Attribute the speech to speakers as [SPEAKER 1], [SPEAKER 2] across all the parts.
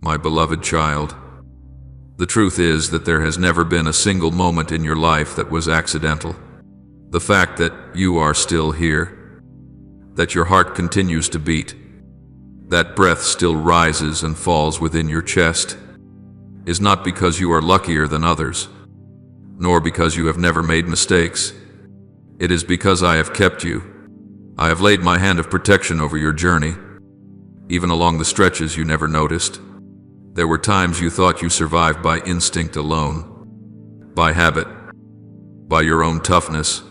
[SPEAKER 1] My beloved child, the truth is that there has never been a single moment in your life that was accidental. The fact that you are still here, that your heart continues to beat, that breath still rises and falls within your chest, is not because you are luckier than others, nor because you have never made mistakes. It is because I have kept you. I have laid my hand of protection over your journey, even along the stretches you never noticed. There were times you thought you survived by instinct alone, by habit, by your own toughness.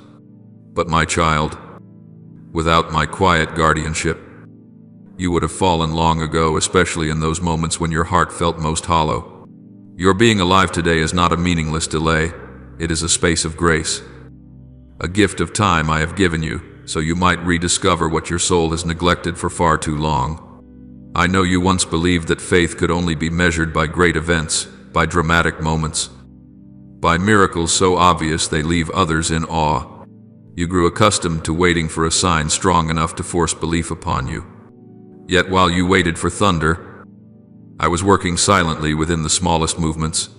[SPEAKER 1] But my child, without my quiet guardianship, you would have fallen long ago, especially in those moments when your heart felt most hollow. Your being alive today is not a meaningless delay. It is a space of grace, a gift of time I have given you, so you might rediscover what your soul has neglected for far too long. I know you once believed that faith could only be measured by great events, by dramatic moments, by miracles so obvious they leave others in awe. You grew accustomed to waiting for a sign strong enough to force belief upon you. Yet while you waited for thunder, I was working silently within the smallest movements.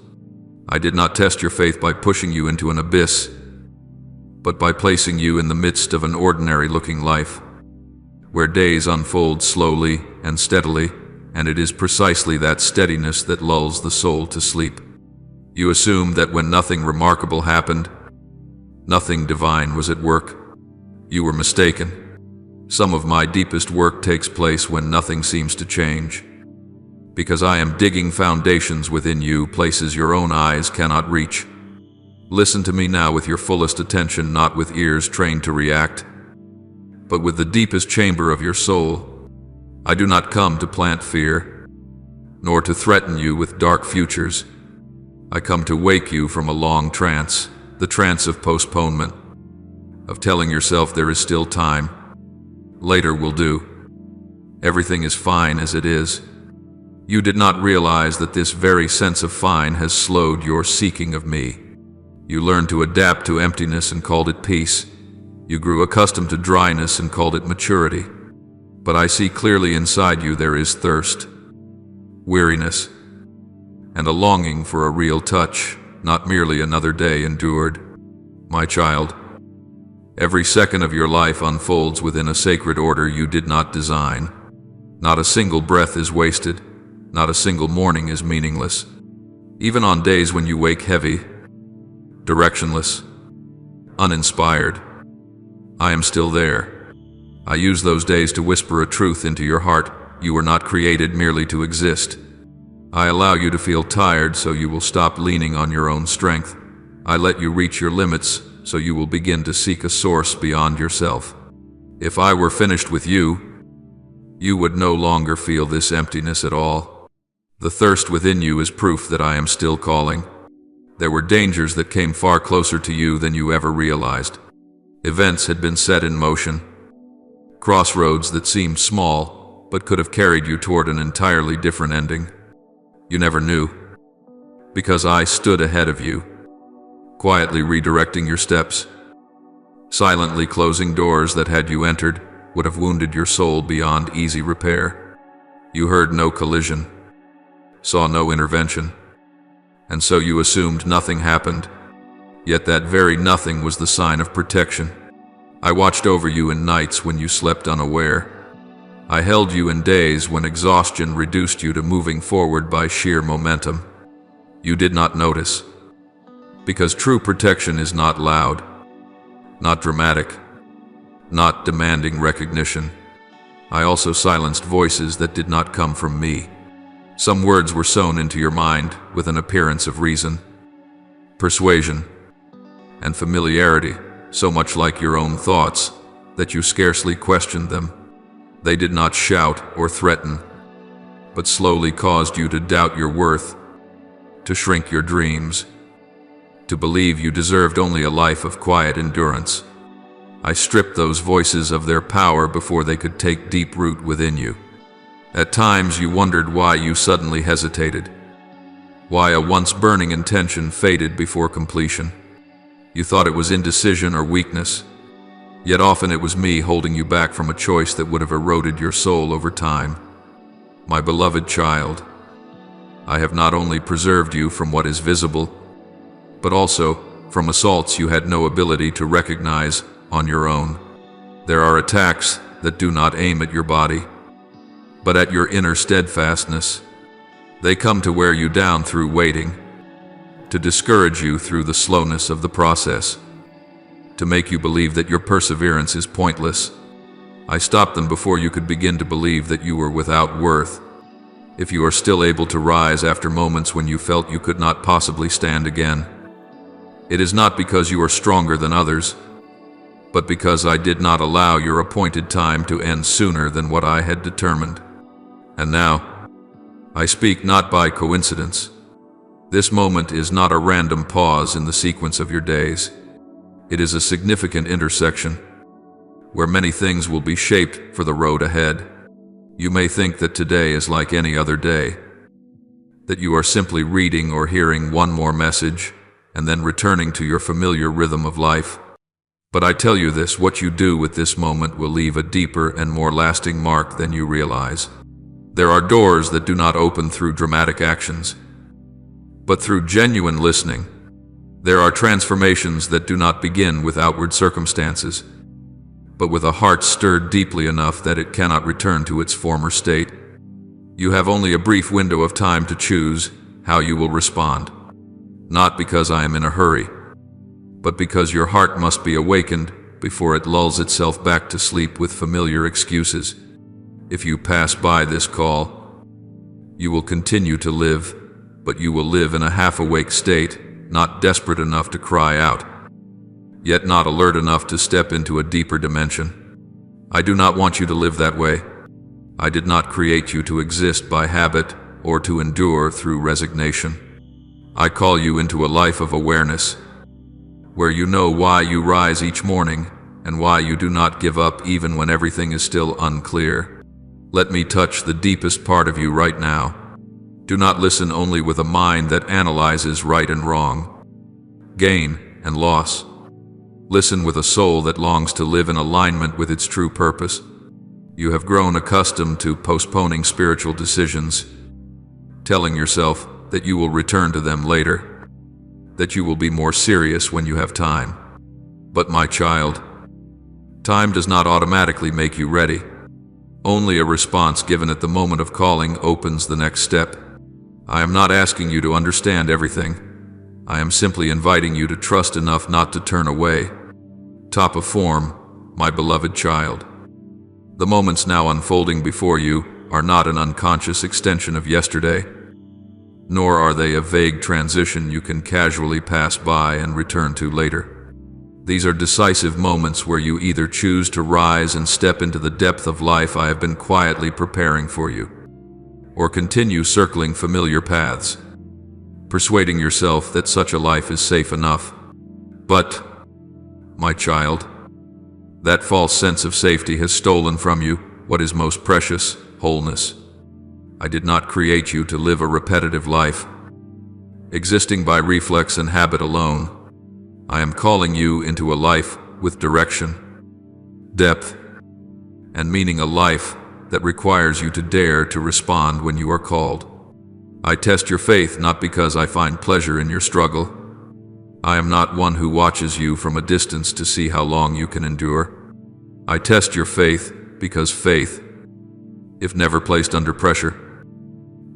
[SPEAKER 1] I did not test your faith by pushing you into an abyss, but by placing you in the midst of an ordinary-looking life, where days unfold slowly and steadily, and it is precisely that steadiness that lulls the soul to sleep. You assumed that when nothing remarkable happened, nothing divine was at work. You were mistaken. Some of my deepest work takes place when nothing seems to change, because I am digging foundations within you, places your own eyes cannot reach. Listen to me now with your fullest attention, not with ears trained to react, but with the deepest chamber of your soul. I do not come to plant fear, nor to threaten you with dark futures. I come to wake you from a long trance, the trance of postponement, of telling yourself there is still time. Later will do. Everything is fine as it is. You did not realize that this very sense of fine has slowed your seeking of me. You learned to adapt to emptiness and called it peace. You grew accustomed to dryness and called it maturity. But I see clearly inside you there is thirst, weariness, and a longing for a real touch, not merely another day endured. My child, every second of your life unfolds within a sacred order you did not design. Not a single breath is wasted. Not a single morning is meaningless. Even on days when you wake heavy, directionless, uninspired, I am still there. I use those days to whisper a truth into your heart. You were not created merely to exist. I allow you to feel tired so you will stop leaning on your own strength. I let you reach your limits so you will begin to seek a source beyond yourself. If I were finished with you, you would no longer feel this emptiness at all. The thirst within you is proof that I am still calling. There were dangers that came far closer to you than you ever realized. Events had been set in motion. Crossroads that seemed small, but could have carried you toward an entirely different ending. You never knew, because I stood ahead of you, quietly redirecting your steps, silently closing doors that, had you entered, would have wounded your soul beyond easy repair. You heard no collision, saw no intervention, and so you assumed nothing happened. Yet that very nothing was the sign of protection. I watched over you in nights when you slept unaware. I held you in days when exhaustion reduced you to moving forward by sheer momentum. You did not notice, because true protection is not loud, not dramatic, not demanding recognition. I also silenced voices that did not come from me. Some words were sown into your mind with an appearance of reason, persuasion, and familiarity, so much like your own thoughts that you scarcely questioned them. They did not shout or threaten, but slowly caused you to doubt your worth, to shrink your dreams, to believe you deserved only a life of quiet endurance. I stripped those voices of their power before they could take deep root within you. At times you wondered why you suddenly hesitated, why a once burning intention faded before completion. You thought it was indecision or weakness, yet often it was me holding you back from a choice that would have eroded your soul over time. My beloved child, I have not only preserved you from what is visible, but also from assaults you had no ability to recognize on your own. There are attacks that do not aim at your body, but at your inner steadfastness. They come to wear you down through waiting, to discourage you through the slowness of the process, to make you believe that your perseverance is pointless. I stopped them before you could begin to believe that you were without worth. If you are still able to rise after moments when you felt you could not possibly stand again, it is not because you are stronger than others, but because I did not allow your appointed time to end sooner than what I had determined. And now, I speak not by coincidence. This moment is not a random pause in the sequence of your days. It is a significant intersection, where many things will be shaped for the road ahead. You may think that today is like any other day, that you are simply reading or hearing one more message and then returning to your familiar rhythm of life. But I tell you this, what you do with this moment will leave a deeper and more lasting mark than you realize. There are doors that do not open through dramatic actions, but through genuine listening. There are transformations that do not begin with outward circumstances, but with a heart stirred deeply enough that it cannot return to its former state. You have only a brief window of time to choose how you will respond, not because I am in a hurry, but because your heart must be awakened before it lulls itself back to sleep with familiar excuses. If you pass by this call, you will continue to live, but you will live in a half-awake state, not desperate enough to cry out, yet not alert enough to step into a deeper dimension. I do not want you to live that way. I did not create you to exist by habit or to endure through resignation. I call you into a life of awareness, where you know why you rise each morning and why you do not give up even when everything is still unclear. Let me touch the deepest part of you right now. Do not listen only with a mind that analyzes right and wrong, gain and loss. Listen with a soul that longs to live in alignment with its true purpose. You have grown accustomed to postponing spiritual decisions, telling yourself that you will return to them later, that you will be more serious when you have time. But my child, time does not automatically make you ready. Only a response given at the moment of calling opens the next step. I am not asking you to understand everything. I am simply inviting you to trust enough not to turn away. Top of form, my beloved child. The moments now unfolding before you are not an unconscious extension of yesterday, nor are they a vague transition you can casually pass by and return to later. These are decisive moments where you either choose to rise and step into the depth of life I have been quietly preparing for you, or continue circling familiar paths, persuading yourself that such a life is safe enough. But, my child, that false sense of safety has stolen from you what is most precious, wholeness. I did not create you to live a repetitive life, existing by reflex and habit alone. I am calling you into a life with direction, depth, and meaning, a life that requires you to dare to respond when you are called. I test your faith not because I find pleasure in your struggle. I am not one who watches you from a distance to see how long you can endure. I test your faith because faith, if never placed under pressure,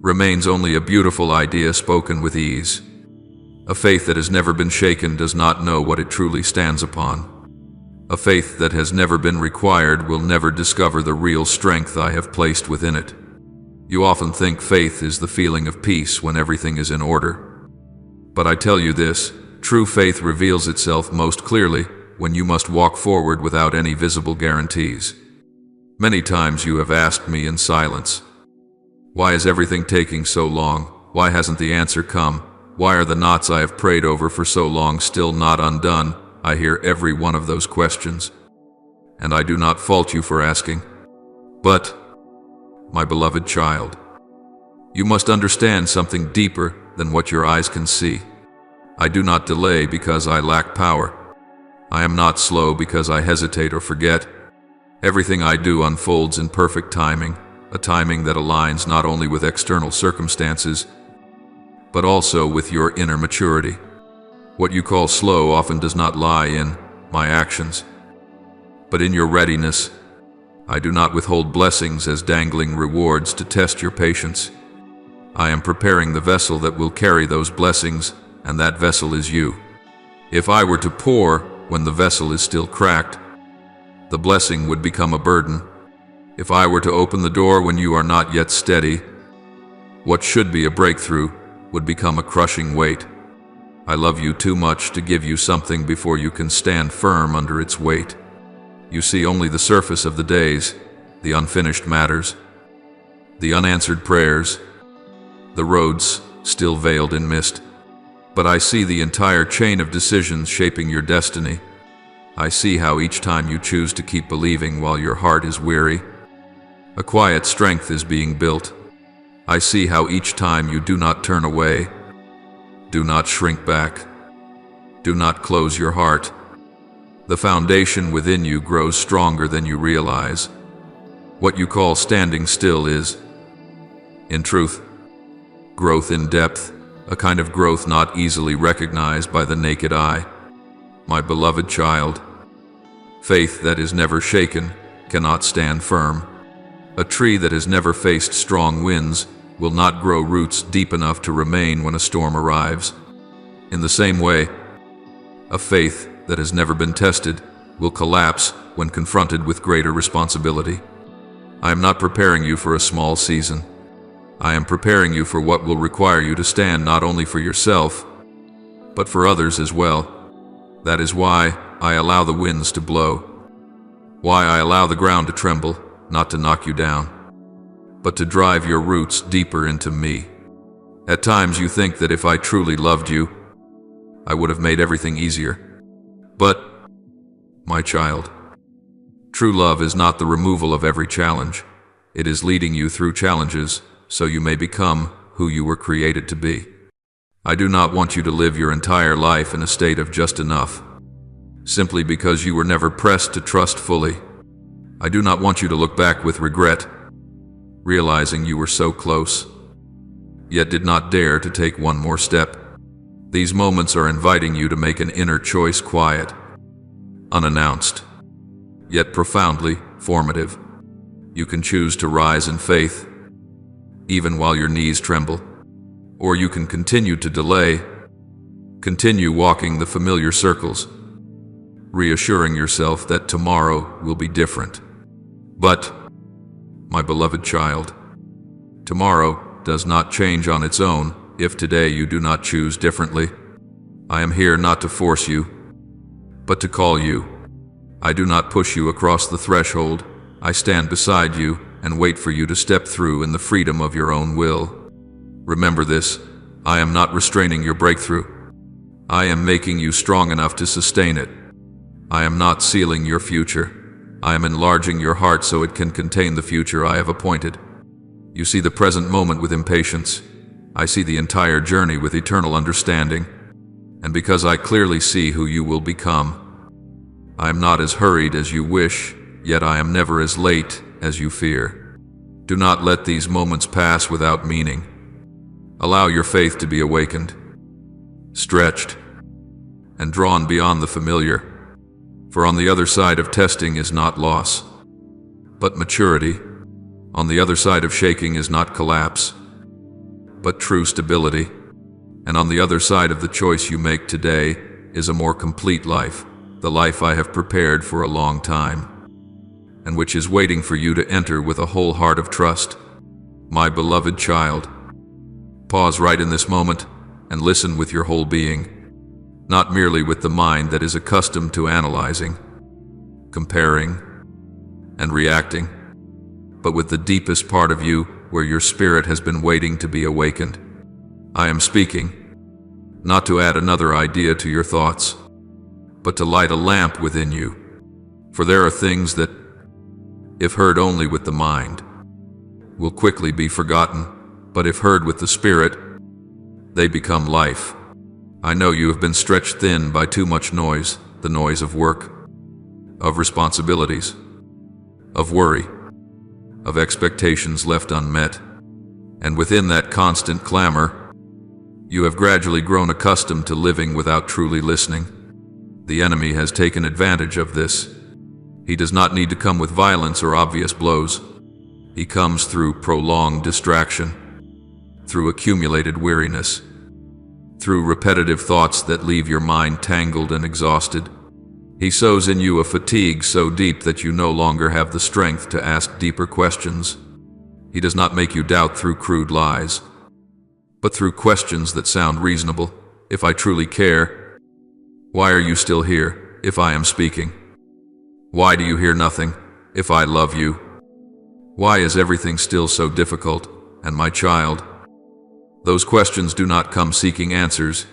[SPEAKER 1] remains only a beautiful idea spoken with ease. A faith that has never been shaken does not know what it truly stands upon. A faith that has never been required will never discover the real strength I have placed within it. You often think faith is the feeling of peace when everything is in order. But I tell you this, true faith reveals itself most clearly when you must walk forward without any visible guarantees. Many times you have asked me in silence, why is everything taking so long? Why hasn't the answer come? Why are the knots I have prayed over for so long still not undone? I hear every one of those questions, and I do not fault you for asking. But, my beloved child, you must understand something deeper than what your eyes can see. I do not delay because I lack power. I am not slow because I hesitate or forget. Everything I do unfolds in perfect timing, a timing that aligns not only with external circumstances, but also with your inner maturity. What you call slow often does not lie in my actions, but in your readiness. I do not withhold blessings as dangling rewards to test your patience. I am preparing the vessel that will carry those blessings, and that vessel is you. If I were to pour when the vessel is still cracked, the blessing would become a burden. If I were to open the door when you are not yet steady, what should be a breakthrough would become a crushing weight. I love you too much to give you something before you can stand firm under its weight. You see only the surface of the days, the unfinished matters, the unanswered prayers, the roads still veiled in mist. But I see the entire chain of decisions shaping your destiny. I see how each time you choose to keep believing while your heart is weary, a quiet strength is being built. I see how each time you do not turn away, do not shrink back, do not close your heart, the foundation within you grows stronger than you realize. What you call standing still is, in truth, growth in depth, a kind of growth not easily recognized by the naked eye. My beloved child, faith that is never shaken cannot stand firm. A tree that has never faced strong winds will not grow roots deep enough to remain when a storm arrives. In the same way, a faith that has never been tested will collapse when confronted with greater responsibility. I am not preparing you for a small season. I am preparing you for what will require you to stand not only for yourself, but for others as well. That is why I allow the winds to blow, why I allow the ground to tremble, not to knock you down, but to drive your roots deeper into me. At times you think that if I truly loved you, I would have made everything easier. But, my child, true love is not the removal of every challenge. It is leading you through challenges so you may become who you were created to be. I do not want you to live your entire life in a state of just enough, simply because you were never pressed to trust fully. I do not want you to look back with regret, realizing you were so close, yet did not dare to take one more step. These moments are inviting you to make an inner choice, quiet, unannounced, yet profoundly formative. You can choose to rise in faith, even while your knees tremble, or you can continue to delay, continue walking the familiar circles, reassuring yourself that tomorrow will be different. But, my beloved child, tomorrow does not change on its own if today you do not choose differently. I am here not to force you, but to call you. I do not push you across the threshold. I stand beside you and wait for you to step through in the freedom of your own will. Remember this, I am not restraining your breakthrough. I am making you strong enough to sustain it. I am not sealing your future. I am enlarging your heart so it can contain the future I have appointed. You see the present moment with impatience. I see the entire journey with eternal understanding. And because I clearly see who you will become, I am not as hurried as you wish, yet I am never as late as you fear. Do not let these moments pass without meaning. Allow your faith to be awakened, stretched, and drawn beyond the familiar. For on the other side of testing is not loss, but maturity. On the other side of shaking is not collapse, but true stability. And on the other side of the choice you make today is a more complete life, the life I have prepared for a long time, and which is waiting for you to enter with a whole heart of trust. My beloved child, pause right in this moment and listen with your whole being, not merely with the mind that is accustomed to analyzing, comparing, and reacting, but with the deepest part of you where your spirit has been waiting to be awakened. I am speaking, not to add another idea to your thoughts, but to light a lamp within you. For there are things that, if heard only with the mind, will quickly be forgotten, but if heard with the spirit, they become life. I know you have been stretched thin by too much noise, the noise of work, of responsibilities, of worry, of expectations left unmet. And within that constant clamor, You have gradually grown accustomed to living without truly listening. The enemy has taken advantage of this. He does not need to come with violence or obvious blows. He comes through prolonged distraction, through accumulated weariness, through repetitive thoughts that leave your mind tangled and exhausted. He sows in you a fatigue so deep that you no longer have the strength to ask deeper questions. He does not make you doubt through crude lies, but through questions that sound reasonable. If I truly care, why are you still here if I am speaking? Why do you hear nothing if I love you? Why is everything still so difficult? And my child, those questions do not come seeking answers.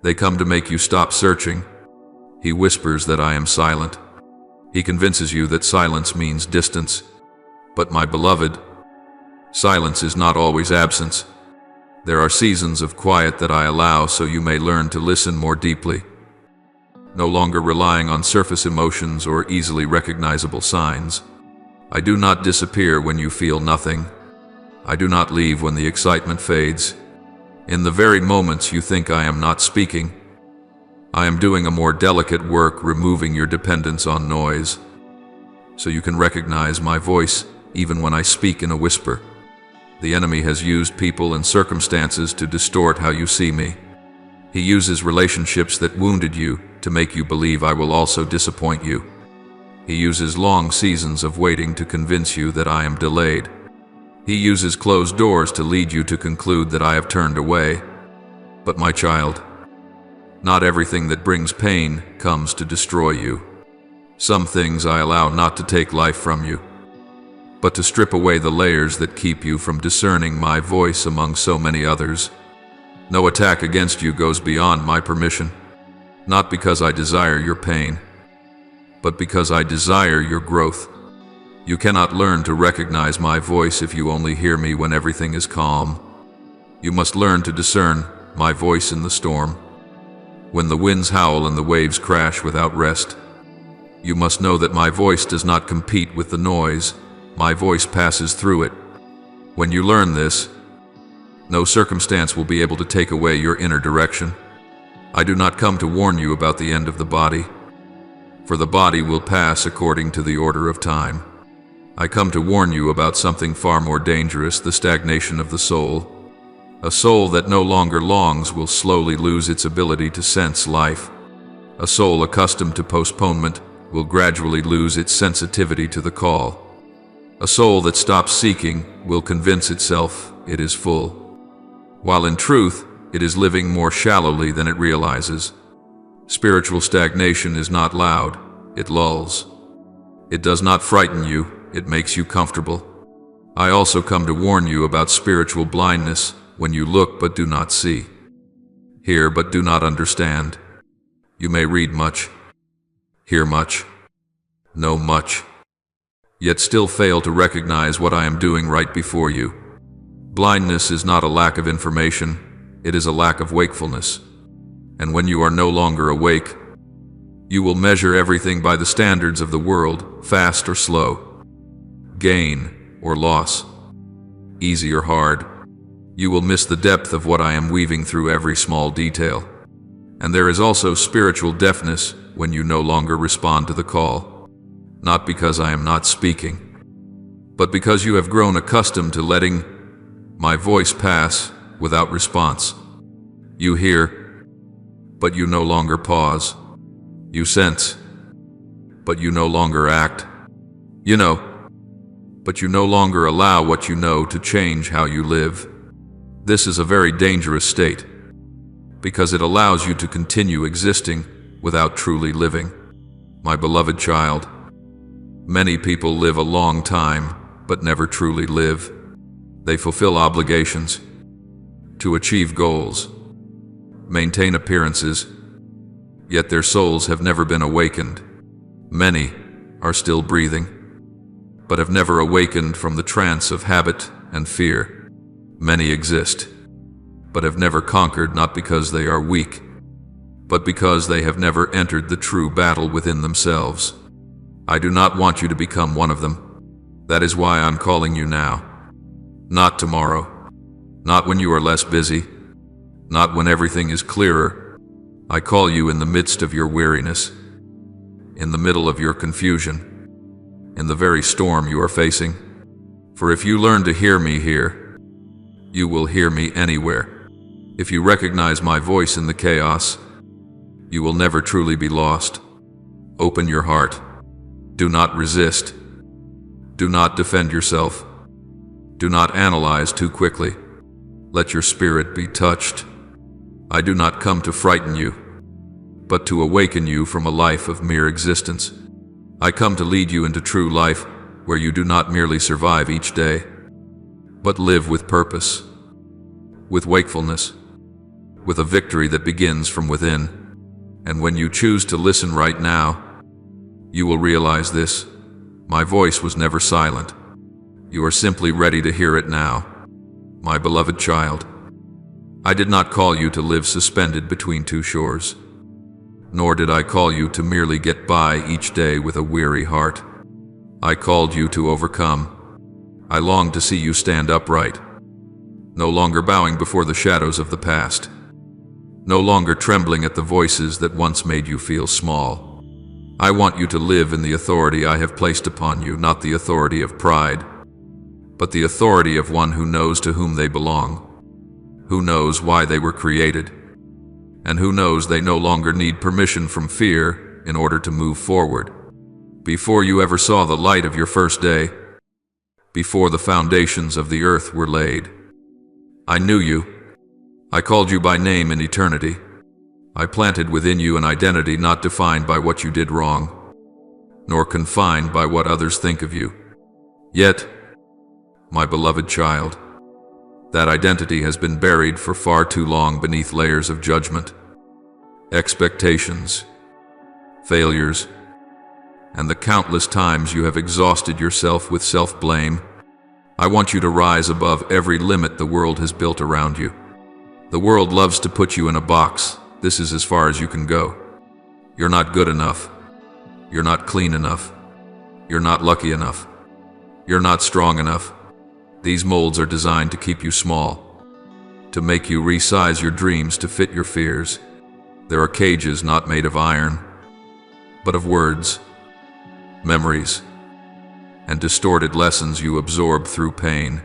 [SPEAKER 1] They come to make you stop searching. He whispers that I am silent. He convinces you that silence means distance. But my beloved, silence is not always absence. There are seasons of quiet that I allow so you may learn to listen more deeply, no longer relying on surface emotions or easily recognizable signs. I do not disappear when you feel nothing. I do not leave when the excitement fades. In the very moments you think I am not speaking, I am doing a more delicate work removing your dependence on noise, so you can recognize my voice even when I speak in a whisper. The enemy has used people and circumstances to distort how you see me. He uses relationships that wounded you to make you believe I will also disappoint you. He uses long seasons of waiting to convince you that I am delayed. He uses closed doors to lead you to conclude that I have turned away. But my child, not everything that brings pain comes to destroy you. Some things I allow not to take life from you, but to strip away the layers that keep you from discerning my voice among so many others. No attack against you goes beyond my permission, not because I desire your pain, but because I desire your growth. You cannot learn to recognize my voice if you only hear me when everything is calm. You must learn to discern my voice in the storm, when the winds howl and the waves crash without rest. You must know that my voice does not compete with the noise. My voice passes through it. When you learn this, no circumstance will be able to take away your inner direction. I do not come to warn you about the end of the body, for the body will pass according to the order of time. I come to warn you about something far more dangerous, the stagnation of the soul. A soul that no longer longs will slowly lose its ability to sense life. A soul accustomed to postponement will gradually lose its sensitivity to the call. A soul that stops seeking will convince itself it is full, while in truth it is living more shallowly than it realizes. Spiritual stagnation is not loud, it lulls. It does not frighten you, it makes you comfortable. I also come to warn you about spiritual blindness, when you look but do not see, hear but do not understand. You may read much, hear much, know much, yet still fail to recognize what I am doing right before you. Blindness is not a lack of information, it is a lack of wakefulness. And when you are no longer awake, you will measure everything by the standards of the world, fast or slow, gain or loss, easy or hard. You will miss the depth of what I am weaving through every small detail. And there is also spiritual deafness when you no longer respond to the call, not because I am not speaking, but because you have grown accustomed to letting my voice pass without response. You hear, but you no longer pause. You sense, but you no longer act. You know, but you no longer allow what you know to change how you live. This is a very dangerous state, because it allows you to continue existing without truly living. My beloved child, many people live a long time, but never truly live. They fulfill obligations, to achieve goals, maintain appearances, yet their souls have never been awakened. Many are still breathing, but have never awakened from the trance of habit and fear. Many exist, but have never conquered, not because they are weak, but because they have never entered the true battle within themselves. I do not want you to become one of them. That is why I'm calling you now. Not tomorrow, not when you are less busy, not when everything is clearer. I call you in the midst of your weariness, in the middle of your confusion, in the very storm you are facing. For if you learn to hear me here, you will hear me anywhere. If you recognize my voice in the chaos, you will never truly be lost. Open your heart. Do not resist. Do not defend yourself. Do not analyze too quickly. Let your spirit be touched. I do not come to frighten you, but to awaken you from a life of mere existence. I come to lead you into true life, where you do not merely survive each day, but live with purpose, with wakefulness, with a victory that begins from within. And when you choose to listen right now, you will realize this: my voice was never silent. You are simply ready to hear it now, my beloved child. I did not call you to live suspended between two shores, nor did I call you to merely get by each day with a weary heart. I called you to overcome. I longed to see you stand upright, no longer bowing before the shadows of the past, no longer trembling at the voices that once made you feel small. I want you to live in the authority I have placed upon you, not the authority of pride, but the authority of one who knows to whom they belong, who knows why they were created, and who knows they no longer need permission from fear in order to move forward. Before you ever saw the light of your first day, before the foundations of the earth were laid, I knew you. I called you by name in eternity. I planted within you an identity not defined by what you did wrong, nor confined by what others think of you. Yet, my beloved child, that identity has been buried for far too long beneath layers of judgment, expectations, failures, and the countless times you have exhausted yourself with self-blame. I want you to rise above every limit the world has built around you. The world loves to put you in a box. This is as far as you can go. You're not good enough. You're not clean enough. You're not lucky enough. You're not strong enough. These molds are designed to keep you small, to make you resize your dreams to fit your fears. There are cages not made of iron, but of words, memories, and distorted lessons you absorb through pain.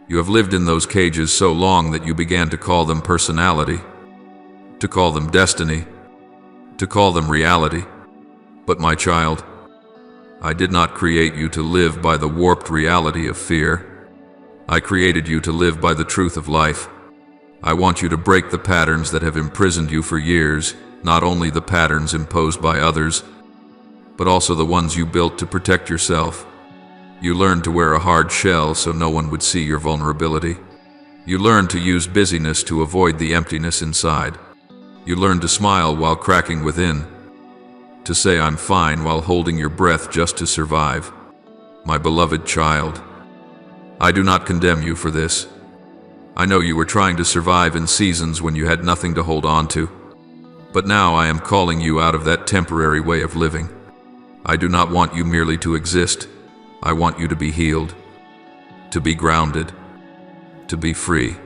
[SPEAKER 1] You have lived in those cages so long that you began to call them personality, to call them destiny, to call them reality. But my child, I did not create you to live by the warped reality of fear. I created you to live by the truth of life. I want you to break the patterns that have imprisoned you for years, not only the patterns imposed by others, but also the ones you built to protect yourself. You learned to wear a hard shell so no one would see your vulnerability. You learned to use busyness to avoid the emptiness inside. You learned to smile while cracking within, to say I'm fine while holding your breath just to survive. My beloved child, I do not condemn you for this. I know you were trying to survive in seasons when you had nothing to hold on to. But now I am calling you out of that temporary way of living. I do not want you merely to exist. I want you to be healed, to be grounded, to be free.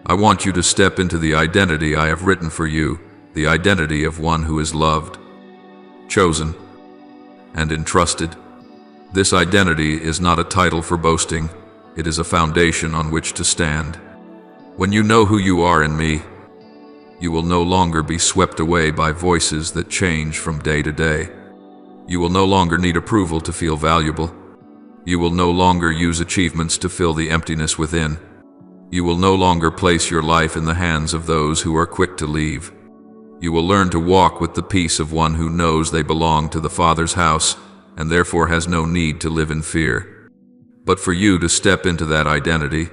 [SPEAKER 1] I want you to step into the identity I have written for you, the identity of one who is loved, chosen, and entrusted. This identity is not a title for boasting. It is a foundation on which to stand. When you know who you are in me, you will no longer be swept away by voices that change from day to day. You will no longer need approval to feel valuable. You will no longer use achievements to fill the emptiness within. You will no longer place your life in the hands of those who are quick to leave. You will learn to walk with the peace of one who knows they belong to the Father's house and therefore has no need to live in fear. But for you to step into that identity,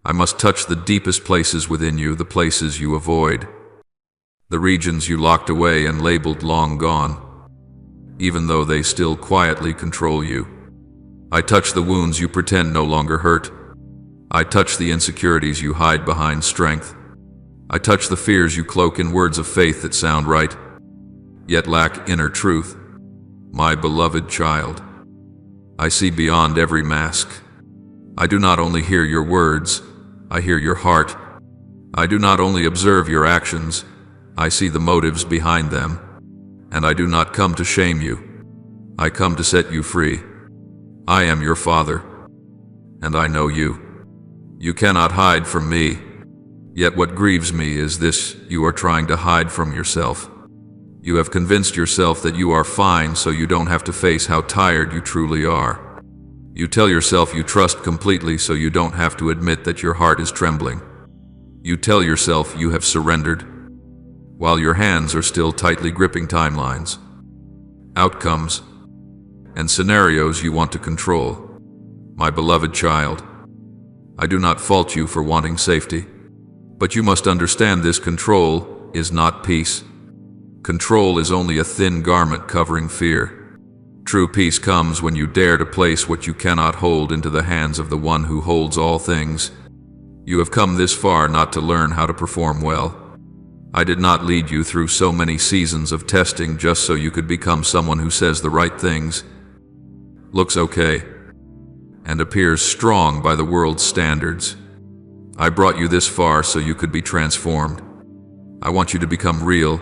[SPEAKER 1] I must touch the deepest places within you, the places you avoid, the regions you locked away and labeled long gone, even though they still quietly control you. I touch the wounds you pretend no longer hurt. I touch the insecurities you hide behind strength. I touch the fears you cloak in words of faith that sound right, yet lack inner truth. My beloved child, I see beyond every mask. I do not only hear your words, I hear your heart. I do not only observe your actions, I see the motives behind them. And I do not come to shame you. I come to set you free. I am your Father, and I know you. You cannot hide from me. Yet what grieves me is this: you are trying to hide from yourself. You have convinced yourself that you are fine so you don't have to face how tired you truly are. You tell yourself you trust completely so you don't have to admit that your heart is trembling. You tell yourself you have surrendered, while your hands are still tightly gripping timelines, outcomes, and scenarios you want to control. My beloved child, I do not fault you for wanting safety, but you must understand this: control is not peace. Control is only a thin garment covering fear. True peace comes when you dare to place what you cannot hold into the hands of the one who holds all things. You have come this far not to learn how to perform well. I did not lead you through so many seasons of testing just so you could become someone who says the right things, looks okay, and appears strong by the world's standards. I brought you this far so you could be transformed. I want you to become real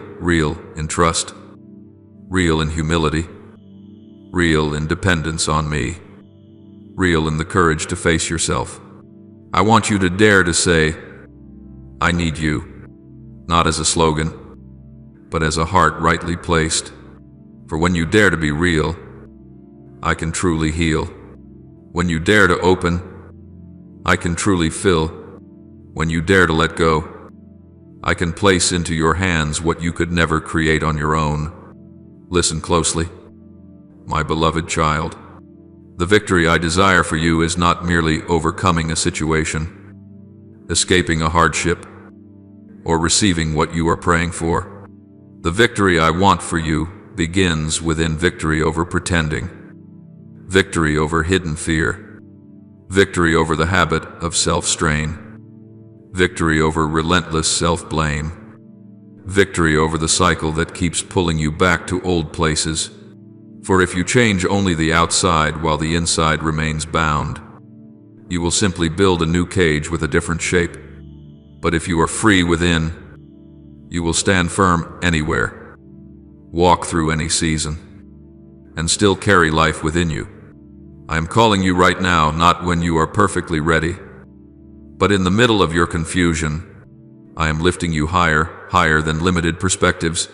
[SPEAKER 1] in trust, real in humility, real in dependence on me, real in the courage to face yourself. I want you to dare to say, I need you, not as a slogan, but as a heart rightly placed. For when you dare to be real, I can truly heal. When you dare to open, I can truly fill. When you dare to let go, I can place into your hands what you could never create on your own. Listen closely, my beloved child. The victory I desire for you is not merely overcoming a situation, escaping a hardship, or receiving what you are praying for. The victory I want for you begins within: victory over pretending, victory over hidden fear, victory over the habit of self-strain, victory over relentless self-blame, victory over the cycle that keeps pulling you back to old places. For if you change only the outside while the inside remains bound, you will simply build a new cage with a different shape. But if you are free within, you will stand firm anywhere, walk through any season, and still carry life within you. I am calling you right now, not when you are perfectly ready, but in the middle of your confusion. I am lifting you higher than limited perspectives,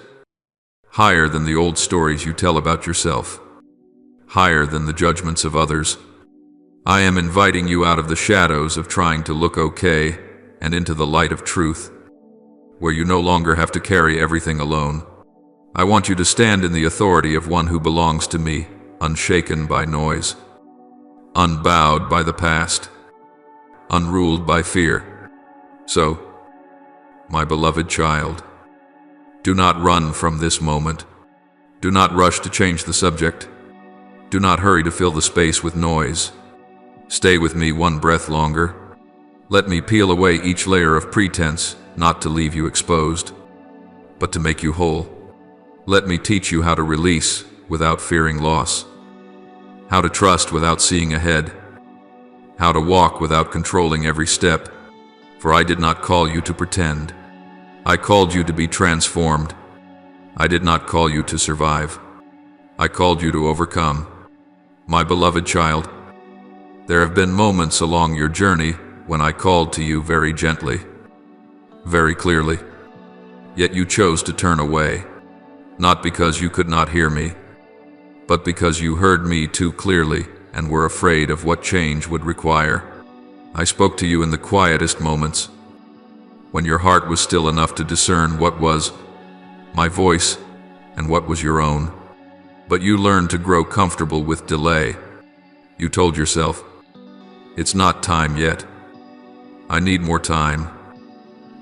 [SPEAKER 1] higher than the old stories you tell about yourself, higher than the judgments of others. I am inviting you out of the shadows of trying to look okay and into the light of truth, where you no longer have to carry everything alone. I want you to stand in the authority of one who belongs to me, unshaken by noise, unbowed by the past, unruled by fear. So, my beloved child, do not run from this moment. Do not rush to change the subject. Do not hurry to fill the space with noise. Stay with me one breath longer. Let me peel away each layer of pretense, not to leave you exposed, but to make you whole. Let me teach you how to release without fearing loss, how to trust without seeing ahead, how to walk without controlling every step. For I did not call you to pretend. I called you to be transformed. I did not call you to survive. I called you to overcome. My beloved child, there have been moments along your journey when I called to you very gently, very clearly, yet you chose to turn away, not because you could not hear me, but because you heard me too clearly and were afraid of what change would require. I spoke to you in the quietest moments, when your heart was still enough to discern what was my voice and what was your own. But you learned to grow comfortable with delay. You told yourself, it's not time yet. I need more time.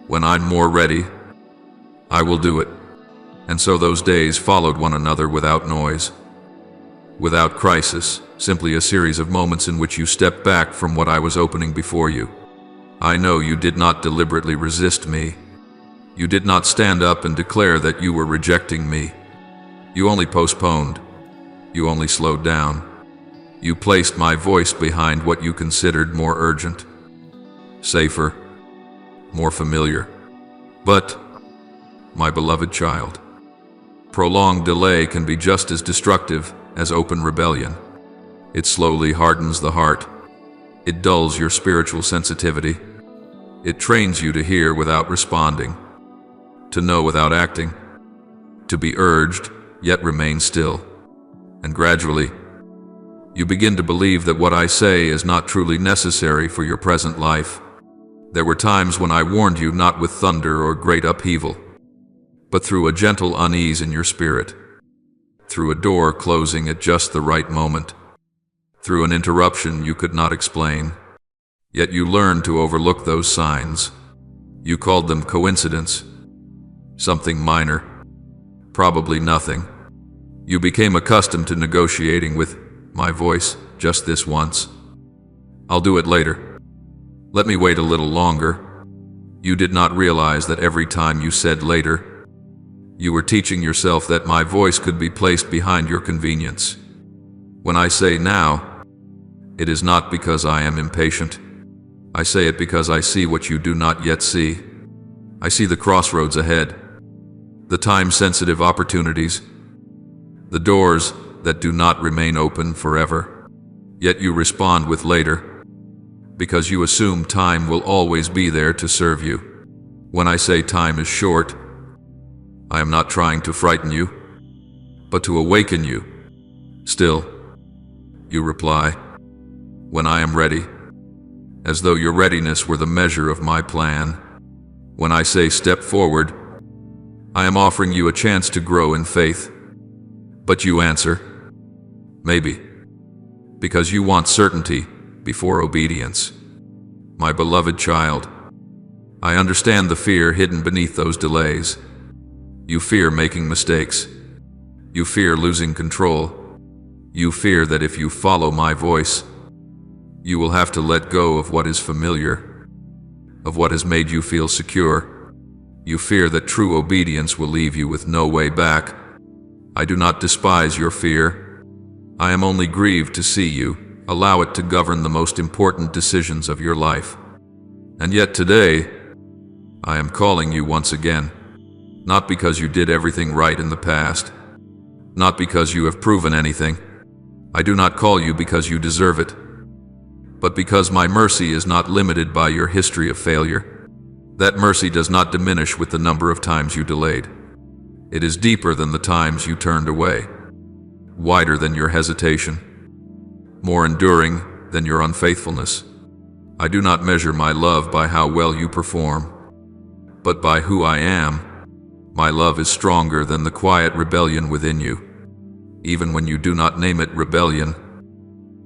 [SPEAKER 1] When I'm more ready, I will do it. And so those days followed one another without noise, without crisis, simply a series of moments in which you stepped back from what I was opening before you. I know you did not deliberately resist me. You did not stand up and declare that you were rejecting me. You only postponed. You only slowed down. You placed my voice behind what you considered more urgent, safer, more familiar. But, my beloved child, prolonged delay can be just as destructive as open rebellion. It slowly hardens the heart. It dulls your spiritual sensitivity. It trains you to hear without responding, to know without acting, to be urged, yet remain still. And gradually, you begin to believe that what I say is not truly necessary for your present life. There were times when I warned you not with thunder or great upheaval, but through a gentle unease in your spirit, through a door closing at just the right moment, through an interruption you could not explain. Yet you learned to overlook those signs. You called them coincidence, something minor, probably nothing. You became accustomed to negotiating with my voice just this once. I'll do it later. Let me wait a little longer. You did not realize that every time you said later, you were teaching yourself that my voice could be placed behind your convenience. When I say now, it is not because I am impatient. I say it because I see what you do not yet see. I see the crossroads ahead, the time-sensitive opportunities, the doors that do not remain open forever. Yet you respond with later, because you assume time will always be there to serve you. When I say time is short, I am not trying to frighten you, but to awaken you. Still, you reply, when I am ready, as though your readiness were the measure of my plan. When I say step forward, I am offering you a chance to grow in faith. But you answer, maybe, because you want certainty before obedience. My beloved child, I understand the fear hidden beneath those delays. You fear making mistakes. You fear losing control. You fear that if you follow my voice, you will have to let go of what is familiar, of what has made you feel secure. You fear that true obedience will leave you with no way back. I do not despise your fear. I am only grieved to see you allow it to govern the most important decisions of your life. And yet today, I am calling you once again, not because you did everything right in the past, not because you have proven anything. I do not call you because you deserve it, but because my mercy is not limited by your history of failure. That mercy does not diminish with the number of times you delayed. It is deeper than the times you turned away, wider than your hesitation, more enduring than your unfaithfulness. I do not measure my love by how well you perform, but by who I am. My love is stronger than the quiet rebellion within you, even when you do not name it rebellion.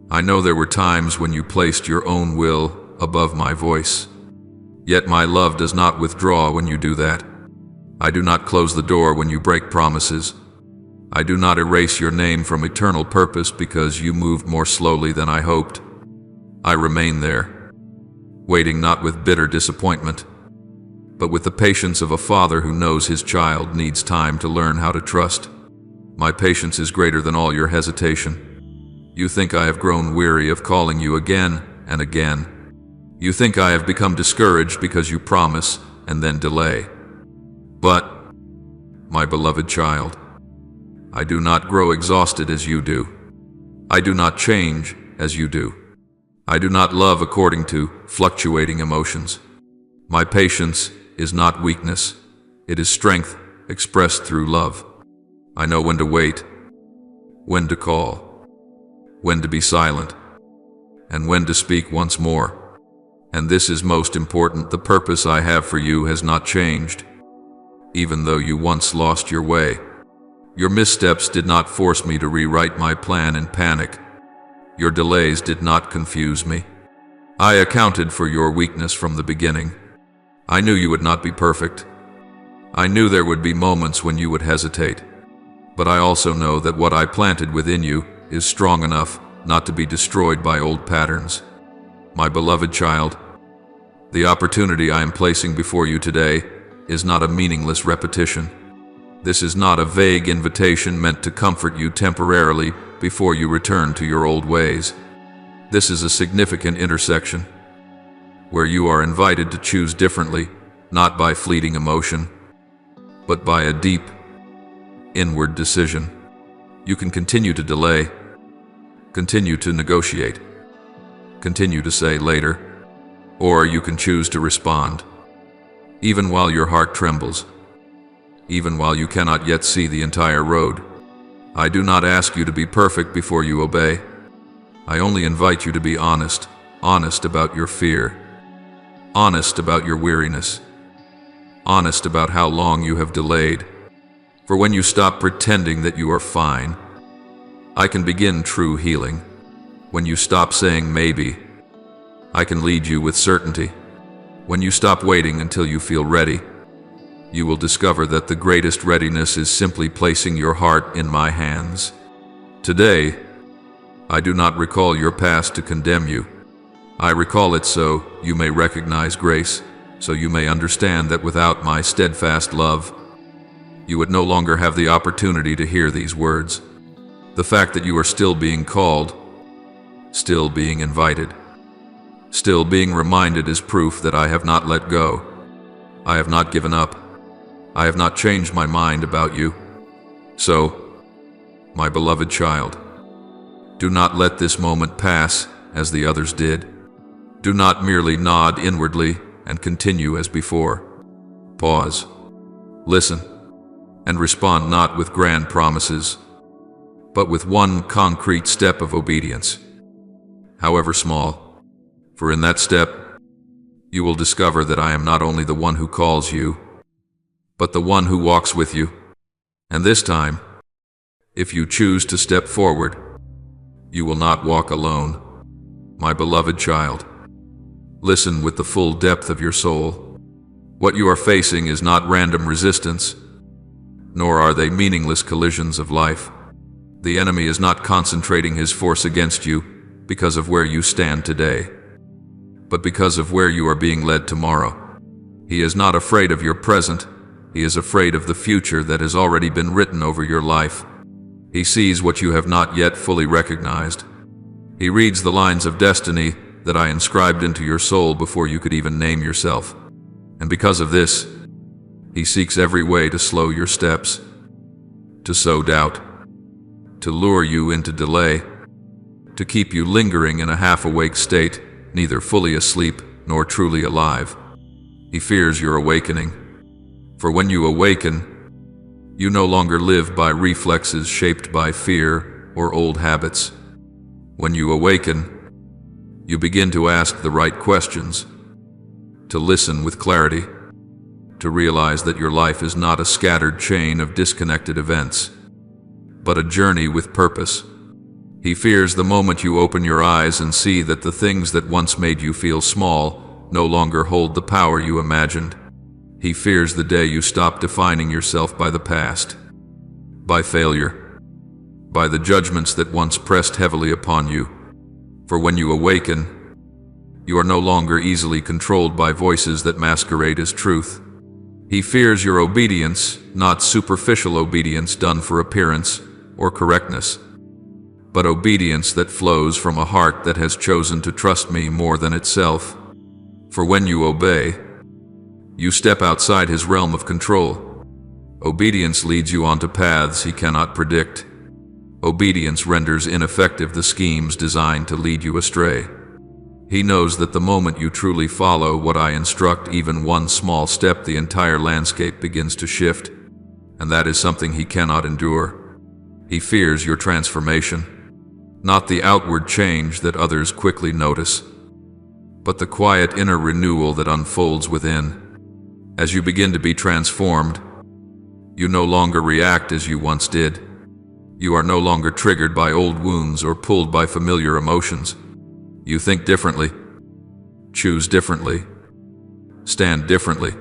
[SPEAKER 1] I know there were times when you placed your own will above my voice. Yet my love does not withdraw when you do that. I do not close the door when you break promises. I do not erase your name from eternal purpose because you moved more slowly than I hoped. I remain there, waiting not with bitter disappointment, but with the patience of a father who knows his child needs time to learn how to trust. My patience is greater than all your hesitation. You think I have grown weary of calling you again and again. You think I have become discouraged because you promise and then delay. But, my beloved child, I do not grow exhausted as you do. I do not change as you do. I do not love according to fluctuating emotions. My patience is not weakness. It is strength expressed through love. I know when to wait, when to call, when to be silent, and when to speak once more. And this is most important: the purpose I have for you has not changed. Even though you once lost your way, your missteps did not force me to rewrite my plan in panic. Your delays did not confuse me. I accounted for your weakness from the beginning. I knew you would not be perfect. I knew there would be moments when you would hesitate. But I also know that what I planted within you is strong enough not to be destroyed by old patterns. My beloved child, the opportunity I am placing before you today is not a meaningless repetition. This is not a vague invitation meant to comfort you temporarily before you return to your old ways. This is a significant intersection where you are invited to choose differently not by fleeting emotion, but by a deep, inward decision. You can continue to delay, continue to negotiate, continue to say later, or you can choose to respond, even while your heart trembles, even while you cannot yet see the entire road. I do not ask you to be perfect before you obey. I only invite you to be honest, honest about your fear, honest about your weariness, honest about how long you have delayed. For when you stop pretending that you are fine, I can begin true healing. When you stop saying maybe, I can lead you with certainty. When you stop waiting until you feel ready, you will discover that the greatest readiness is simply placing your heart in my hands. Today, I do not recall your past to condemn you. I recall it so you may recognize grace, so you may understand that without my steadfast love, you would no longer have the opportunity to hear these words. The fact that you are still being called, still being invited, still being reminded is proof that I have not let go. I have not given up. I have not changed my mind about you. So, my beloved child, do not let this moment pass as the others did. Do not merely nod inwardly and continue as before. Pause, listen, and respond not with grand promises, but with one concrete step of obedience, however small. For in that step, you will discover that I am not only the one who calls you, but the one who walks with you. And this time, if you choose to step forward, you will not walk alone. My beloved child, listen with the full depth of your soul. What you are facing is not random resistance, nor are they meaningless collisions of life. The enemy is not concentrating his force against you because of where you stand today, but because of where you are being led tomorrow. He is not afraid of your present. He is afraid of the future that has already been written over your life. He sees what you have not yet fully recognized. He reads the lines of destiny that I inscribed into your soul before you could even name yourself. And because of this, he seeks every way to slow your steps, to sow doubt, to lure you into delay, to keep you lingering in a half-awake state, neither fully asleep nor truly alive. He fears your awakening. For when you awaken, you no longer live by reflexes shaped by fear or old habits. When you awaken, you begin to ask the right questions, to listen with clarity, to realize that your life is not a scattered chain of disconnected events, but a journey with purpose. He fears the moment you open your eyes and see that the things that once made you feel small no longer hold the power you imagined. He fears the day you stop defining yourself by the past, by failure, by the judgments that once pressed heavily upon you. For when you awaken, you are no longer easily controlled by voices that masquerade as truth. He fears your obedience, not superficial obedience done for appearance or correctness, but obedience that flows from a heart that has chosen to trust me more than itself. For when you obey, you step outside his realm of control. Obedience leads you onto paths he cannot predict. Obedience renders ineffective the schemes designed to lead you astray. He knows that the moment you truly follow what I instruct, even one small step, the entire landscape begins to shift, and that is something he cannot endure. He fears your transformation, not the outward change that others quickly notice, but the quiet inner renewal that unfolds within. As you begin to be transformed, you no longer react as you once did. You are no longer triggered by old wounds or pulled by familiar emotions. You think differently, choose differently, stand differently.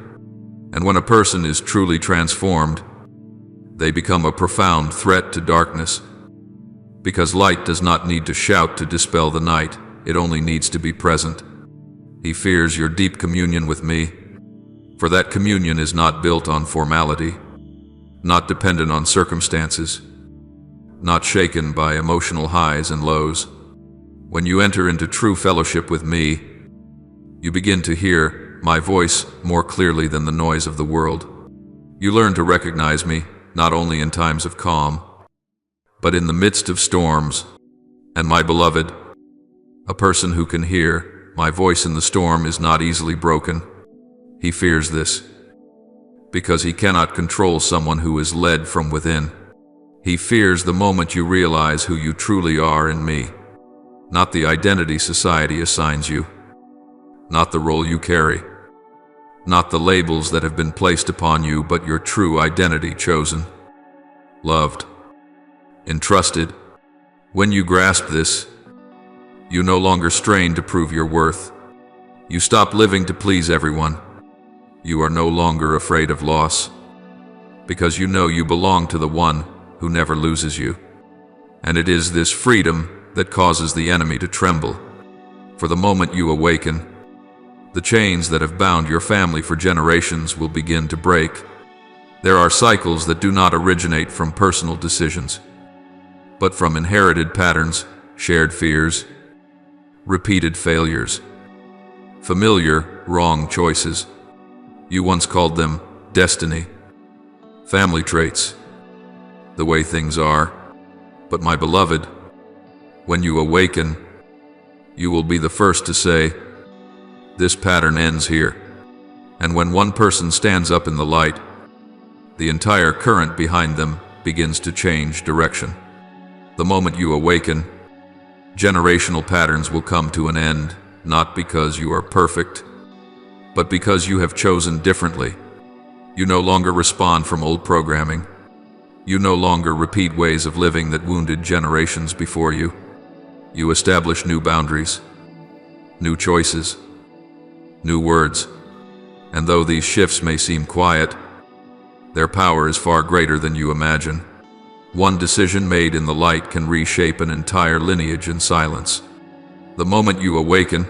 [SPEAKER 1] And when a person is truly transformed, they become a profound threat to darkness. Because light does not need to shout to dispel the night, it only needs to be present. He fears your deep communion with me, for that communion is not built on formality, not dependent on circumstances, not shaken by emotional highs and lows. When you enter into true fellowship with me, you begin to hear hear my voice more clearly than the noise of the world. You learn to recognize me, not only in times of calm, but in the midst of storms. And my beloved, a person who can hear my voice in the storm is not easily broken. He fears this, because he cannot control someone who is led from within. He fears the moment you realize who you truly are in me, not the identity society assigns you, not the role you carry, not the labels that have been placed upon you, but your true identity chosen, loved, entrusted. When you grasp this, you no longer strain to prove your worth. You stop living to please everyone. You are no longer afraid of loss, because you know you belong to the one who never loses you. And it is this freedom that causes the enemy to tremble. For the moment you awaken, the chains that have bound your family for generations will begin to break. There are cycles that do not originate from personal decisions, but from inherited patterns, shared fears, repeated failures, familiar, wrong choices. You once called them destiny, family traits, the way things are. But my beloved, when you awaken, you will be the first to say, this pattern ends here. And when one person stands up in the light, the entire current behind them begins to change direction. The moment you awaken, generational patterns will come to an end, not because you are perfect, but because you have chosen differently. You no longer respond from old programming. You no longer repeat ways of living that wounded generations before you. You establish new boundaries, new choices, new words. And though these shifts may seem quiet, their power is far greater than you imagine. One decision made in the light can reshape an entire lineage in silence. The moment you awaken,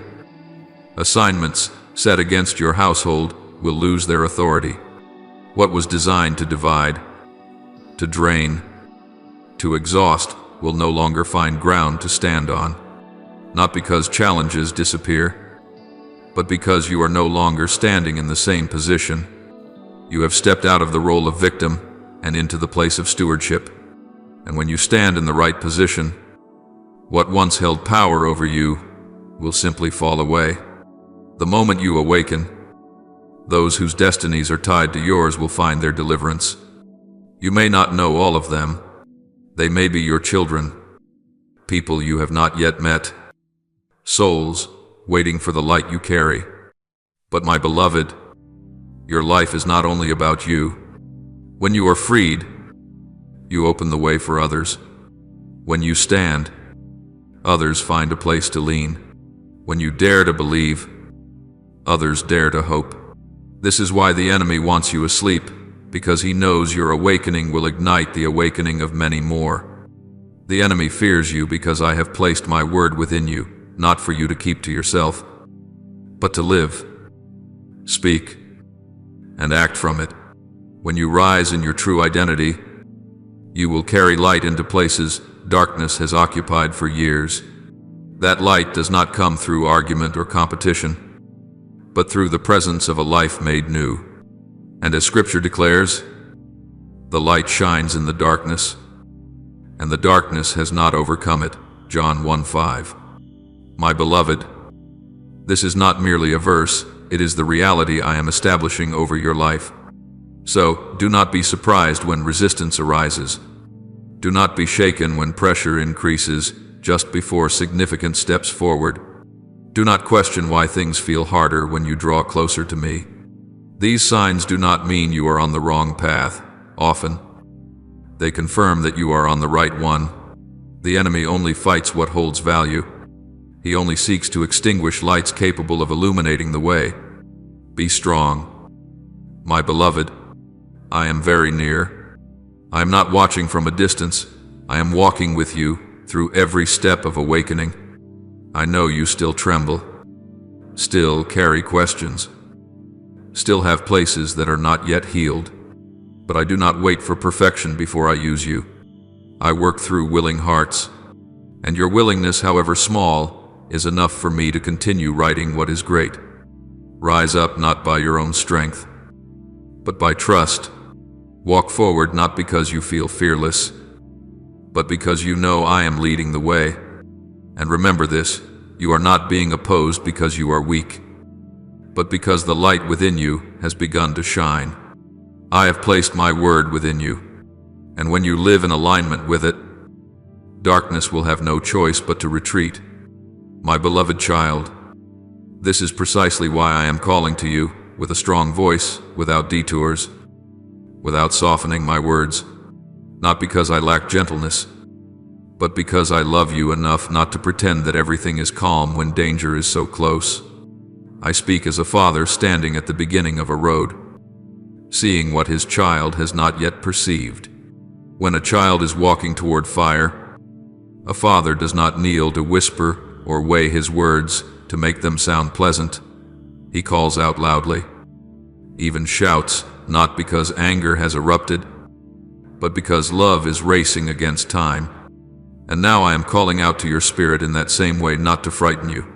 [SPEAKER 1] assignments set against your household will lose their authority. What was designed to divide, to drain, to exhaust will no longer find ground to stand on. Not because challenges disappear, but because you are no longer standing in the same position. You have stepped out of the role of victim and into the place of stewardship. And when you stand in the right position, what once held power over you will simply fall away. The moment you awaken, those whose destinies are tied to yours will find their deliverance. You may not know all of them. They may be your children, people you have not yet met, souls waiting for the light you carry. But my beloved, your life is not only about you. When you are freed, you open the way for others. When you stand, others find a place to lean. When you dare to believe, others dare to hope. This is why the enemy wants you asleep, because he knows your awakening will ignite the awakening of many more. The enemy fears you because I have placed my word within you, not for you to keep to yourself, but to live, speak, and act from it. When you rise in your true identity, you will carry light into places darkness has occupied for years. That light does not come through argument or competition, but through the presence of a life made new. And as Scripture declares, the light shines in the darkness, and the darkness has not overcome it. John 1:5. My beloved, this is not merely a verse, it is the reality I am establishing over your life. So, do not be surprised when resistance arises. Do not be shaken when pressure increases just before significant steps forward. Do not question why things feel harder when you draw closer to me. These signs do not mean you are on the wrong path. Often, they confirm that you are on the right one. The enemy only fights what holds value. He only seeks to extinguish lights capable of illuminating the way. Be strong, my beloved. I am very near. I am not watching from a distance. I am walking with you through every step of awakening. I know you still tremble, still carry questions, still have places that are not yet healed, but I do not wait for perfection before I use you. I work through willing hearts, and your willingness, however small, is enough for me to continue writing what is great. Rise up not by your own strength, but by trust. Walk forward not because you feel fearless, but because you know I am leading the way. And remember this, you are not being opposed because you are weak, but because the light within you has begun to shine. I have placed my word within you, and when you live in alignment with it, darkness will have no choice but to retreat. My beloved child, this is precisely why I am calling to you with a strong voice, without detours, without softening my words, not because I lack gentleness, but because I love you enough not to pretend that everything is calm when danger is so close. I speak as a father standing at the beginning of a road, seeing what his child has not yet perceived. When a child is walking toward fire, a father does not kneel to whisper or weigh his words to make them sound pleasant. He calls out loudly, even shouts, not because anger has erupted, but because love is racing against time. And now I am calling out to your spirit in that same way, not to frighten you,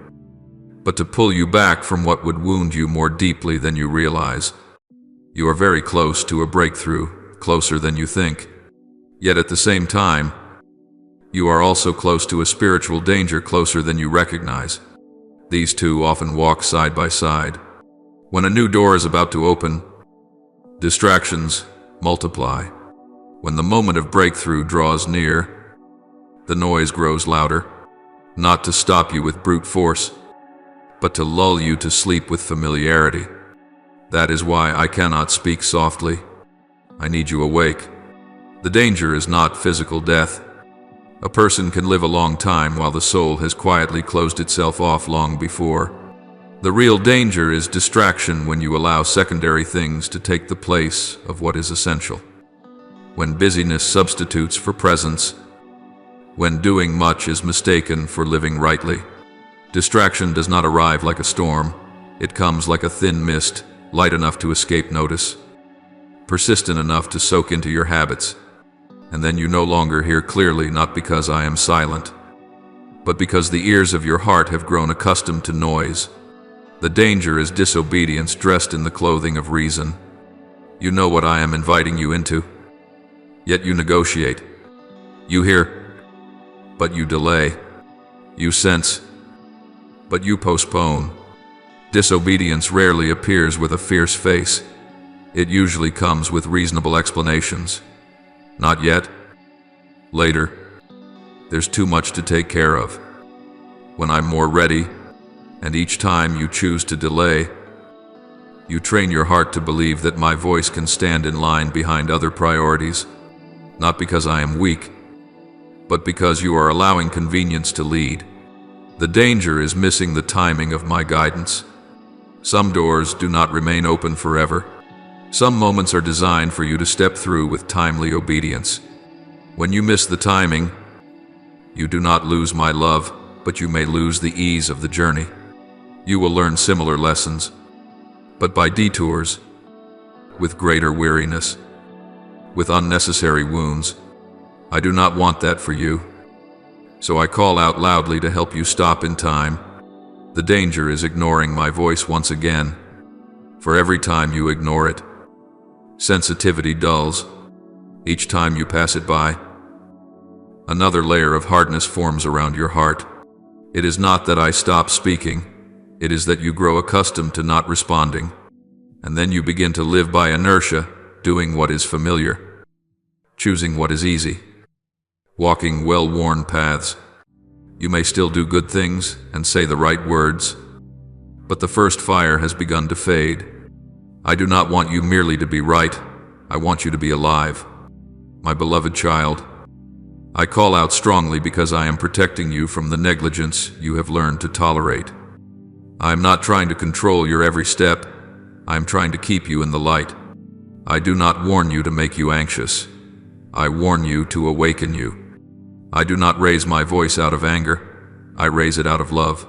[SPEAKER 1] but to pull you back from what would wound you more deeply than you realize. You are very close to a breakthrough, closer than you think. Yet at the same time, you are also close to a spiritual danger, closer than you recognize. These two often walk side by side. When a new door is about to open, distractions multiply. When the moment of breakthrough draws near, the noise grows louder, not to stop you with brute force, but to lull you to sleep with familiarity. That is why I cannot speak softly. I need you awake. The danger is not physical death. A person can live a long time while the soul has quietly closed itself off long before. The real danger is distraction, when you allow secondary things to take the place of what is essential. When busyness substitutes for presence, when doing much is mistaken for living rightly. Distraction does not arrive like a storm. It comes like a thin mist, light enough to escape notice, persistent enough to soak into your habits. And then you no longer hear clearly, not because I am silent, but because the ears of your heart have grown accustomed to noise. The danger is disobedience dressed in the clothing of reason. You know what I am inviting you into, yet you negotiate. You hear, but you delay. You sense, but you postpone. Disobedience rarely appears with a fierce face. It usually comes with reasonable explanations. Not yet. Later. There's too much to take care of. When I'm more ready, and each time you choose to delay, you train your heart to believe that my voice can stand in line behind other priorities, not because I am weak, but because you are allowing convenience to lead. The danger is missing the timing of my guidance. Some doors do not remain open forever. Some moments are designed for you to step through with timely obedience. When you miss the timing, you do not lose my love, but you may lose the ease of the journey. You will learn similar lessons, but by detours, with greater weariness, with unnecessary wounds. I do not want that for you. So I call out loudly to help you stop in time. The danger is ignoring my voice once again. For every time you ignore it, sensitivity dulls. Each time you pass it by, another layer of hardness forms around your heart. It is not that I stop speaking. It is that you grow accustomed to not responding. And then you begin to live by inertia, doing what is familiar, choosing what is easy, walking well-worn paths. You may still do good things and say the right words, but the first fire has begun to fade. I do not want you merely to be right. I want you to be alive. My beloved child, I call out strongly because I am protecting you from the negligence you have learned to tolerate. I am not trying to control your every step. I am trying to keep you in the light. I do not warn you to make you anxious. I warn you to awaken you. I do not raise my voice out of anger. I raise it out of love.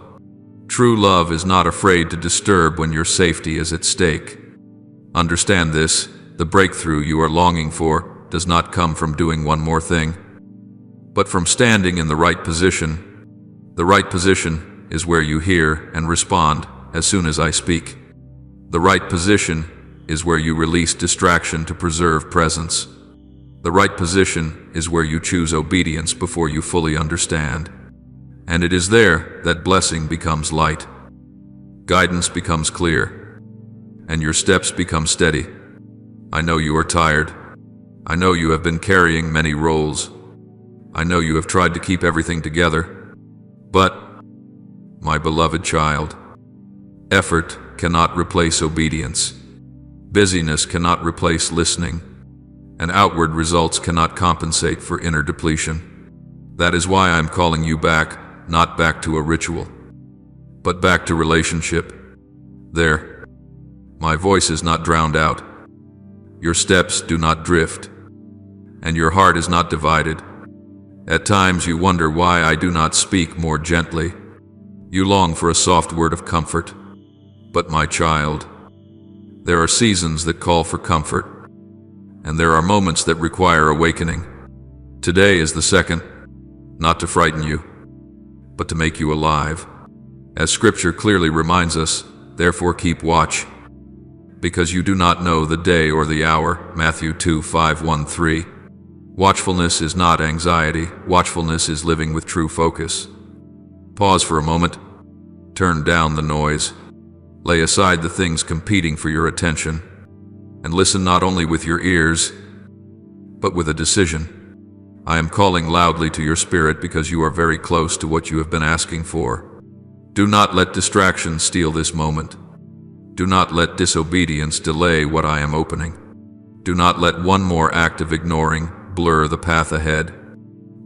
[SPEAKER 1] True love is not afraid to disturb when your safety is at stake. Understand this: the breakthrough you are longing for does not come from doing one more thing, but from standing in the right position. The right position is where you hear and respond as soon as I speak. The right position is where you release distraction to preserve presence. The right position is where you choose obedience before you fully understand. And it is there that blessing becomes light. Guidance becomes clear. And your steps become steady. I know you are tired. I know you have been carrying many roles. I know you have tried to keep everything together. But, my beloved child, effort cannot replace obedience. Busyness cannot replace listening. And outward results cannot compensate for inner depletion. That is why I'm calling you back, not back to a ritual, but back to relationship. There, my voice is not drowned out. Your steps do not drift. And your heart is not divided. At times you wonder why I do not speak more gently. You long for a soft word of comfort. But my child, there are seasons that call for comfort, and there are moments that require awakening. Today is the second, not to frighten you, but to make you alive. As Scripture clearly reminds us, therefore keep watch, because you do not know the day or the hour. Matthew 2:5-1-3. Watchfulness is not anxiety. Watchfulness is living with true focus. Pause for a moment. Turn down the noise. Lay aside the things competing for your attention. And listen not only with your ears, but with a decision. I am calling loudly to your spirit because you are very close to what you have been asking for. Do not let distraction steal this moment. Do not let disobedience delay what I am opening. Do not let one more act of ignoring blur the path ahead.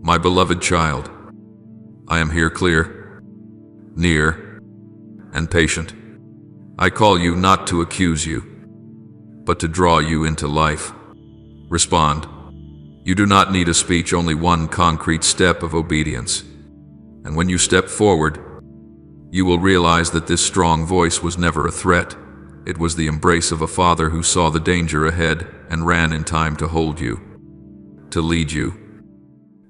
[SPEAKER 1] My beloved child, I am here clear, near, and patient. I call you not to accuse you, but to draw you into life. Respond. You do not need a speech, only one concrete step of obedience. And when you step forward, you will realize that this strong voice was never a threat. It was the embrace of a father who saw the danger ahead and ran in time to hold you, to lead you,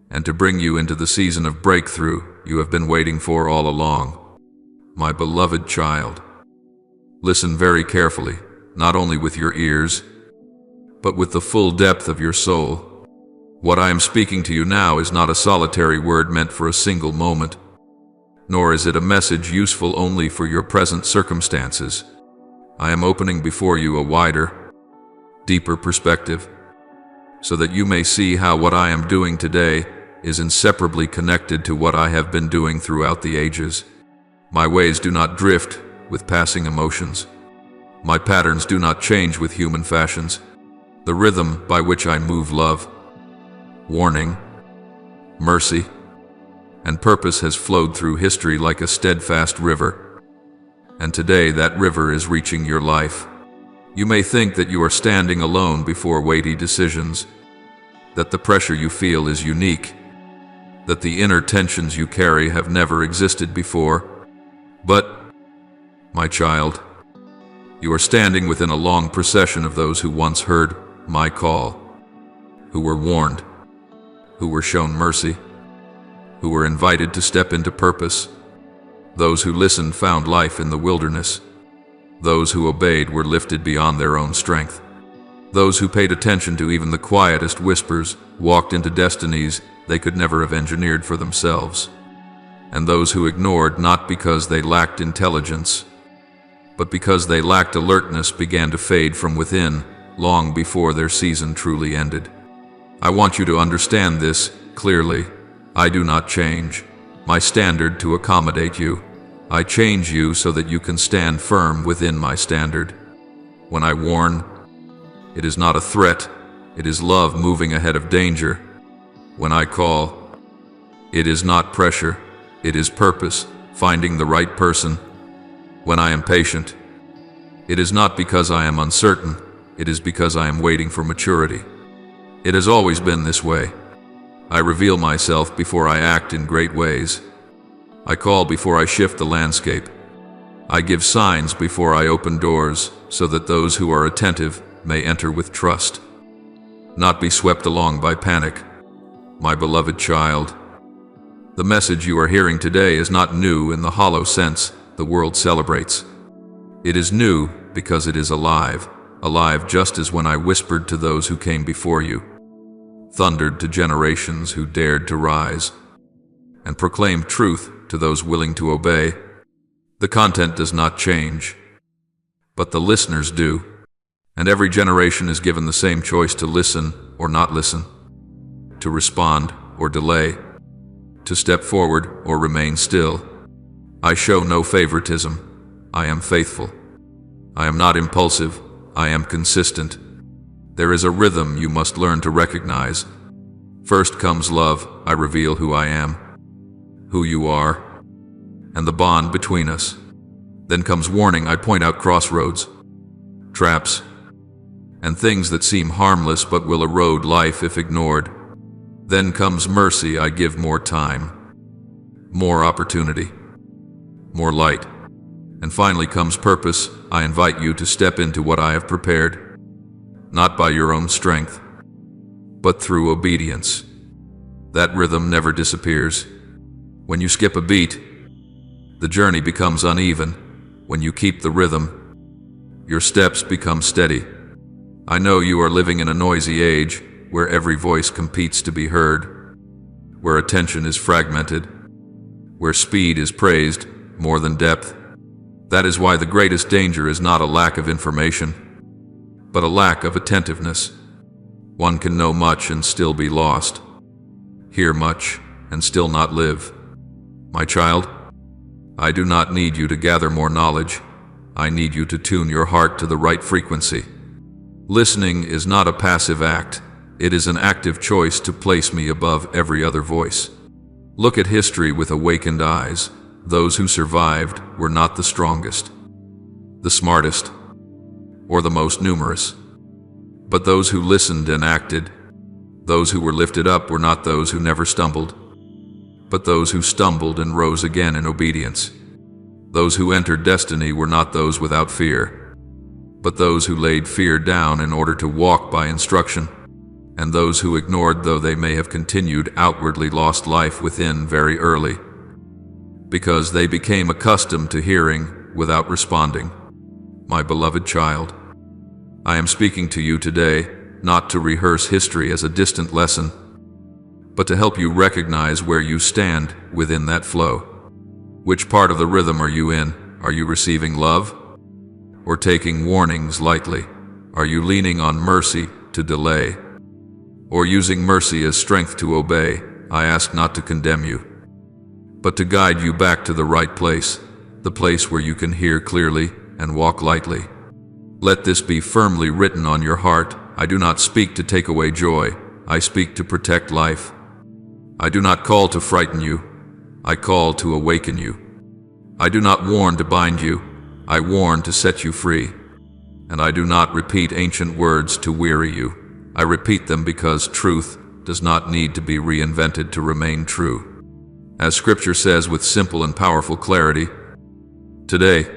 [SPEAKER 1] and to bring you into the season of breakthrough you have been waiting for all along. My beloved child, listen very carefully, not only with your ears, but with the full depth of your soul. What I am speaking to you now is not a solitary word meant for a single moment, nor is it a message useful only for your present circumstances. I am opening before you a wider, deeper perspective, so that you may see how what I am doing today is inseparably connected to what I have been doing throughout the ages. My ways do not drift with passing emotions. My patterns do not change with human fashions. The rhythm by which I move love, warning, mercy, and purpose has flowed through history like a steadfast river. And today that river is reaching your life. You may think that you are standing alone before weighty decisions, that the pressure you feel is unique, that the inner tensions you carry have never existed before. But, my child, you are standing within a long procession of those who once heard my call, who were warned, who were shown mercy, who were invited to step into purpose. Those who listened found life in the wilderness. Those who obeyed were lifted beyond their own strength. Those who paid attention to even the quietest whispers walked into destinies they could never have engineered for themselves. And those who ignored, not because they lacked intelligence, but because they lacked alertness, began to fade from within long before their season truly ended. I want you to understand this clearly. I do not change my standard to accommodate you. I change you so that you can stand firm within my standard. When I warn, it is not a threat, it is love moving ahead of danger. When I call, it is not pressure, it is purpose, finding the right person. When I am patient, it is not because I am uncertain, it is because I am waiting for maturity. It has always been this way. I reveal myself before I act in great ways. I call before I shift the landscape. I give signs before I open doors, so that those who are attentive may enter with trust, not be swept along by panic. My beloved child, the message you are hearing today is not new in the hollow sense the world celebrates. It is new because it is alive, alive just as when I whispered to those who came before you, thundered to generations who dared to rise, and proclaimed truth to those willing to obey. The content does not change, but the listeners do, and every generation is given the same choice to listen or not listen, to respond or delay, to step forward or remain still. I show no favoritism. I am faithful. I am not impulsive. I am consistent. There is a rhythm you must learn to recognize. First comes love. I reveal who I am, who you are, and the bond between us. Then comes warning. I point out crossroads, traps, and things that seem harmless but will erode life if ignored. Then comes mercy. I give more time, more opportunity, more light. And finally comes purpose. I invite you to step into what I have prepared, not by your own strength, but through obedience. That rhythm never disappears. When you skip a beat, the journey becomes uneven. When you keep the rhythm, your steps become steady. I know you are living in a noisy age where every voice competes to be heard, where attention is fragmented, where speed is praised more than depth. That is why the greatest danger is not a lack of information, but a lack of attentiveness. One can know much and still be lost, hear much and still not live. My child, I do not need you to gather more knowledge. I need you to tune your heart to the right frequency. Listening is not a passive act. It is an active choice to place me above every other voice. Look at history with awakened eyes. Those who survived were not the strongest, the smartest, or the most numerous, but those who listened and acted. Those who were lifted up were not those who never stumbled, but those who stumbled and rose again in obedience. Those who entered destiny were not those without fear, but those who laid fear down in order to walk by instruction. And those who ignored, though they may have continued outwardly, lost life within very early, because they became accustomed to hearing without responding. My beloved child, I am speaking to you today, not to rehearse history as a distant lesson, but to help you recognize where you stand within that flow. Which part of the rhythm are you in? Are you receiving love or taking warnings lightly? Are you leaning on mercy to delay or using mercy as strength to obey? I ask not to condemn you, but to guide you back to the right place, the place where you can hear clearly and walk lightly. Let this be firmly written on your heart. I do not speak to take away joy. I speak to protect life. I do not call to frighten you. I call to awaken you. I do not warn to bind you. I warn to set you free. And I do not repeat ancient words to weary you. I repeat them because truth does not need to be reinvented to remain true. As Scripture says with simple and powerful clarity, today,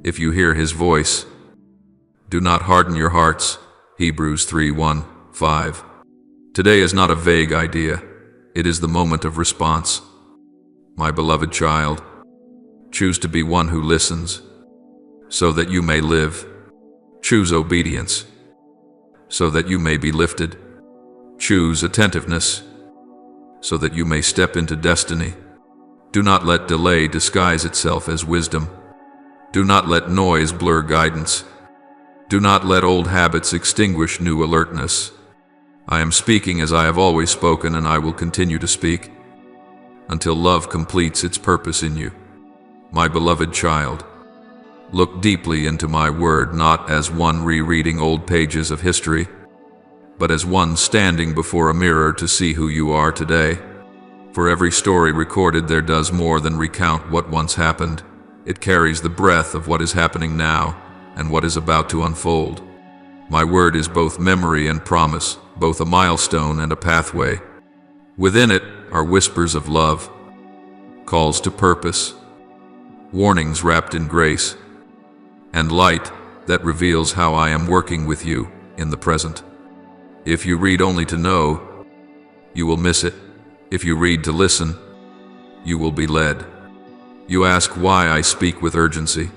[SPEAKER 1] if you hear His voice, do not harden your hearts. Hebrews 3:1-5. Today is not a vague idea. It is the moment of response. My beloved child, choose to be one who listens, so that you may live. Choose obedience, so that you may be lifted. Choose attentiveness, so that you may step into destiny. Do not let delay disguise itself as wisdom. Do not let noise blur guidance. Do not let old habits extinguish new alertness. I am speaking as I have always spoken, and I will continue to speak until love completes its purpose in you. My beloved child, look deeply into my word, not as one rereading old pages of history, but as one standing before a mirror to see who you are today. For every story recorded there does more than recount what once happened. It carries the breath of what is happening now and what is about to unfold. My word is both memory and promise, both a milestone and a pathway. Within it are whispers of love, calls to purpose, warnings wrapped in grace, and light that reveals how I am working with you in the present. If you read only to know, you will miss it. If you read to listen, you will be led. You ask why I speak with urgency.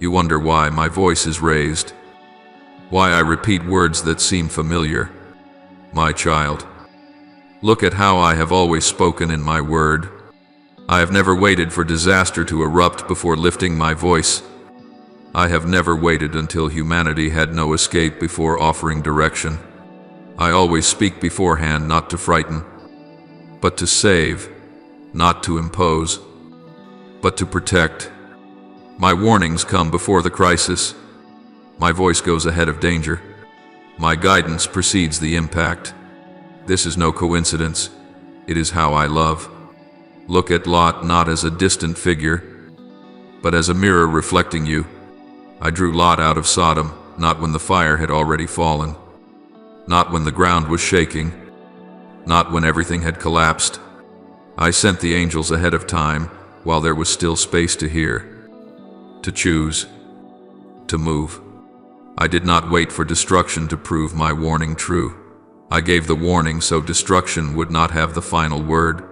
[SPEAKER 1] You wonder why my voice is raised, why I repeat words that seem familiar. My child, look at how I have always spoken in my word. I have never waited for disaster to erupt before lifting my voice. I have never waited until humanity had no escape before offering direction. I always speak beforehand, not to frighten, but to save, not to impose, but to protect. My warnings come before the crisis. My voice goes ahead of danger. My guidance precedes the impact. This is no coincidence. It is how I love. Look at Lot not as a distant figure, but as a mirror reflecting you. I drew Lot out of Sodom, not when the fire had already fallen, not when the ground was shaking, not when everything had collapsed. I sent the angels ahead of time while there was still space to hear, to choose, to move. I did not wait for destruction to prove my warning true. I gave the warning so destruction would not have the final word.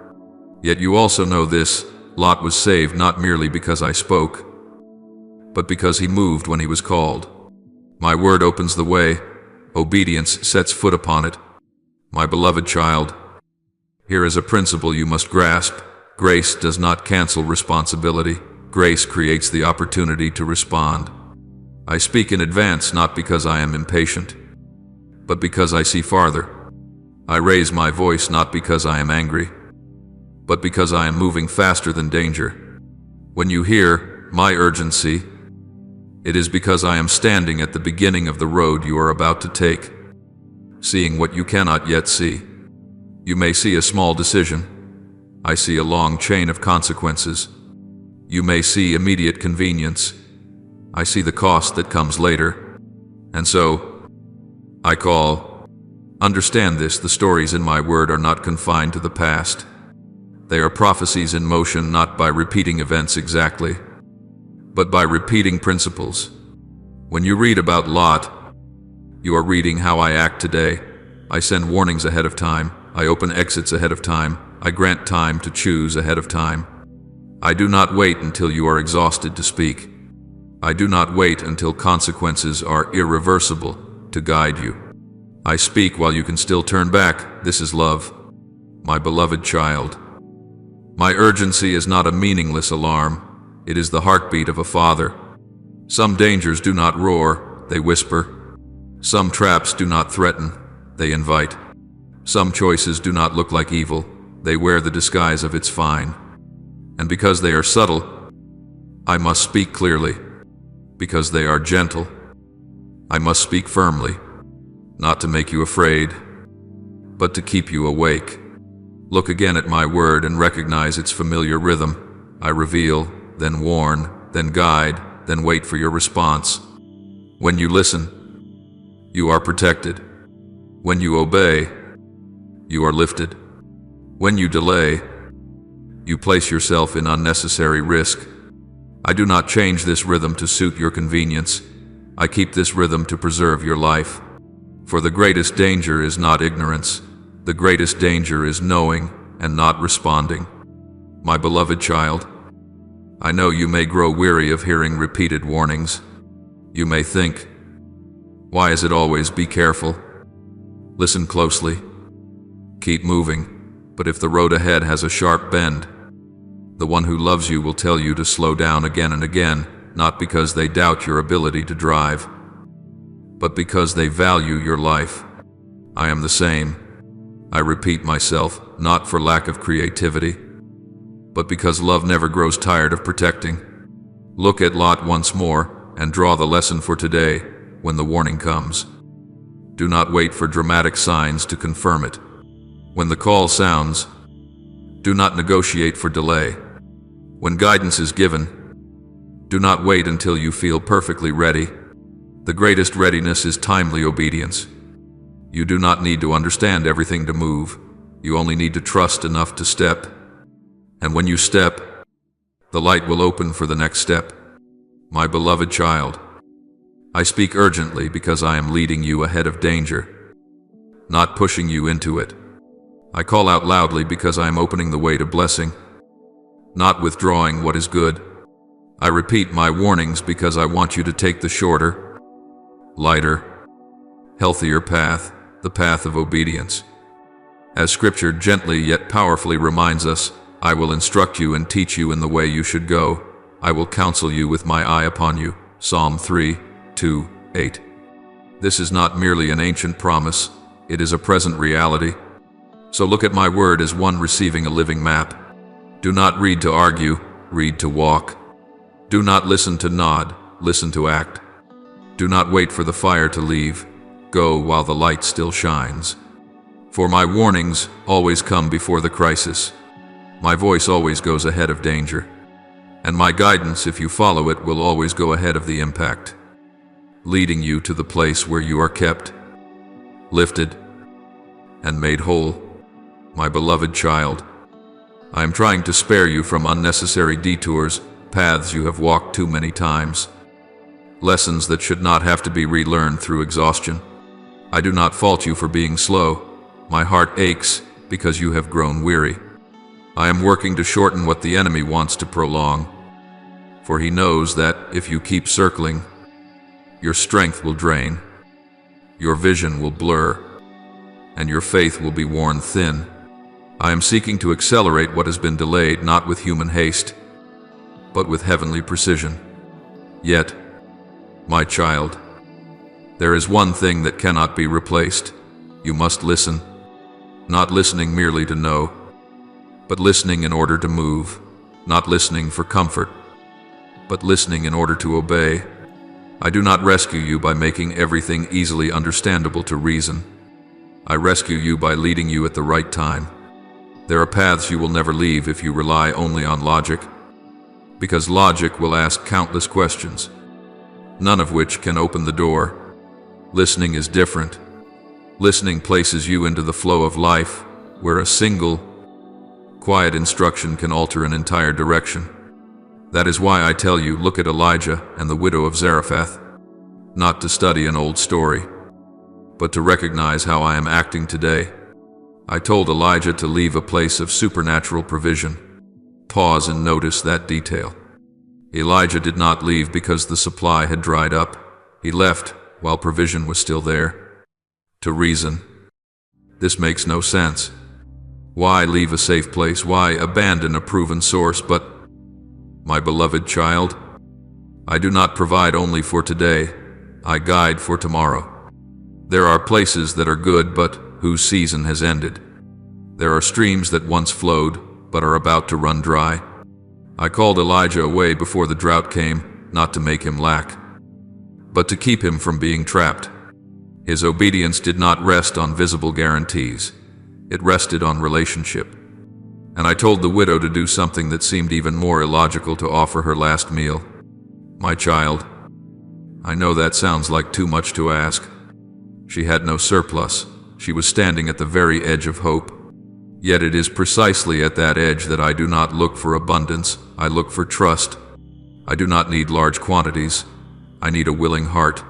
[SPEAKER 1] Yet you also know this: Lot was saved not merely because I spoke, but because he moved when he was called. My word opens the way. Obedience sets foot upon it. My beloved child, here is a principle you must grasp. Grace does not cancel responsibility. Grace creates the opportunity to respond. I speak in advance not because I am impatient, but because I see farther. I raise my voice not because I am angry, but because I am moving faster than danger. When you hear my urgency, it is because I am standing at the beginning of the road you are about to take, seeing what you cannot yet see. You may see a small decision. I see a long chain of consequences. You may see immediate convenience. I see the cost that comes later. And so, I call. Understand this: the stories in my word are not confined to the past. They are prophecies in motion, not by repeating events exactly, but by repeating principles. When you read about Lot, you are reading how I act today. I send warnings ahead of time. I open exits ahead of time. I grant time to choose ahead of time. I do not wait until you are exhausted to speak. I do not wait until consequences are irreversible to guide you. I speak while you can still turn back. This is love, my beloved child. My urgency is not a meaningless alarm. It is the heartbeat of a father. Some dangers do not roar, they whisper. Some traps do not threaten, they invite. Some choices do not look like evil, they wear the disguise of it's fine. And because they are subtle, I must speak clearly. Because they are gentle, I must speak firmly, not to make you afraid, but to keep you awake. Look again at my word and recognize its familiar rhythm. I reveal, then warn, then guide, then wait for your response. When you listen, you are protected. When you obey, you are lifted. When you delay, you place yourself in unnecessary risk. I do not change this rhythm to suit your convenience. I keep this rhythm to preserve your life. For the greatest danger is not ignorance. The greatest danger is knowing and not responding. My beloved child, I know you may grow weary of hearing repeated warnings. You may think, why is it always be careful? Listen closely. Keep moving, but if the road ahead has a sharp bend, the one who loves you will tell you to slow down again and again, not because they doubt your ability to drive, but because they value your life. I am the same. I repeat myself, not for lack of creativity, but because love never grows tired of protecting. Look at Lot once more and draw the lesson for today when the warning comes. Do not wait for dramatic signs to confirm it. When the call sounds, do not negotiate for delay. When guidance is given, do not wait until you feel perfectly ready. The greatest readiness is timely obedience. You do not need to understand everything to move. You only need to trust enough to step. And when you step, the light will open for the next step. My beloved child, I speak urgently because I am leading you ahead of danger, not pushing you into it. I call out loudly because I am opening the way to blessing, not withdrawing what is good. I repeat my warnings because I want you to take the shorter, lighter, healthier path, the path of obedience. As Scripture gently yet powerfully reminds us, I will instruct you and teach you in the way you should go. I will counsel you with my eye upon you. Psalm 3:2-8. This is not merely an ancient promise, it is a present reality. So look at my word as one receiving a living map. Do not read to argue, read to walk. Do not listen to nod, listen to act. Do not wait for the fire to leave, go while the light still shines. For my warnings always come before the crisis. My voice always goes ahead of danger. And my guidance, if you follow it, will always go ahead of the impact, leading you to the place where you are kept, lifted, and made whole. My beloved child, I am trying to spare you from unnecessary detours, paths you have walked too many times, lessons that should not have to be relearned through exhaustion. I do not fault you for being slow. My heart aches because you have grown weary. I am working to shorten what the enemy wants to prolong, for he knows that if you keep circling, your strength will drain, your vision will blur, and your faith will be worn thin. I am seeking to accelerate what has been delayed, not with human haste, but with heavenly precision. Yet, my child, there is one thing that cannot be replaced. You must listen, not listening merely to know, but listening in order to move, not listening for comfort, but listening in order to obey. I do not rescue you by making everything easily understandable to reason. I rescue you by leading you at the right time. There are paths you will never leave if you rely only on logic, because logic will ask countless questions, none of which can open the door. Listening is different. Listening places you into the flow of life, where a single, quiet instruction can alter an entire direction. That is why I tell you, look at Elijah and the widow of Zarephath, not to study an old story, but to recognize how I am acting today. I told Elijah to leave a place of supernatural provision. Pause and notice that detail. Elijah did not leave because the supply had dried up. He left while provision was still there. To reason, this makes no sense. Why leave a safe place? Why abandon a proven source? But, my beloved child, I do not provide only for today, I guide for tomorrow. There are places that are good but whose season has ended. There are streams that once flowed but are about to run dry. I called Elijah away before the drought came, not to make him lack, but to keep him from being trapped. His obedience did not rest on visible guarantees. It rested on relationship. And I told the widow to do something that seemed even more illogical, to offer her last meal. My child, I know that sounds like too much to ask. She had no surplus. She was standing at the very edge of hope. Yet it is precisely at that edge that I do not look for abundance, I look for trust. I do not need large quantities. I need a willing heart.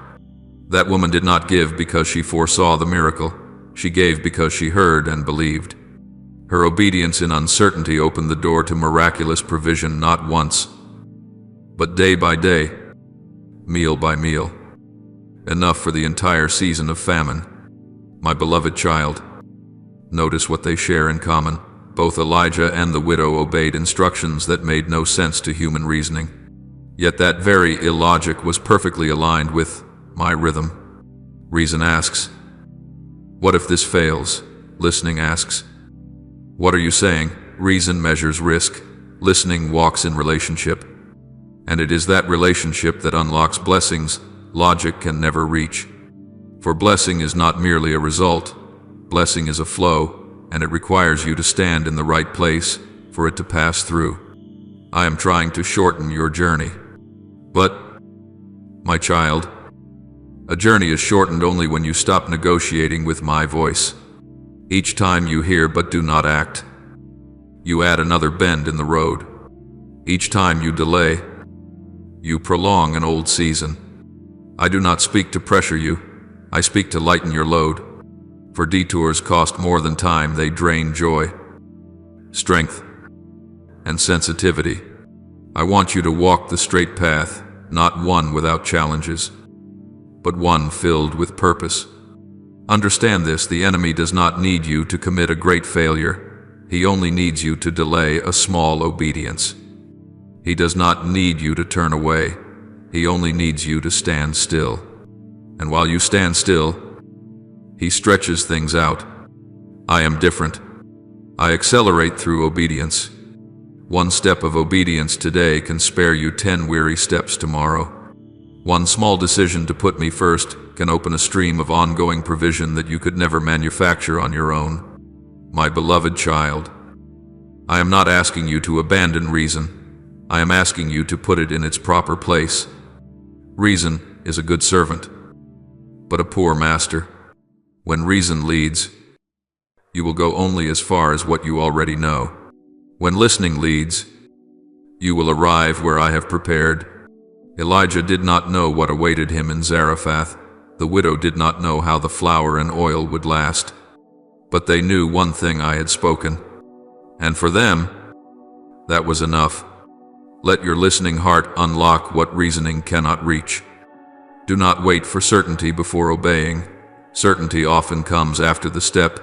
[SPEAKER 1] That woman did not give because she foresaw the miracle. She gave because she heard and believed. Her obedience in uncertainty opened the door to miraculous provision, not once, but day by day, meal by meal. Enough for the entire season of famine. My beloved child, notice what they share in common. Both Elijah and the widow obeyed instructions that made no sense to human reasoning. Yet that very illogic was perfectly aligned with my rhythm. Reason asks, what if this fails? Listening asks, what are you saying? Reason measures risk. Listening walks in relationship. And it is that relationship that unlocks blessings logic can never reach. For blessing is not merely a result. Blessing is a flow, and it requires you to stand in the right place for it to pass through. I am trying to shorten your journey. But, my child, a journey is shortened only when you stop negotiating with my voice. Each time you hear but do not act, you add another bend in the road. Each time you delay, you prolong an old season. I do not speak to pressure you, I speak to lighten your load. For detours cost more than time, they drain joy, strength, and sensitivity. I want you to walk the straight path, not one without challenges, but one filled with purpose. Understand this: the enemy does not need you to commit a great failure. He only needs you to delay a small obedience. He does not need you to turn away. He only needs you to stand still. And while you stand still, he stretches things out. I am different. I accelerate through obedience. One step of obedience today can spare you 10 weary steps tomorrow. One small decision to put me first can open a stream of ongoing provision that you could never manufacture on your own. My beloved child, I am not asking you to abandon reason. I am asking you to put it in its proper place. Reason is a good servant, but a poor master. When reason leads, you will go only as far as what you already know. When listening leads, you will arrive where I have prepared. Elijah did not know what awaited him in Zarephath. The widow did not know how the flour and oil would last. But they knew one thing I had spoken, and for them, that was enough. Let your listening heart unlock what reasoning cannot reach. Do not wait for certainty before obeying. Certainty often comes after the step.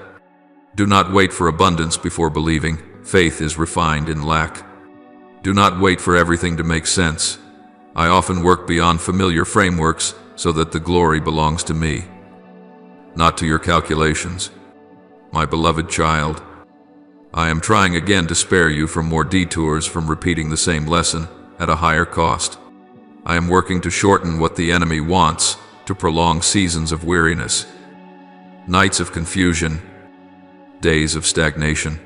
[SPEAKER 1] Do not wait for abundance before believing. Faith is refined in lack. Do not wait for everything to make sense. I often work beyond familiar frameworks so that the glory belongs to me, not to your calculations. My beloved child, I am trying again to spare you from more detours from repeating the same lesson at a higher cost. I am working to shorten what the enemy wants, to prolong seasons of weariness, nights of confusion, days of stagnation.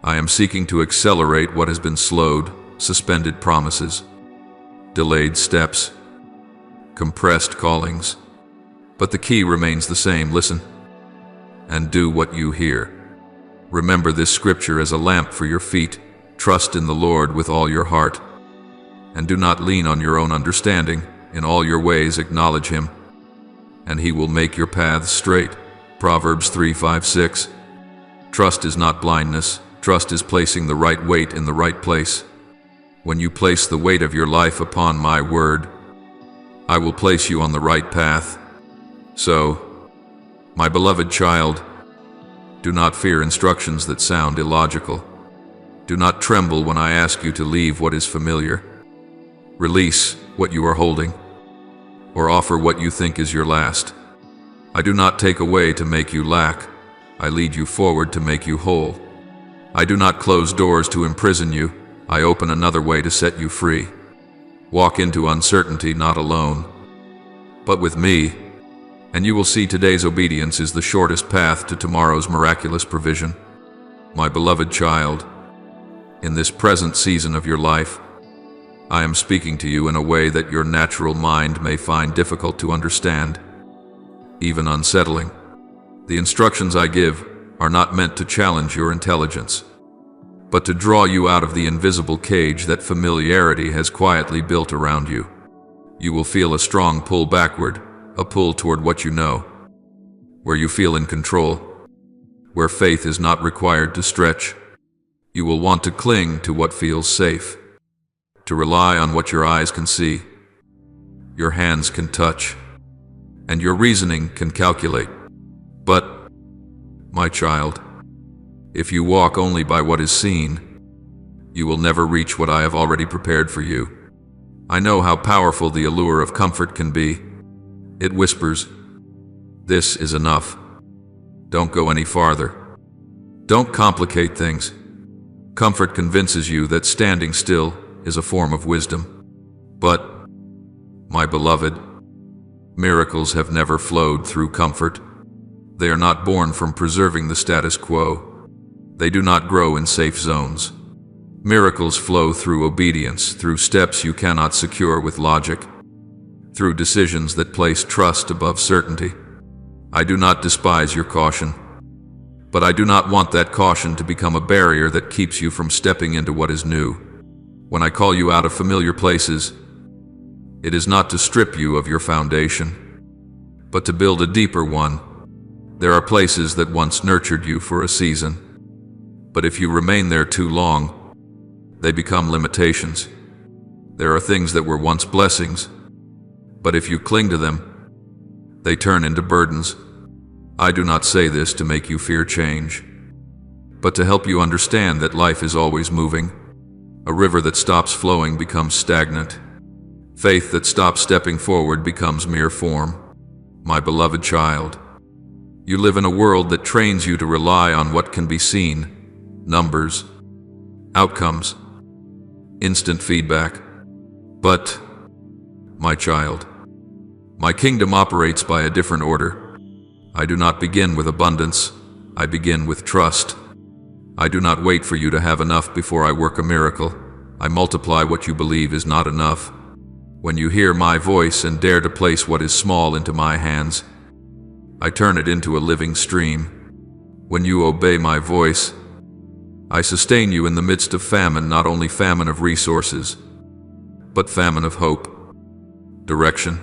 [SPEAKER 1] I am seeking to accelerate what has been slowed, suspended promises, delayed steps, compressed callings. But the key remains the same: listen and do what you hear. Remember this scripture as a lamp for your feet. Trust in the Lord with all your heart, and do not lean on your own understanding. In all your ways acknowledge him, and he will make your paths straight. Proverbs 3:5-6. Trust is not blindness. Trust is placing the right weight in the right place. When you place the weight of your life upon my word, I will place you on the right path. So, my beloved child, do not fear instructions that sound illogical. Do not tremble when I ask you to leave what is familiar. Release what you are holding, or offer what you think is your last. I do not take away to make you lack. I lead you forward to make you whole. I do not close doors to imprison you. I open another way to set you free. Walk into uncertainty not alone, but with me, and you will see today's obedience is the shortest path to tomorrow's miraculous provision. My beloved child, in this present season of your life, I am speaking to you in a way that your natural mind may find difficult to understand, even unsettling. The instructions I give are not meant to challenge your intelligence, but to draw you out of the invisible cage that familiarity has quietly built around you. You will feel a strong pull backward, a pull toward what you know, where you feel in control, where faith is not required to stretch. You will want to cling to what feels safe, to rely on what your eyes can see, your hands can touch, and your reasoning can calculate. But, my child, if you walk only by what is seen, you will never reach what I have already prepared for you. I know how powerful the allure of comfort can be. It whispers, "This is enough. Don't go any farther. Don't complicate things." Comfort convinces you that standing still is a form of wisdom. But, my beloved, miracles have never flowed through comfort. They are not born from preserving the status quo. They do not grow in safe zones. Miracles flow through obedience, through steps you cannot secure with logic, through decisions that place trust above certainty. I do not despise your caution, but I do not want that caution to become a barrier that keeps you from stepping into what is new. When I call you out of familiar places, it is not to strip you of your foundation, but to build a deeper one. There are places that once nurtured you for a season, but if you remain there too long, they become limitations. There are things that were once blessings, but if you cling to them, they turn into burdens. I do not say this to make you fear change, but to help you understand that life is always moving. A river that stops flowing becomes stagnant. Faith that stops stepping forward becomes mere form. My beloved child, you live in a world that trains you to rely on what can be seen: numbers, outcomes, instant feedback. But, my child, my kingdom operates by a different order. I do not begin with abundance, I begin with trust. I do not wait for you to have enough before I work a miracle. I multiply what you believe is not enough. When you hear my voice and dare to place what is small into my hands, I turn it into a living stream. When you obey my voice, I sustain you in the midst of famine, not only famine of resources, but famine of hope, direction,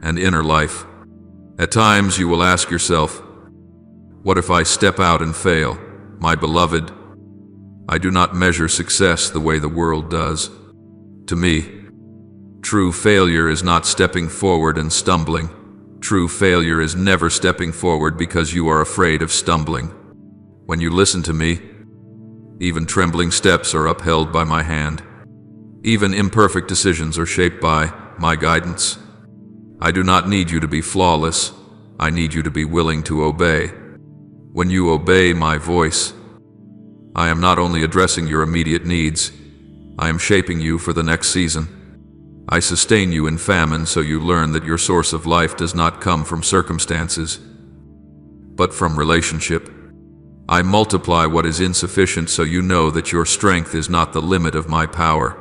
[SPEAKER 1] and inner life. At times you will ask yourself, what if I step out and fail? My beloved, I do not measure success the way the world does. To me, true failure is not stepping forward and stumbling. True failure is never stepping forward because you are afraid of stumbling. When you listen to me, even trembling steps are upheld by my hand. Even imperfect decisions are shaped by my guidance. I do not need you to be flawless. I need you to be willing to obey. When you obey my voice, I am not only addressing your immediate needs, I am shaping you for the next season. I sustain you in famine so you learn that your source of life does not come from circumstances, but from relationship. I multiply what is insufficient so you know that your strength is not the limit of my power.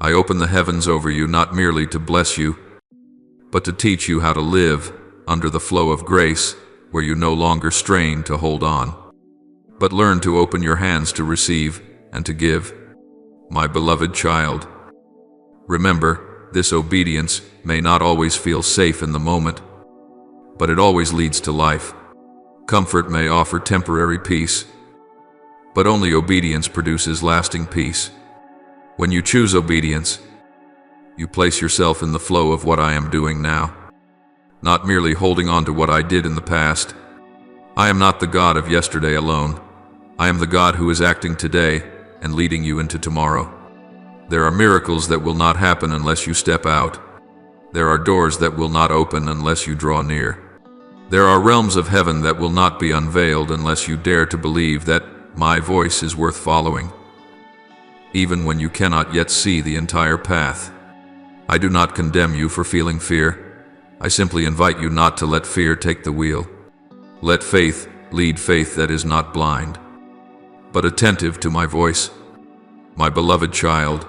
[SPEAKER 1] I open the heavens over you not merely to bless you, but to teach you how to live under the flow of grace, where you no longer strain to hold on, but learn to open your hands to receive and to give. My beloved child, remember, this obedience may not always feel safe in the moment, but it always leads to life. Comfort may offer temporary peace, but only obedience produces lasting peace. When you choose obedience, you place yourself in the flow of what I am doing now, not merely holding on to what I did in the past. I am not the God of yesterday alone. I am the God who is acting today and leading you into tomorrow. There are miracles that will not happen unless you step out. There are doors that will not open unless you draw near. There are realms of heaven that will not be unveiled unless you dare to believe that my voice is worth following, even when you cannot yet see the entire path. I do not condemn you for feeling fear. I simply invite you not to let fear take the wheel. Let faith lead, faith that is not blind, but attentive to my voice. My beloved child,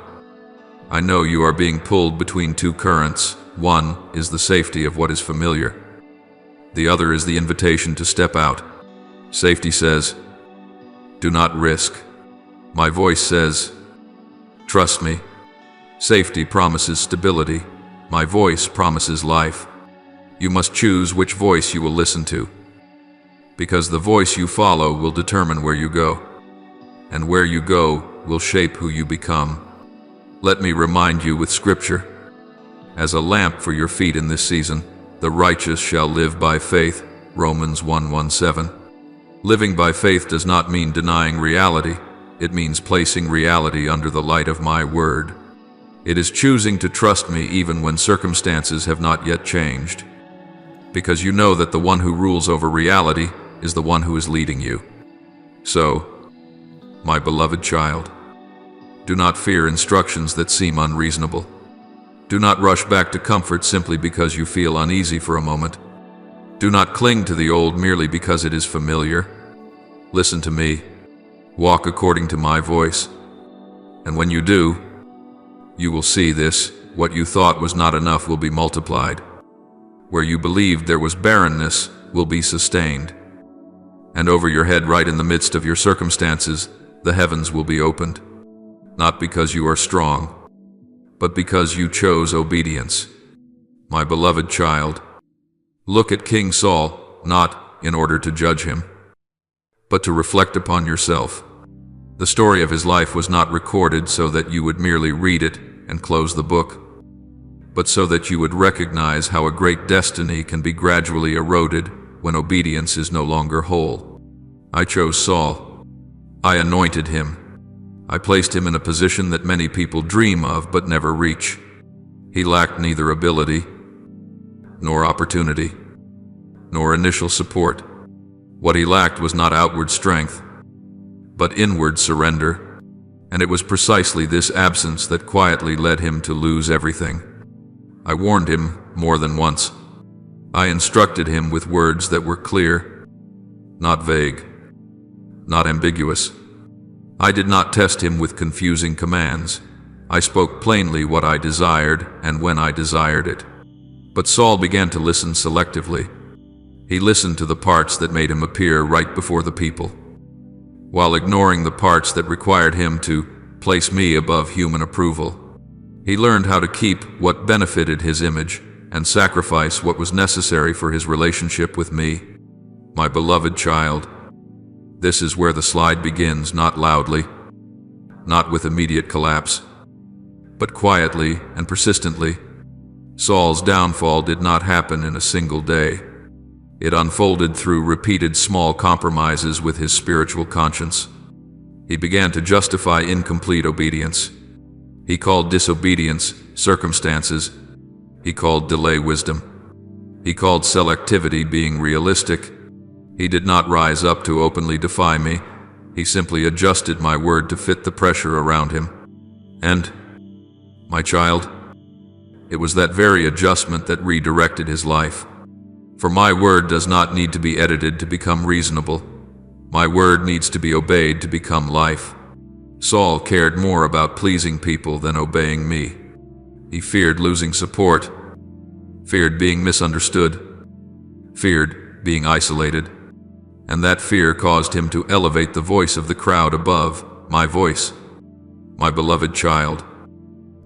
[SPEAKER 1] I know you are being pulled between two currents. One is the safety of what is familiar. The other is the invitation to step out. Safety says, do not risk. My voice says, trust me. Safety promises stability. My voice promises life. You must choose which voice you will listen to, because the voice you follow will determine where you go, and where you go will shape who you become. Let me remind you with Scripture. As a lamp for your feet in this season, the righteous shall live by faith, Romans 1:17. Living by faith does not mean denying reality. It means placing reality under the light of my word. It is choosing to trust me even when circumstances have not yet changed, because you know that the one who rules over reality is the one who is leading you. So, my beloved child, do not fear instructions that seem unreasonable. Do not rush back to comfort simply because you feel uneasy for a moment. Do not cling to the old merely because it is familiar. Listen to me. Walk according to my voice. And when you do, you will see this: what you thought was not enough will be multiplied. Where you believed there was barrenness will be sustained. And over your head, right in the midst of your circumstances, the heavens will be opened. Not because you are strong, but because you chose obedience. My beloved child, look at King Saul, not in order to judge him, but to reflect upon yourself. The story of his life was not recorded so that you would merely read it. and close the book, but so that you would recognize how a great destiny can be gradually eroded when obedience is no longer whole. I chose Saul. I anointed him. I placed him in a position that many people dream of but never reach. He lacked neither ability, nor opportunity, nor initial support. What he lacked was not outward strength, but inward surrender, and it was precisely this absence that quietly led him to lose everything. I warned him more than once. I instructed him with words that were clear, not vague, not ambiguous. I did not test him with confusing commands. I spoke plainly what I desired and when I desired it. But Saul began to listen selectively. He listened to the parts that made him appear right before the people, while ignoring the parts that required him to place me above human approval. He learned how to keep what benefited his image and sacrifice what was necessary for his relationship with me, my beloved child. This is where the slide begins, not loudly, not with immediate collapse, but quietly and persistently. Saul's downfall did not happen in a single day. It unfolded through repeated small compromises with his spiritual conscience. He began to justify incomplete obedience. He called disobedience circumstances. He called delay wisdom. He called selectivity being realistic. He did not rise up to openly defy me. He simply adjusted my word to fit the pressure around him. And, my child, it was that very adjustment that redirected his life. For my word does not need to be edited to become reasonable. My word needs to be obeyed to become life. Saul cared more about pleasing people than obeying me. He feared losing support, feared being misunderstood, feared being isolated, and that fear caused him to elevate the voice of the crowd above my voice. My beloved child,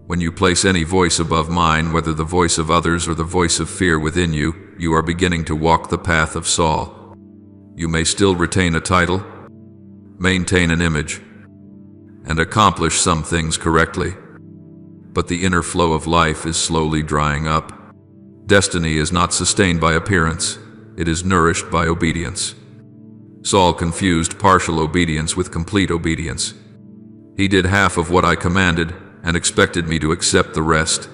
[SPEAKER 1] when you place any voice above mine, whether the voice of others or the voice of fear within you, you are beginning to walk the path of Saul. You may still retain a title, maintain an image, and accomplish some things correctly, but the inner flow of life is slowly drying up. Destiny is not sustained by appearance, it is nourished by obedience. Saul confused partial obedience with complete obedience. He did half of what I commanded and expected me to accept the rest.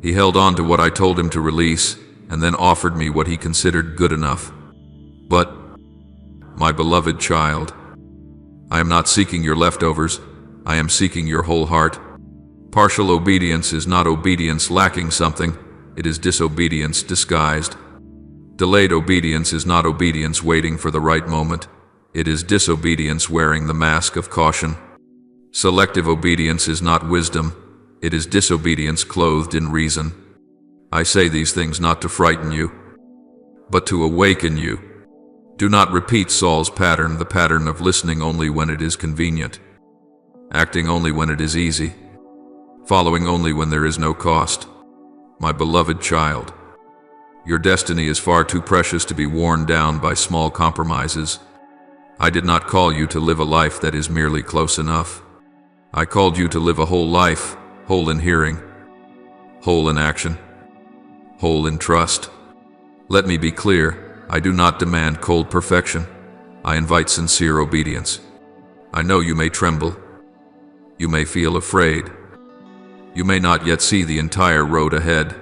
[SPEAKER 1] He held on to what I told him to release and then offered me what he considered good enough. But, my beloved child, I am not seeking your leftovers, I am seeking your whole heart. Partial obedience is not obedience lacking something, it is disobedience disguised. Delayed obedience is not obedience waiting for the right moment, it is disobedience wearing the mask of caution. Selective obedience is not wisdom, it is disobedience clothed in reason. I say these things not to frighten you, but to awaken you. Do not repeat Saul's pattern, the pattern of listening only when it is convenient, acting only when it is easy, following only when there is no cost. My beloved child, your destiny is far too precious to be worn down by small compromises. I did not call you to live a life that is merely close enough. I called you to live a whole life, whole in hearing, whole in action, whole in trust. Let me be clear, I do not demand cold perfection. I invite sincere obedience. I know you may tremble. You may feel afraid. You may not yet see the entire road ahead.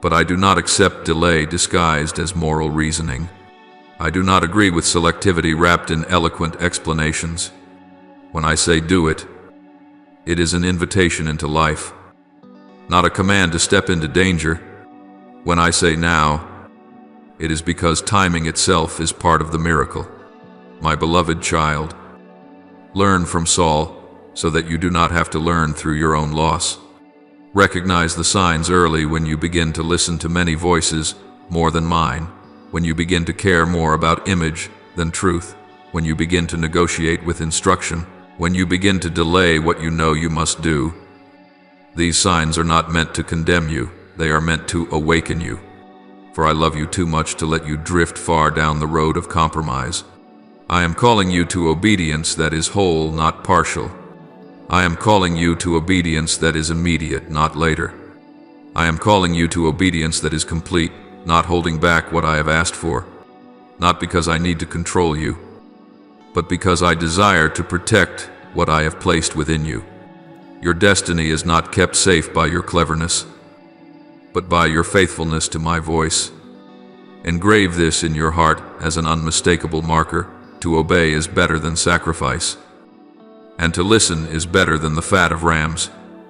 [SPEAKER 1] But I do not accept delay disguised as moral reasoning. I do not agree with selectivity wrapped in eloquent explanations. When I say do it, it is an invitation into life, not a command to step into danger. When I say now, it is because timing itself is part of the miracle. My beloved child, learn from Saul so that you do not have to learn through your own loss. Recognize the signs early when you begin to listen to many voices more than mine, when you begin to care more about image than truth, when you begin to negotiate with instruction, when you begin to delay what you know you must do. These signs are not meant to condemn you, they are meant to awaken you. For I love you too much to let you drift far down the road of compromise. I am calling you to obedience that is whole, not partial. I am calling you to obedience that is immediate, not later. I am calling you to obedience that is complete, not holding back what I have asked for, not because I need to control you, but because I desire to protect what I have placed within you. Your destiny is not kept safe by your cleverness, but by your faithfulness to my voice. Engrave this in your heart as an unmistakable marker. To obey is better than sacrifice, and to listen is better than the fat of rams.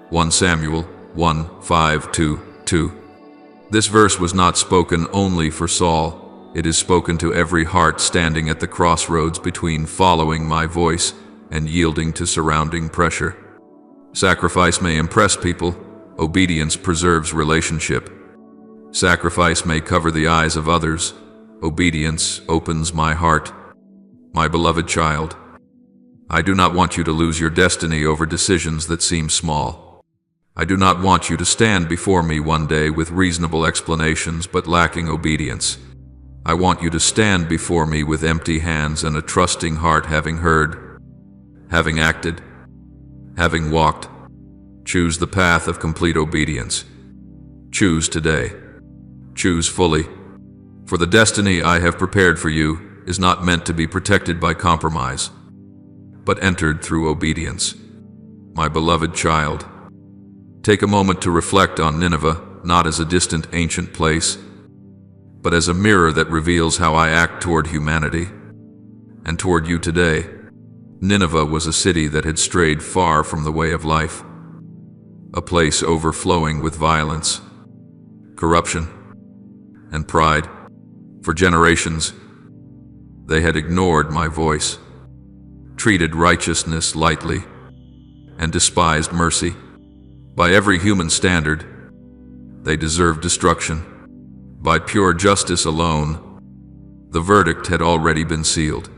[SPEAKER 1] 1 Samuel 1:5-2. This verse was not spoken only for Saul. It is spoken to every heart standing at the crossroads between following my voice and yielding to surrounding pressure. Sacrifice may impress people. Obedience preserves relationship. Sacrifice may cover the eyes of others. Obedience opens my heart. My beloved child, I do not want you to lose your destiny over decisions that seem small. I do not want you to stand before me one day with reasonable explanations but lacking obedience. I want you to stand before me with empty hands and a trusting heart, having heard, having acted, having walked. Choose the path of complete obedience. Choose today. Choose fully. For the destiny I have prepared for you is not meant to be protected by compromise, but entered through obedience. My beloved child, take a moment to reflect on Nineveh, not as a distant ancient place, but as a mirror that reveals how I act toward humanity and toward you today. Nineveh was a city that had strayed far from the way of life, a place overflowing with violence, corruption, and pride. For generations, they had ignored my voice, treated righteousness lightly, and despised mercy. By every human standard, they deserved destruction. By pure justice alone, the verdict had already been sealed.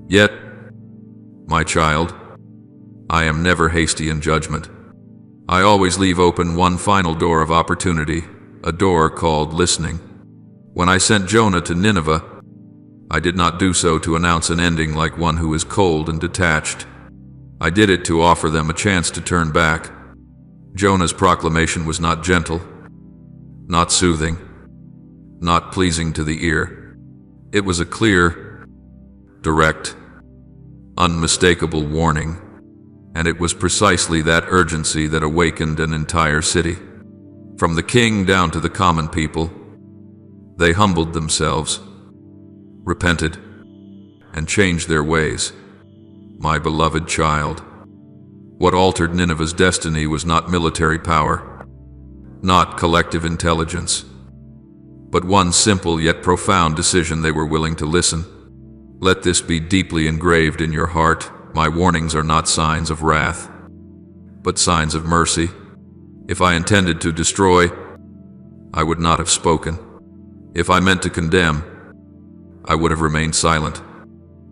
[SPEAKER 1] Yet, my child, I am never hasty in judgment. I always leave open one final door of opportunity, a door called listening. When I sent Jonah to Nineveh, I did not do so to announce an ending like one who is cold and detached. I did it to offer them a chance to turn back. Jonah's proclamation was not gentle, not soothing, not pleasing to the ear. It was a clear, direct, unmistakable warning, and it was precisely that urgency that awakened an entire city. From the king down to the common people, they humbled themselves, repented, and changed their ways. My beloved child, what altered Nineveh's destiny was not military power, not collective intelligence, but one simple yet profound decision: they were willing to listen. Let this be deeply engraved in your heart. My warnings are not signs of wrath, but signs of mercy. If I intended to destroy, I would not have spoken. If I meant to condemn, I would have remained silent.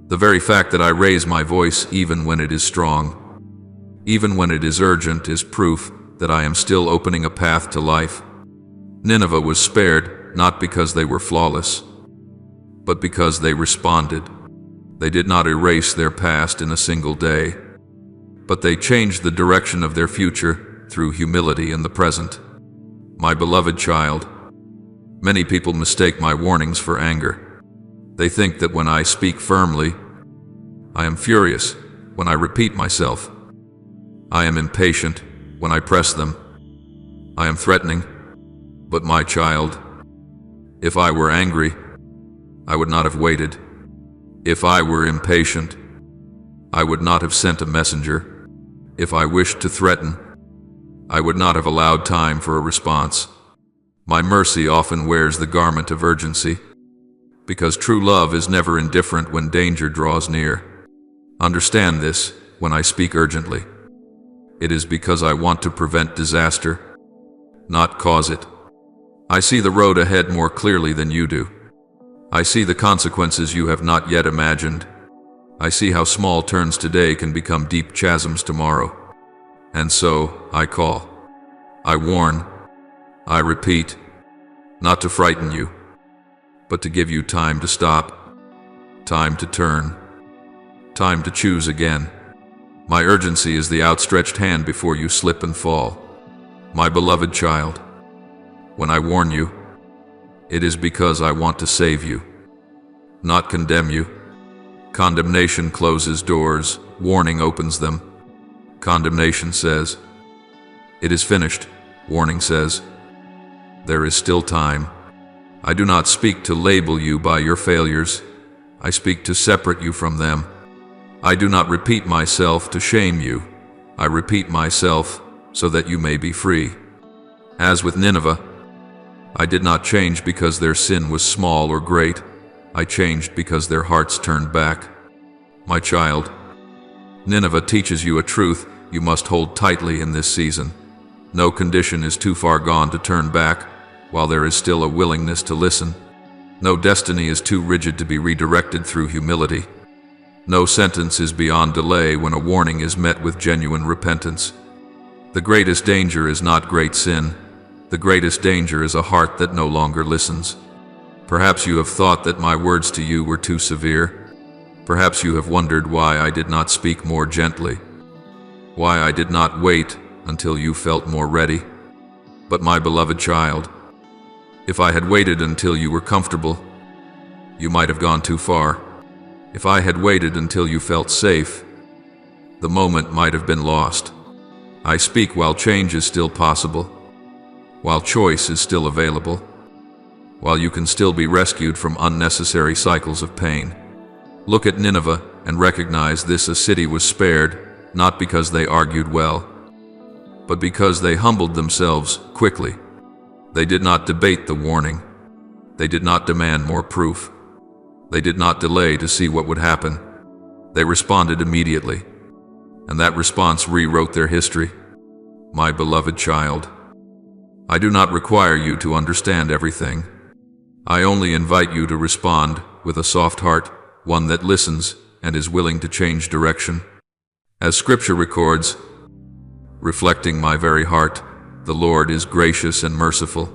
[SPEAKER 1] The very fact that I raise my voice even when it is strong, even when it is urgent, is proof that I am still opening a path to life. Nineveh was spared not because they were flawless, but because they responded. They did not erase their past in a single day, but they changed the direction of their future through humility in the present. My beloved child, many people mistake my warnings for anger. They think that when I speak firmly, I am furious when I repeat myself. I am impatient when I press them. I am threatening. But my child, if I were angry, I would not have waited. If I were impatient, I would not have sent a messenger. If I wished to threaten, I would not have allowed time for a response. My mercy often wears the garment of urgency, because true love is never indifferent when danger draws near. Understand this: when I speak urgently, it is because I want to prevent disaster, not cause it. I see the road ahead more clearly than you do. I see the consequences you have not yet imagined. I see how small turns today can become deep chasms tomorrow. And so, I call, I warn, I repeat, not to frighten you, but to give you time to stop, time to turn, time to choose again. My urgency is the outstretched hand before you slip and fall. My beloved child, when I warn you, it is because I want to save you, not condemn you. Condemnation closes doors, warning opens them. Condemnation says, "It is finished." Warning says, "There is still time." I do not speak to label you by your failures. I speak to separate you from them. I do not repeat myself to shame you. I repeat myself so that you may be free. As with Nineveh, I did not change because their sin was small or great. I changed because their hearts turned back. My child, Nineveh teaches you a truth you must hold tightly in this season. No condition is too far gone to turn back while there is still a willingness to listen. No destiny is too rigid to be redirected through humility. No sentence is beyond delay when a warning is met with genuine repentance. The greatest danger is not great sin. The greatest danger is a heart that no longer listens. Perhaps you have thought that my words to you were too severe. Perhaps you have wondered why I did not speak more gently, why I did not wait until you felt more ready. But my beloved child, if I had waited until you were comfortable, you might have gone too far. If I had waited until you felt safe, the moment might have been lost. I speak while change is still possible, while choice is still available, while you can still be rescued from unnecessary cycles of pain. Look at Nineveh and recognize this: a city was spared, not because they argued well, but because they humbled themselves quickly. They did not debate the warning. They did not demand more proof. They did not delay to see what would happen. They responded immediately, and that response rewrote their history. My beloved child, I do not require you to understand everything. I only invite you to respond with a soft heart, one that listens and is willing to change direction. As Scripture records, reflecting my very heart, the Lord is gracious and merciful,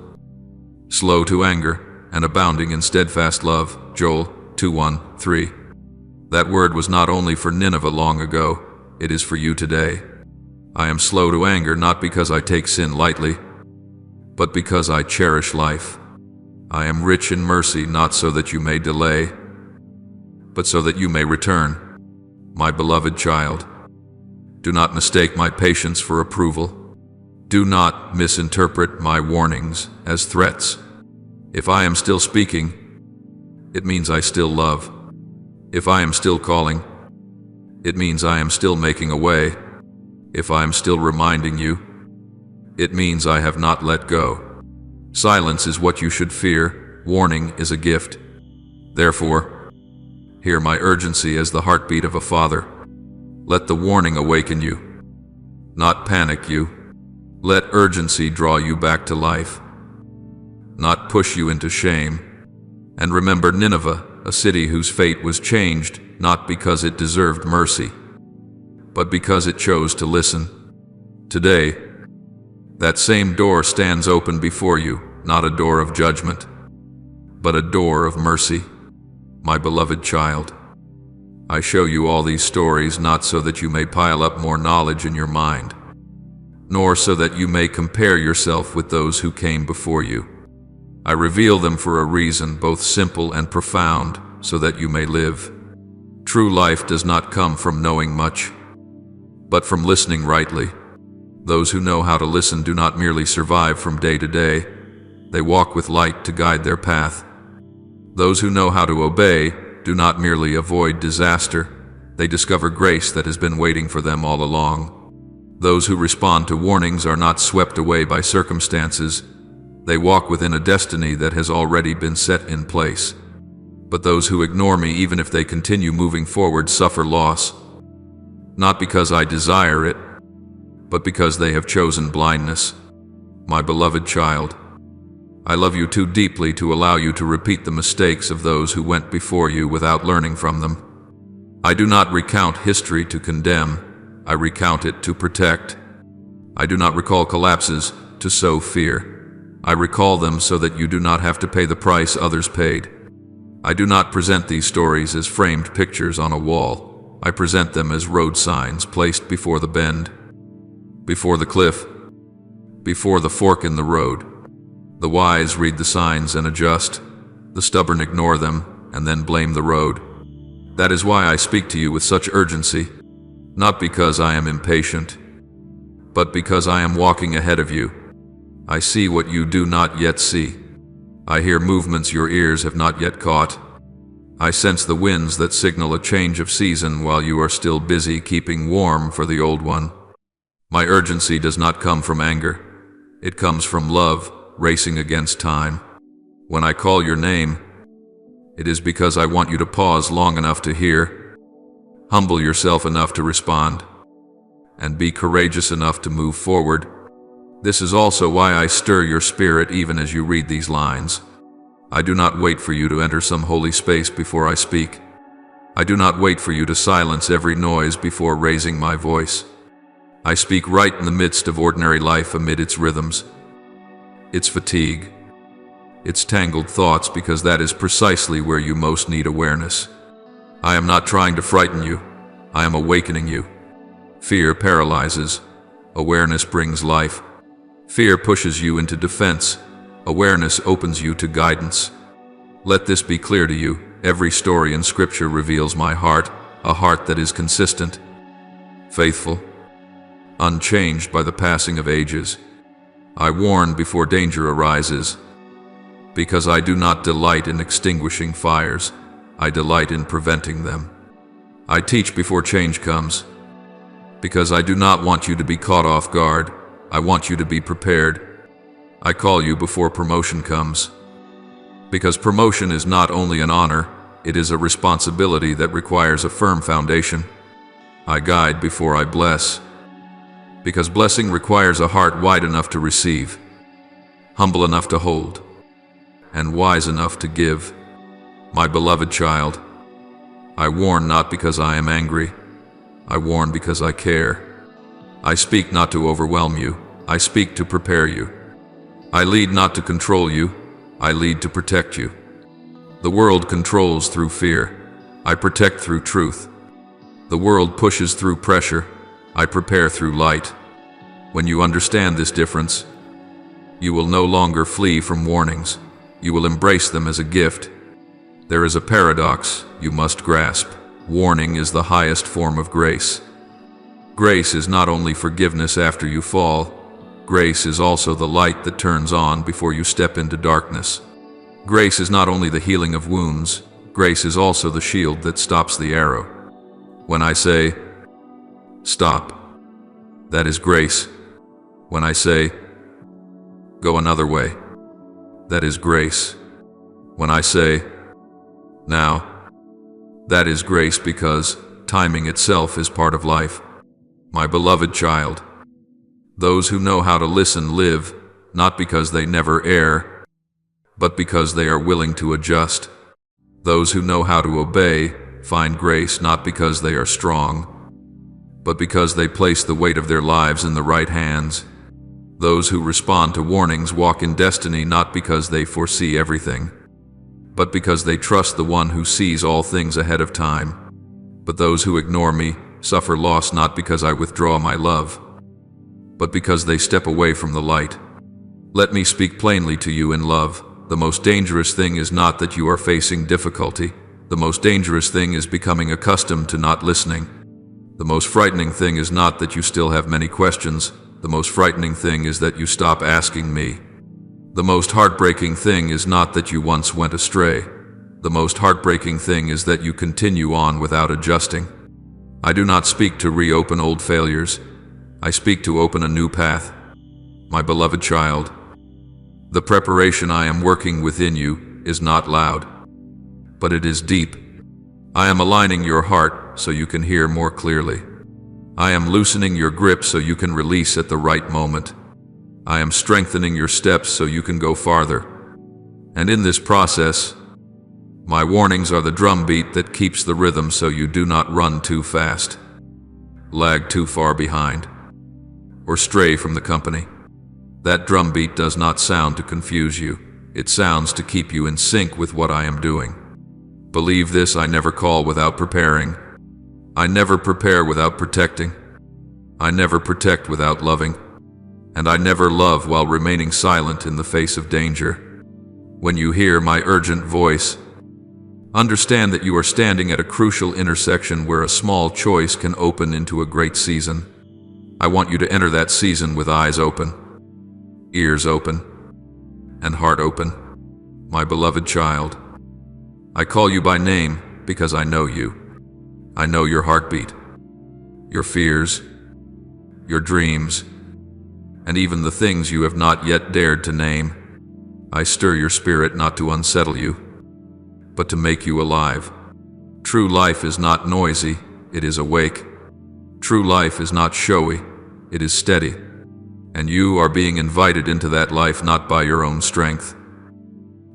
[SPEAKER 1] slow to anger and abounding in steadfast love. Joel 2:1-3. That word was not only for Nineveh long ago, it is for you today. I am slow to anger not because I take sin lightly, but because I cherish life. I am rich in mercy not so that you may delay, but so that you may return. My beloved child, do not mistake my patience for approval. Do not misinterpret my warnings as threats. If I am still speaking, it means I still love. If I am still calling, it means I am still making a way. If I am still reminding you, it means I have not let go. Silence is what you should fear. Warning is a gift. Therefore, hear my urgency as the heartbeat of a father. Let the warning awaken you, not panic you. Let urgency draw you back to life, not push you into shame. And remember Nineveh, a city whose fate was changed not because it deserved mercy, but because it chose to listen. Today, that same door stands open before you, not a door of judgment, but a door of mercy. My beloved child, I show you all these stories not so that you may pile up more knowledge in your mind, nor so that you may compare yourself with those who came before you. I reveal them for a reason, both simple and profound, so that you may live. True life does not come from knowing much, but from listening rightly. Those who know how to listen do not merely survive from day to day, they walk with light to guide their path. Those who know how to obey do not merely avoid disaster, they discover grace that has been waiting for them all along. Those who respond to warnings are not swept away by circumstances, they walk within a destiny that has already been set in place. But those who ignore me, even if they continue moving forward, suffer loss, not because I desire it, but because they have chosen blindness. My beloved child, I love you too deeply to allow you to repeat the mistakes of those who went before you without learning from them. I do not recount history to condemn, I recount it to protect. I do not recall collapses to sow fear. I recall them so that you do not have to pay the price others paid. I do not present these stories as framed pictures on a wall, I present them as road signs placed before the bend, before the cliff, before the fork in the road. The wise read the signs and adjust. The stubborn ignore them and then blame the road. That is why I speak to you with such urgency, not because I am impatient, but because I am walking ahead of you. I see what you do not yet see. I hear movements your ears have not yet caught. I sense the winds that signal a change of season while you are still busy keeping warm for the old one. My urgency does not come from anger. It comes from love, racing against time. When I call your name, it is because I want you to pause long enough to hear, humble yourself enough to respond, and be courageous enough to move forward. This is also why I stir your spirit even as you read these lines. I do not wait for you to enter some holy space before I speak. I do not wait for you to silence every noise before raising my voice. I speak right in the midst of ordinary life amid its rhythms, its fatigue, its tangled thoughts, because that is precisely where you most need awareness. I am not trying to frighten you. I am awakening you. Fear paralyzes. Awareness brings life. Fear pushes you into defense. Awareness opens you to guidance. Let this be clear to you. Every story in Scripture reveals my heart, a heart that is consistent, faithful, unchanged by the passing of ages. I warn before danger arises, because I do not delight in extinguishing fires. I delight in preventing them. I teach before change comes, because I do not want you to be caught off guard. I want you to be prepared. I call you before promotion comes, because promotion is not only an honor, it is a responsibility that requires a firm foundation. I guide before I bless, because blessing requires a heart wide enough to receive, humble enough to hold, and wise enough to give. My beloved child, I warn not because I am angry. I warn because I care. I speak not to overwhelm you. I speak to prepare you. I lead not to control you. I lead to protect you. The world controls through fear. I protect through truth. The world pushes through pressure. I prepare through light. When you understand this difference, you will no longer flee from warnings. You will embrace them as a gift. There is a paradox you must grasp. Warning is the highest form of grace. Grace is not only forgiveness after you fall. Grace is also the light that turns on before you step into darkness. Grace is not only the healing of wounds. Grace is also the shield that stops the arrow. When I say, stop, that is grace. When I say, go another way, that is grace. When I say, now, that is grace, because timing itself is part of life. My beloved child, those who know how to listen live, not because they never err, but because they are willing to adjust. Those who know how to obey find grace not because they are strong, but because they place the weight of their lives in the right hands. Those who respond to warnings walk in destiny not because they foresee everything, but because they trust the one who sees all things ahead of time. But those who ignore me suffer loss not because I withdraw my love, but because they step away from the light. Let me speak plainly to you in love. The most dangerous thing is not that you are facing difficulty. The most dangerous thing is becoming accustomed to not listening. The most frightening thing is not that you still have many questions. The most frightening thing is that you stop asking me. The most heartbreaking thing is not that you once went astray. The most heartbreaking thing is that you continue on without adjusting. I do not speak to reopen old failures. I speak to open a new path. My beloved child, the preparation I am working within you is not loud, but it is deep. I am aligning your heart so you can hear more clearly. I am loosening your grip so you can release at the right moment. I am strengthening your steps so you can go farther. And in this process, my warnings are the drumbeat that keeps the rhythm so you do not run too fast, lag too far behind, or stray from the company. That drumbeat does not sound to confuse you. It sounds to keep you in sync with what I am doing. Believe this, I never call without preparing. I never prepare without protecting. I never protect without loving. And I never love while remaining silent in the face of danger. When you hear my urgent voice, understand that you are standing at a crucial intersection where a small choice can open into a great season. I want you to enter that season with eyes open, ears open, and heart open. My beloved child, I call you by name because I know you. I know your heartbeat, your fears, your dreams, and even the things you have not yet dared to name. I stir your spirit not to unsettle you, but to make you alive. True life is not noisy, it is awake. True life is not showy, it is steady. And you are being invited into that life not by your own strength,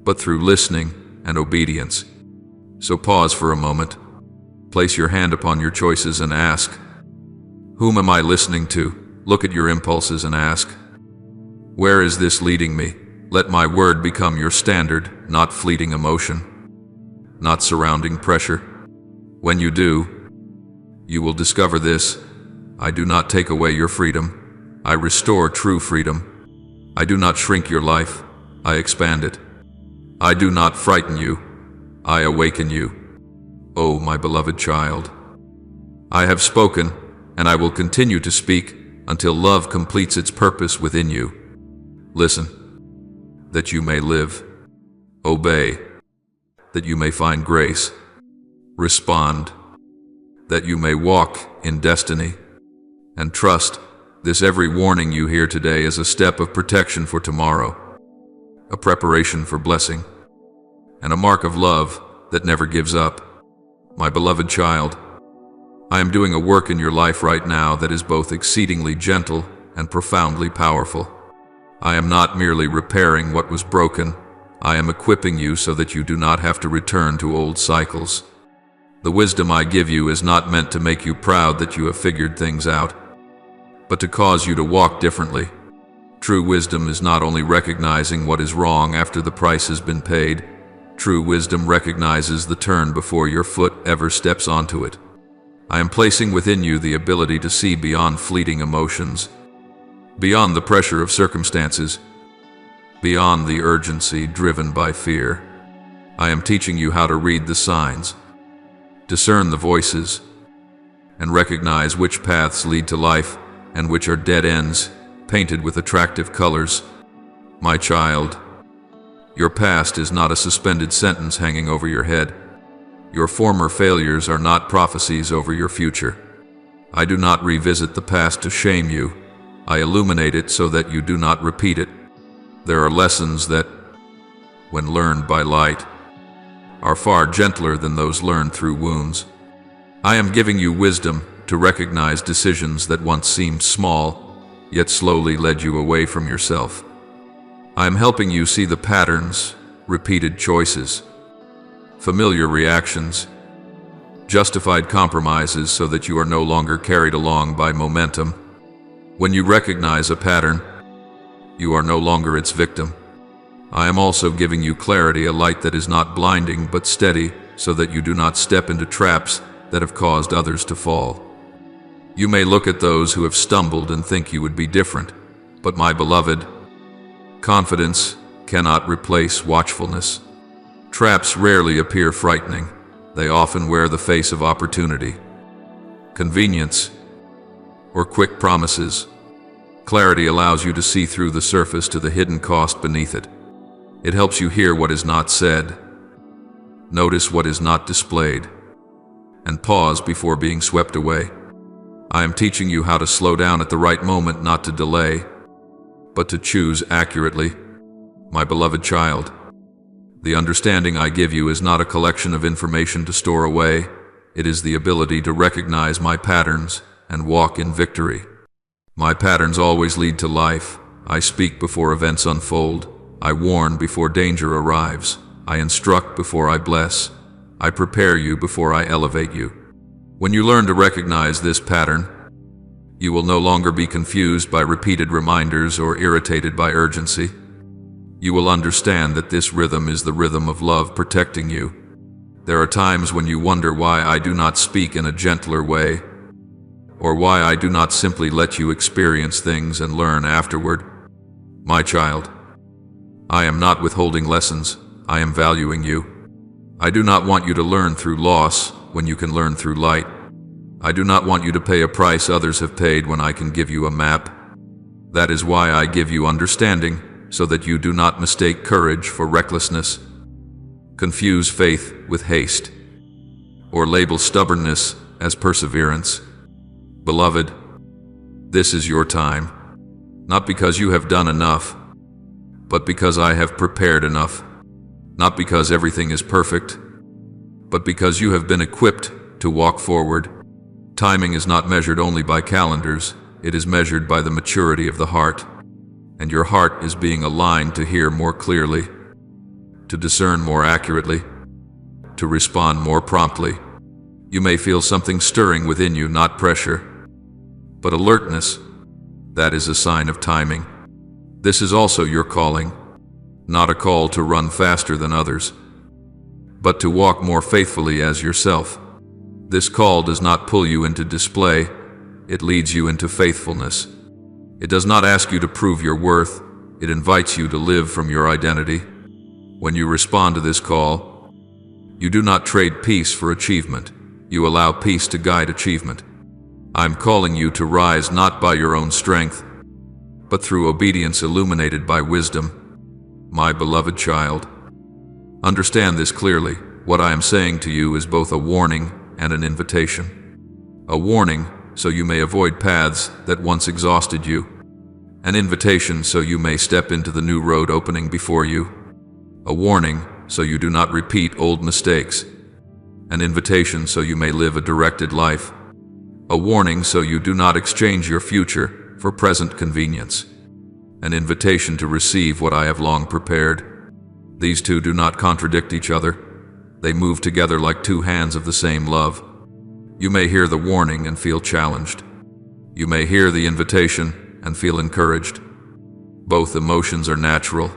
[SPEAKER 1] but through listening and obedience. So pause for a moment, place your hand upon your choices and ask, whom am I listening to? Look at your impulses and ask, where is this leading me? Let my word become your standard, not fleeting emotion, not surrounding pressure. When you do, you will discover this: I do not take away your freedom, I restore true freedom. I do not shrink your life, I expand it. I do not frighten you, I awaken you. Oh, my beloved child, I have spoken, and I will continue to speak until love completes its purpose within you. Listen, that you may live. Obey, that you may find grace. Respond, that you may walk in destiny. And trust, this every warning you hear today is a step of protection for tomorrow, a preparation for blessing, and a mark of love that never gives up. My beloved child, I am doing a work in your life right now that is both exceedingly gentle and profoundly powerful. I am not merely repairing what was broken, I am equipping you so that you do not have to return to old cycles. The wisdom I give you is not meant to make you proud that you have figured things out, but to cause you to walk differently. True wisdom is not only recognizing what is wrong after the price has been paid. True wisdom recognizes the turn before your foot ever steps onto it. I am placing within you the ability to see beyond fleeting emotions, beyond the pressure of circumstances, beyond the urgency driven by fear. I am teaching you how to read the signs, discern the voices, and recognize which paths lead to life and which are dead ends painted with attractive colors. My child, your past is not a suspended sentence hanging over your head. Your former failures are not prophecies over your future. I do not revisit the past to shame you. I illuminate it so that you do not repeat it. There are lessons that, when learned by light, are far gentler than those learned through wounds. I am giving you wisdom to recognize decisions that once seemed small, yet slowly led you away from yourself. I am helping you see the patterns, repeated choices, familiar reactions, justified compromises so that you are no longer carried along by momentum. When you recognize a pattern, you are no longer its victim. I am also giving you clarity, a light that is not blinding but steady, so that you do not step into traps that have caused others to fall. You may look at those who have stumbled and think you would be different, but my beloved, confidence cannot replace watchfulness. Traps rarely appear frightening. They often wear the face of opportunity, convenience, or quick promises. Clarity allows you to see through the surface to the hidden cost beneath it. It helps you hear what is not said, notice what is not displayed, and pause before being swept away. I am teaching you how to slow down at the right moment, not to delay, but to choose accurately. My beloved child, the understanding I give you is not a collection of information to store away. It is the ability to recognize my patterns and walk in victory. My patterns always lead to life. I speak before events unfold. I warn before danger arrives. I instruct before I bless. I prepare you before I elevate you. When you learn to recognize this pattern, you will no longer be confused by repeated reminders or irritated by urgency. You will understand that this rhythm is the rhythm of love protecting you. There are times when you wonder why I do not speak in a gentler way, or why I do not simply let you experience things and learn afterward. My child, I am not withholding lessons, I am valuing you. I do not want you to learn through loss when you can learn through light. I do not want you to pay a price others have paid when I can give you a map. That is why I give you understanding, so that you do not mistake courage for recklessness, confuse faith with haste, or label stubbornness as perseverance. Beloved, this is your time, not because you have done enough, but because I have prepared enough, not because everything is perfect, but because you have been equipped to walk forward. Timing is not measured only by calendars, it is measured by the maturity of the heart, and your heart is being aligned to hear more clearly, to discern more accurately, to respond more promptly. You may feel something stirring within you, not pressure, but alertness. That is a sign of timing. This is also your calling, not a call to run faster than others, but to walk more faithfully as yourself. This call does not pull you into display, it leads you into faithfulness. It does not ask you to prove your worth, it invites you to live from your identity. When you respond to this call, you do not trade peace for achievement, you allow peace to guide achievement. I'm calling you to rise not by your own strength, but through obedience illuminated by wisdom. My beloved child, understand this clearly. What I am saying to you is both a warning and an invitation. A warning so you may avoid paths that once exhausted you. An invitation so you may step into the new road opening before you. A warning so you do not repeat old mistakes. An invitation so you may live a directed life. A warning so you do not exchange your future for present convenience. An invitation to receive what I have long prepared. These two do not contradict each other. They move together like two hands of the same love. You may hear the warning and feel challenged. You may hear the invitation and feel encouraged. Both emotions are natural.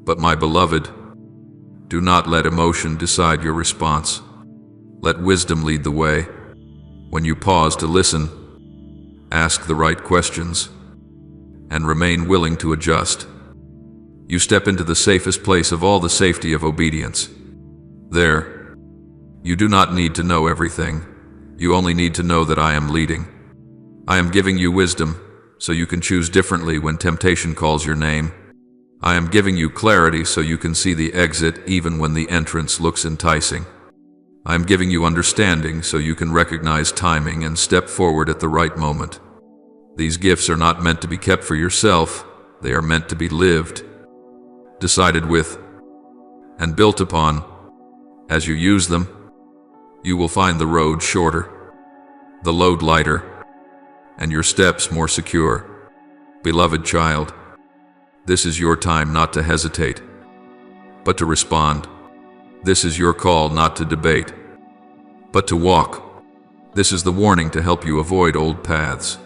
[SPEAKER 1] But my beloved, do not let emotion decide your response. Let wisdom lead the way. When you pause to listen, ask the right questions, and remain willing to adjust, you step into the safest place of all, the safety of obedience. There, you do not need to know everything. You only need to know that I am leading. I am giving you wisdom, so you can choose differently when temptation calls your name. I am giving you clarity so you can see the exit even when the entrance looks enticing. I am giving you understanding so you can recognize timing and step forward at the right moment. These gifts are not meant to be kept for yourself, they are meant to be lived, decided with, and built upon. As you use them, you will find the road shorter, the load lighter, and your steps more secure. Beloved child, this is your time not to hesitate, but to respond. This is your call not to debate, but to walk. This is the warning to help you avoid old paths,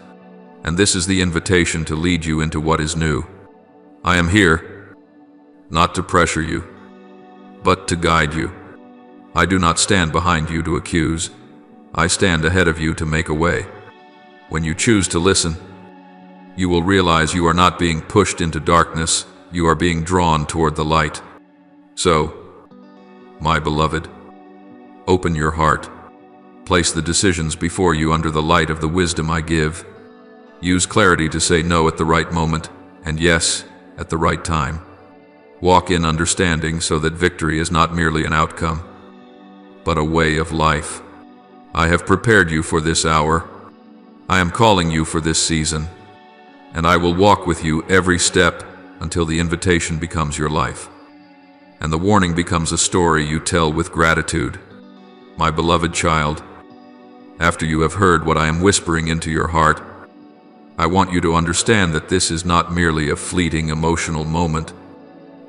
[SPEAKER 1] and this is the invitation to lead you into what is new. I am here, not to pressure you, but to guide you. I do not stand behind you to accuse. I stand ahead of you to make a way. When you choose to listen, you will realize you are not being pushed into darkness, you are being drawn toward the light. So, my beloved, open your heart. Place the decisions before you under the light of the wisdom I give. Use clarity to say no at the right moment, and yes at the right time. Walk in understanding so that victory is not merely an outcome, but a way of life. I have prepared you for this hour. I am calling you for this season, and I will walk with you every step until the invitation becomes your life, and the warning becomes a story you tell with gratitude. My beloved child, after you have heard what I am whispering into your heart, I want you to understand that this is not merely a fleeting emotional moment.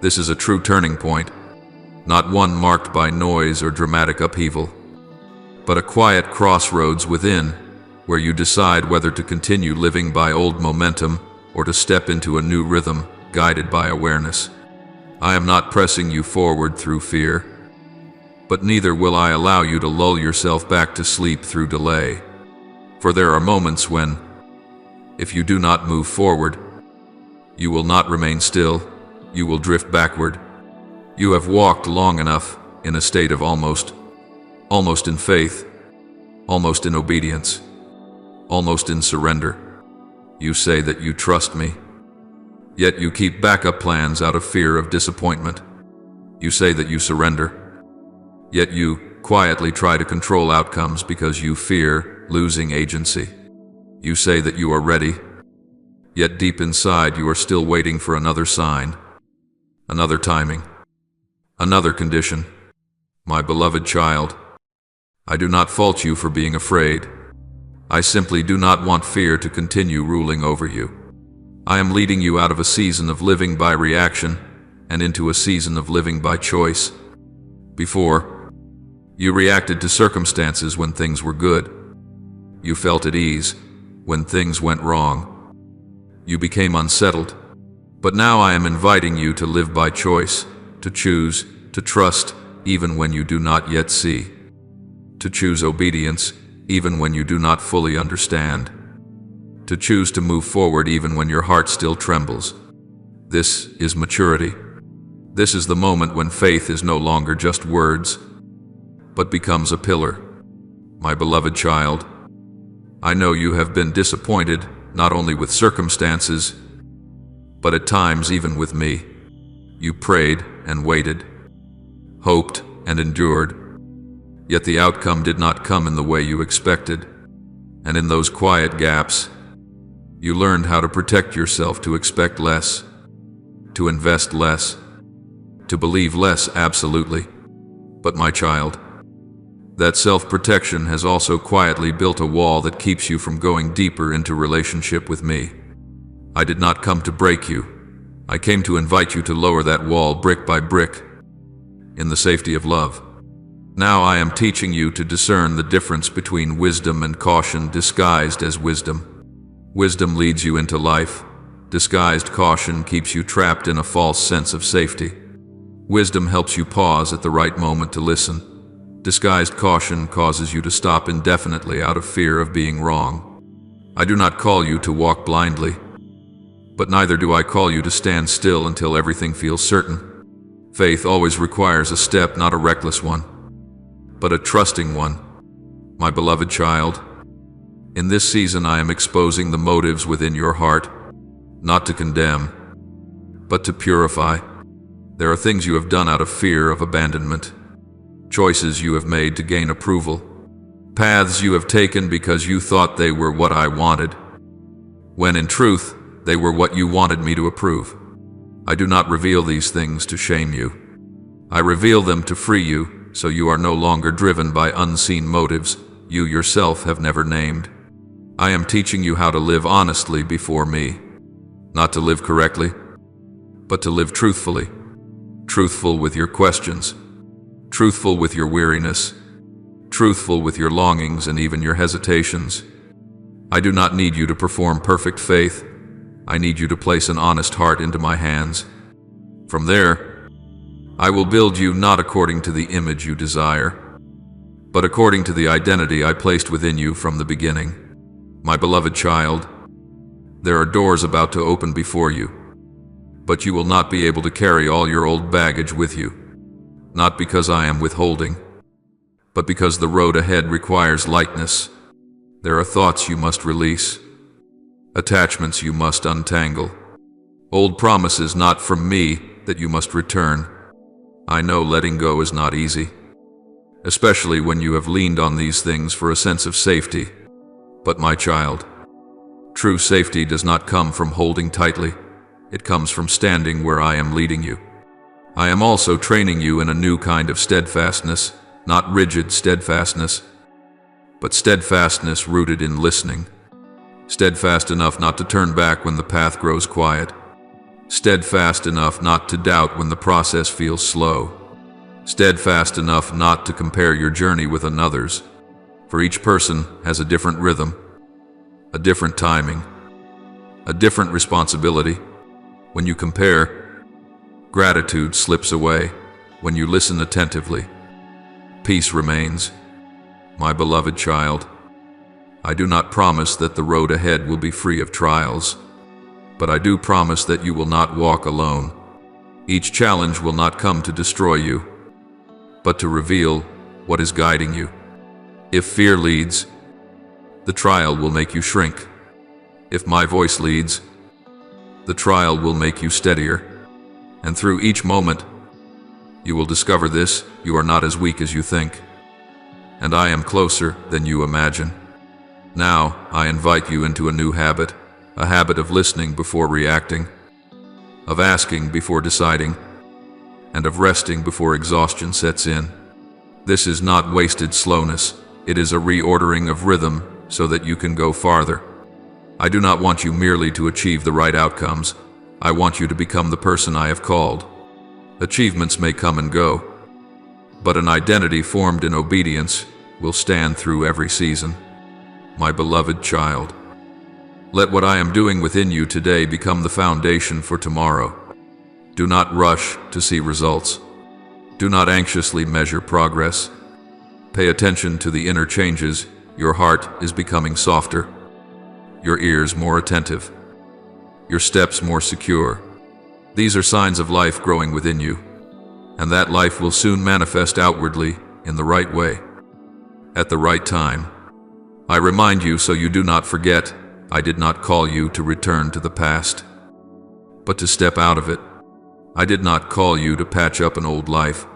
[SPEAKER 1] This is a true turning point, not one marked by noise or dramatic upheaval, but a quiet crossroads within, where you decide whether to continue living by old momentum or to step into a new rhythm, guided by awareness. I am not pressing you forward through fear, but neither will I allow you to lull yourself back to sleep through delay. For there are moments when, if you do not move forward, you will not remain still, you will drift backward. You have walked long enough in a state of almost in faith, almost in obedience, almost in surrender. You say that you trust me, yet you keep backup plans out of fear of disappointment. You say that you surrender, yet you quietly try to control outcomes because you fear losing agency. You say that you are ready, yet deep inside you are still waiting for another sign, another timing, another condition. My beloved child, I do not fault you for being afraid. I simply do not want fear to continue ruling over you. I am leading you out of a season of living by reaction and into a season of living by choice. Before, you reacted to circumstances when things were good. You felt at ease when things went wrong. You became unsettled. But now I am inviting you to live by choice, to choose, to trust, even when you do not yet see. To choose obedience, even when you do not fully understand. To choose to move forward even when your heart still trembles. This is maturity. This is the moment when faith is no longer just words, but becomes a pillar. My beloved child, I know you have been disappointed, not only with circumstances, but at times even with me. You prayed and waited, hoped and endured, yet the outcome did not come in the way you expected. And in those quiet gaps, you learned how to protect yourself, to expect less, to invest less, to believe less absolutely. But my child, that self-protection has also quietly built a wall that keeps you from going deeper into relationship with me. I did not come to break you. I came to invite you to lower that wall brick by brick, in the safety of love. Now I am teaching you to discern the difference between wisdom and caution disguised as wisdom. Wisdom leads you into life. Disguised caution keeps you trapped in a false sense of safety. Wisdom helps you pause at the right moment to listen. Disguised caution causes you to stop indefinitely out of fear of being wrong. I do not call you to walk blindly, but neither do I call you to stand still until everything feels certain. Faith always requires a step, not a reckless one, but a trusting one. My beloved child, in this season I am exposing the motives within your heart, not to condemn, but to purify. There are things you have done out of fear of abandonment, choices you have made to gain approval, paths you have taken because you thought they were what I wanted, when in truth, they were what you wanted me to approve. I do not reveal these things to shame you. I reveal them to free you, so you are no longer driven by unseen motives you yourself have never named. I am teaching you how to live honestly before me, not to live correctly, but to live truthfully. Truthful with your questions, truthful with your weariness, truthful with your longings and even your hesitations. I do not need you to perform perfect faith. I need you to place an honest heart into my hands. From there, I will build you not according to the image you desire, but according to the identity I placed within you from the beginning. My beloved child, there are doors about to open before you, but you will not be able to carry all your old baggage with you. Not because I am withholding, but because the road ahead requires lightness. There are thoughts you must release, attachments you must untangle, old promises not from me that you must return. I know letting go is not easy, especially when you have leaned on these things for a sense of safety. But my child, true safety does not come from holding tightly. It comes from standing where I am leading you. I am also training you in a new kind of steadfastness, not rigid steadfastness, but steadfastness rooted in listening. Steadfast enough not to turn back when the path grows quiet. Steadfast enough not to doubt when the process feels slow. Steadfast enough not to compare your journey with another's, for each person has a different rhythm, a different timing, a different responsibility. When you compare, gratitude slips away. When you listen attentively, Peace remains. My beloved child, I do not promise that the road ahead will be free of trials, but I do promise that you will not walk alone. Each challenge will not come to destroy you, but to reveal what is guiding you. If fear leads, the trial will make you shrink. If my voice leads, the trial will make you steadier. And through each moment, you will discover this: you are not as weak as you think, and I am closer than you imagine. Now, I invite you into a new habit, a habit of listening before reacting, of asking before deciding, and of resting before exhaustion sets in. This is not wasted slowness, it is a reordering of rhythm so that you can go farther. I do not want you merely to achieve the right outcomes. I want you to become the person I have called. Achievements may come and go, but an identity formed in obedience will stand through every season. My beloved child, let what I am doing within you today become the foundation for tomorrow. Do not rush to see results. Do not anxiously measure progress. Pay attention to the inner changes. Your heart is becoming softer, your ears more attentive, your steps more secure. These are signs of life growing within you, and that life will soon manifest outwardly in the right way, at the right time. I remind you so you do not forget, I did not call you to return to the past, but to step out of it. I did not call you to patch up an old life,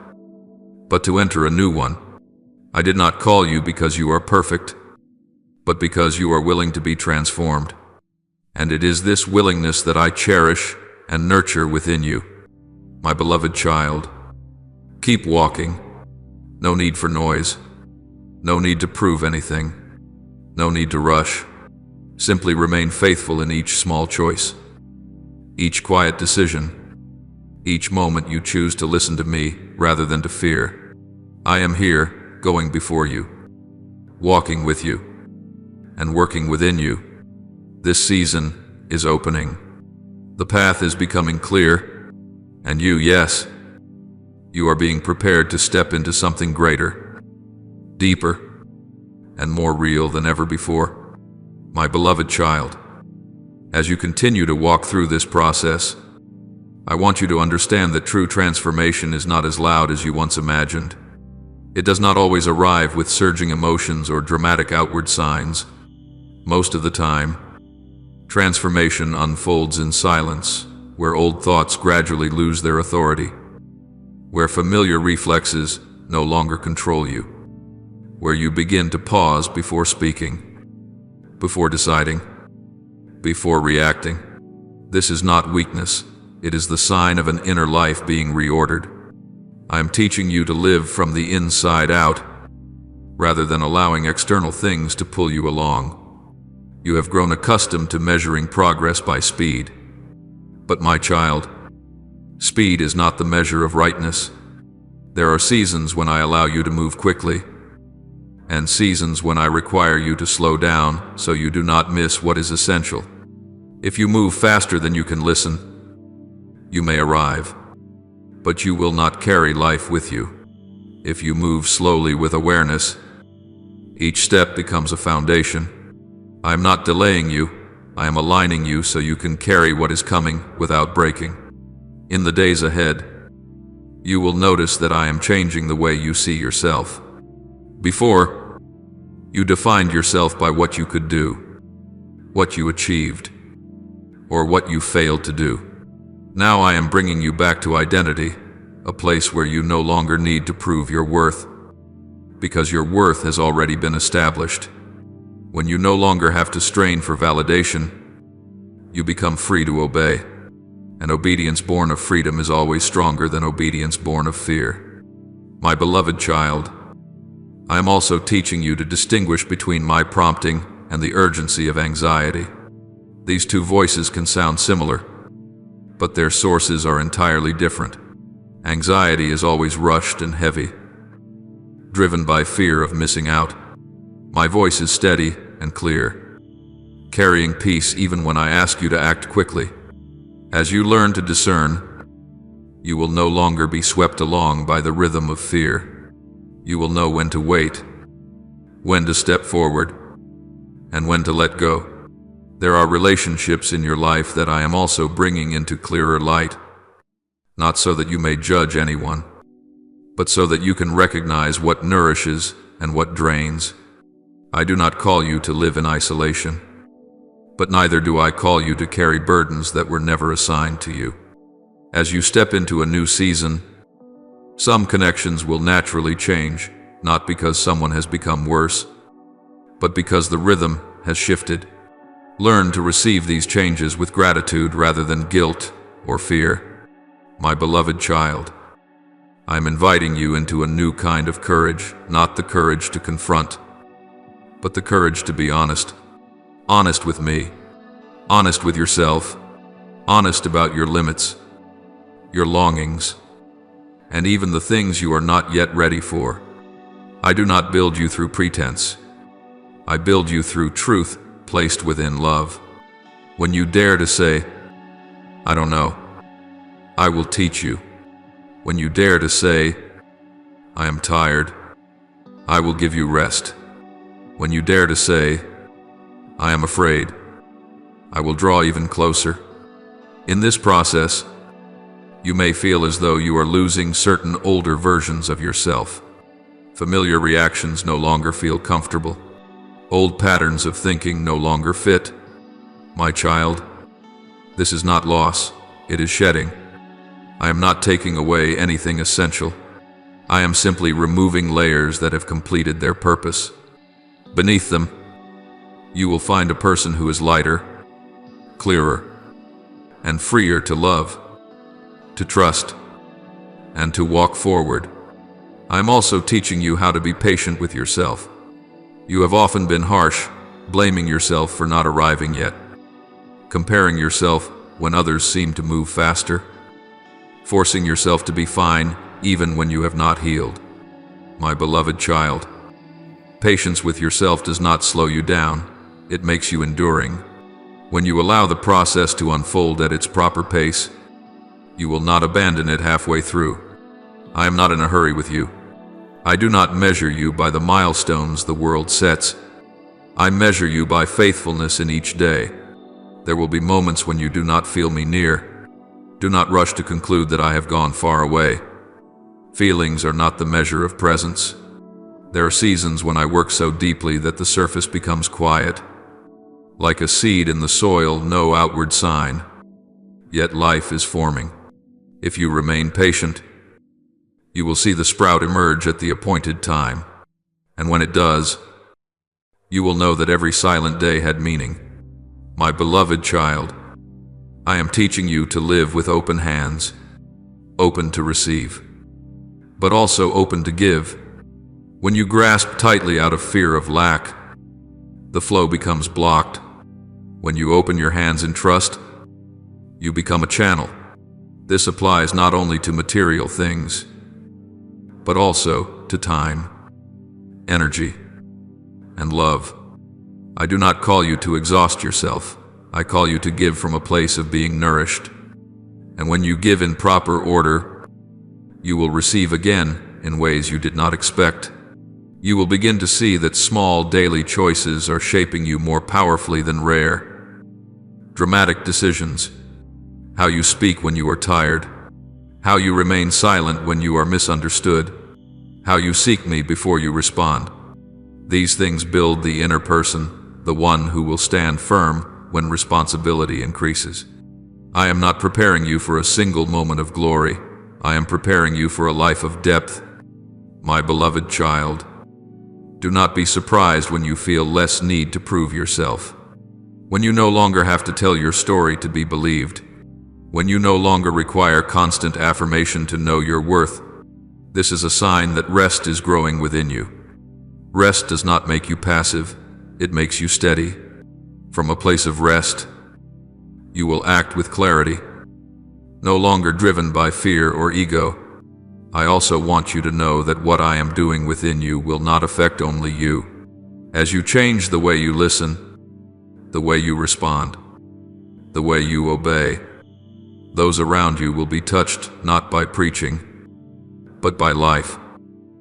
[SPEAKER 1] but to enter a new one. I did not call you because you are perfect, but because you are willing to be transformed. And it is this willingness that I cherish and nurture within you. My beloved child, keep walking. No need for noise. No need to prove anything. No need to rush. Simply remain faithful in each small choice, each quiet decision, each moment you choose to listen to me rather than to fear. I am here, going before you, walking with you, and working within you. This season is opening. The path is becoming clear, and you, yes, you are being prepared to step into something greater, deeper, and more real than ever before. My beloved child, as you continue to walk through this process, I want you to understand that true transformation is not as loud as you once imagined. It does not always arrive with surging emotions or dramatic outward signs. Most of the time, transformation unfolds in silence, where old thoughts gradually lose their authority, where familiar reflexes no longer control you, where you begin to pause before speaking, before deciding, before reacting. This is not weakness, it is the sign of an inner life being reordered. I am teaching you to live from the inside out, rather than allowing external things to pull you along. You have grown accustomed to measuring progress by speed. But my child, speed is not the measure of rightness. There are seasons when I allow you to move quickly, and seasons when I require you to slow down so you do not miss what is essential. If you move faster than you can listen, you may arrive, but you will not carry life with you. If you move slowly with awareness, each step becomes a foundation. I am not delaying you, I am aligning you so you can carry what is coming without breaking. In the days ahead, you will notice that I am changing the way you see yourself. Before, you defined yourself by what you could do, what you achieved, or what you failed to do. Now I am bringing you back to identity, a place where you no longer need to prove your worth, because your worth has already been established. When you no longer have to strain for validation, you become free to obey. And obedience born of freedom is always stronger than obedience born of fear. My beloved child, I am also teaching you to distinguish between my prompting and the urgency of anxiety. These two voices can sound similar, but their sources are entirely different. Anxiety is always rushed and heavy, driven by fear of missing out. My voice is steady and clear, carrying peace even when I ask you to act quickly. As you learn to discern, you will no longer be swept along by the rhythm of fear. You will know when to wait, when to step forward, and when to let go. There are relationships in your life that I am also bringing into clearer light, not so that you may judge anyone, but so that you can recognize what nourishes and what drains. I do not call you to live in isolation, but neither do I call you to carry burdens that were never assigned to you. As you step into a new season, some connections will naturally change, not because someone has become worse, but because the rhythm has shifted. Learn to receive these changes with gratitude rather than guilt or fear. My beloved child, I am inviting you into a new kind of courage, not the courage to confront, but the courage to be honest. Honest with me, honest with yourself, honest about your limits, your longings, and even the things you are not yet ready for. I do not build you through pretense. I build you through truth placed within love. When you dare to say, I don't know, I will teach you. When you dare to say, I am tired, I will give you rest. When you dare to say, I am afraid, I will draw even closer. In this process, you may feel as though you are losing certain older versions of yourself. Familiar reactions no longer feel comfortable. Old patterns of thinking no longer fit. My child, this is not loss, it is shedding. I am not taking away anything essential. I am simply removing layers that have completed their purpose. Beneath them, you will find a person who is lighter, clearer, and freer to love, to trust, and to walk forward. I am also teaching you how to be patient with yourself. You have often been harsh, blaming yourself for not arriving yet, comparing yourself when others seem to move faster, forcing yourself to be fine even when you have not healed. My beloved child, patience with yourself does not slow you down, it makes you enduring. When you allow the process to unfold at its proper pace, you will not abandon it halfway through. I am not in a hurry with you. I do not measure you by the milestones the world sets. I measure you by faithfulness in each day. There will be moments when you do not feel me near. Do not rush to conclude that I have gone far away. Feelings are not the measure of presence. There are seasons when I work so deeply that the surface becomes quiet. Like a seed in the soil, no outward sign. Yet life is forming. If you remain patient, you will see the sprout emerge at the appointed time. And when it does, you will know that every silent day had meaning. My beloved child, I am teaching you to live with open hands, open to receive, but also open to give. When you grasp tightly out of fear of lack, the flow becomes blocked. When you open your hands in trust, you become a channel. This applies not only to material things, but also to time, energy, and love. I do not call you to exhaust yourself. I call you to give from a place of being nourished. And when you give in proper order, you will receive again in ways you did not expect. You will begin to see that small daily choices are shaping you more powerfully than rare. Dramatic decisions, how you speak when you are tired, how you remain silent when you are misunderstood, how you seek me before you respond. These things build the inner person, the one who will stand firm when responsibility increases. I am not preparing you for a single moment of glory. I am preparing you for a life of depth. My beloved child, do not be surprised when you feel less need to prove yourself. When you no longer have to tell your story to be believed. When you no longer require constant affirmation to know your worth. This is a sign that rest is growing within you. Rest does not make you passive, it makes you steady. From a place of rest, you will act with clarity, no longer driven by fear or ego. I also want you to know that what I am doing within you will not affect only you. As you change the way you listen, the way you respond, the way you obey, those around you will be touched not by preaching, but by life.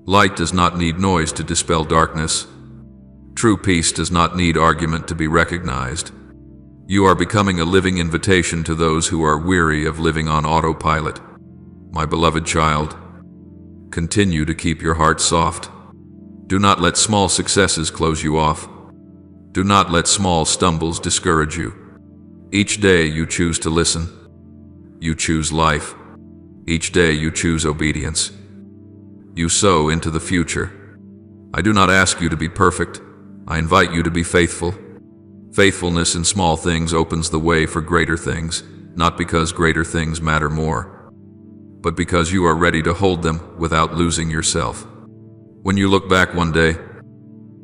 [SPEAKER 1] Light does not need noise to dispel darkness. True peace does not need argument to be recognized. You are becoming a living invitation to those who are weary of living on autopilot. My beloved child, continue to keep your heart soft. Do not let small successes close you off. Do not let small stumbles discourage you. Each day you choose to listen. You choose life. Each day you choose obedience. You sow into the future. I do not ask you to be perfect. I invite you to be faithful. Faithfulness in small things opens the way for greater things, not because greater things matter more, but because you are ready to hold them without losing yourself. When you look back one day,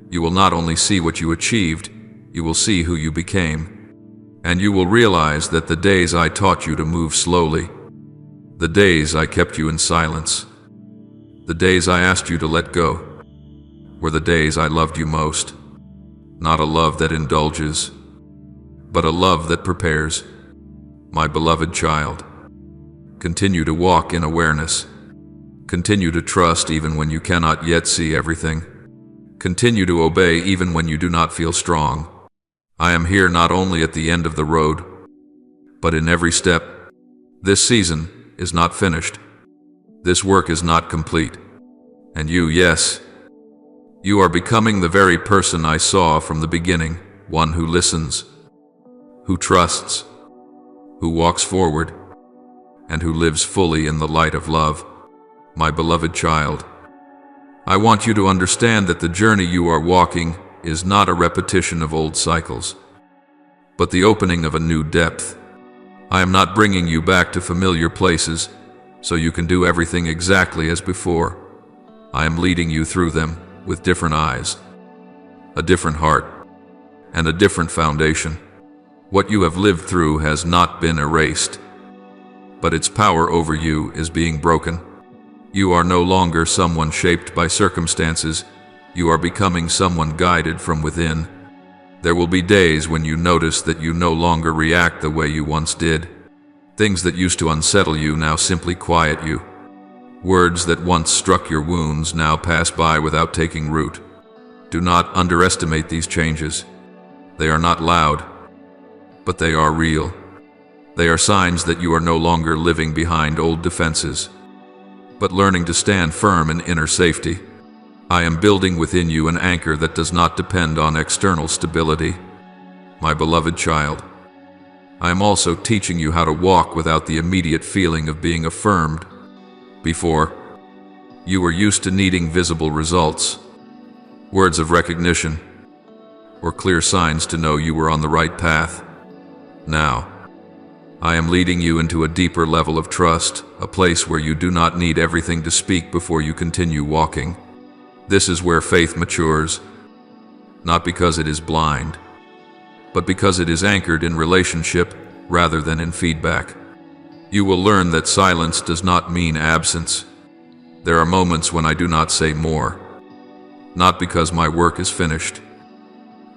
[SPEAKER 1] you will not only see what you achieved, you will see who you became, and you will realize that the days I taught you to move slowly, the days I kept you in silence, the days I asked you to let go, were the days I loved you most. Not a love that indulges, but a love that prepares. My beloved child, continue to walk in awareness. Continue to trust even when you cannot yet see everything. Continue to obey even when you do not feel strong. I am here not only at the end of the road, but in every step. This season is not finished. This work is not complete. And you, yes, you are becoming the very person I saw from the beginning, one who listens, who trusts, who walks forward, and who lives fully in the light of love. My beloved child, I want you to understand that the journey you are walking is not a repetition of old cycles, but the opening of a new depth. I am not bringing you back to familiar places so you can do everything exactly as before. I am leading you through them with different eyes, a different heart, and a different foundation. What you have lived through has not been erased, but its power over you is being broken. You are no longer someone shaped by circumstances. You are becoming someone guided from within. There will be days when you notice that you no longer react the way you once did. Things that used to unsettle you now simply quiet you. Words that once struck your wounds now pass by without taking root. Do not underestimate these changes. They are not loud, but they are real. They are signs that you are no longer living behind old defenses, but learning to stand firm in inner safety. I am building within you an anchor that does not depend on external stability. My beloved child, I am also teaching you how to walk without the immediate feeling of being affirmed. Before, you were used to needing visible results, words of recognition, or clear signs to know you were on the right path. Now, I am leading you into a deeper level of trust, a place where you do not need everything to speak before you continue walking. This is where faith matures, not because it is blind, but because it is anchored in relationship rather than in feedback. You will learn that silence does not mean absence. There are moments when I do not say more, not because my work is finished,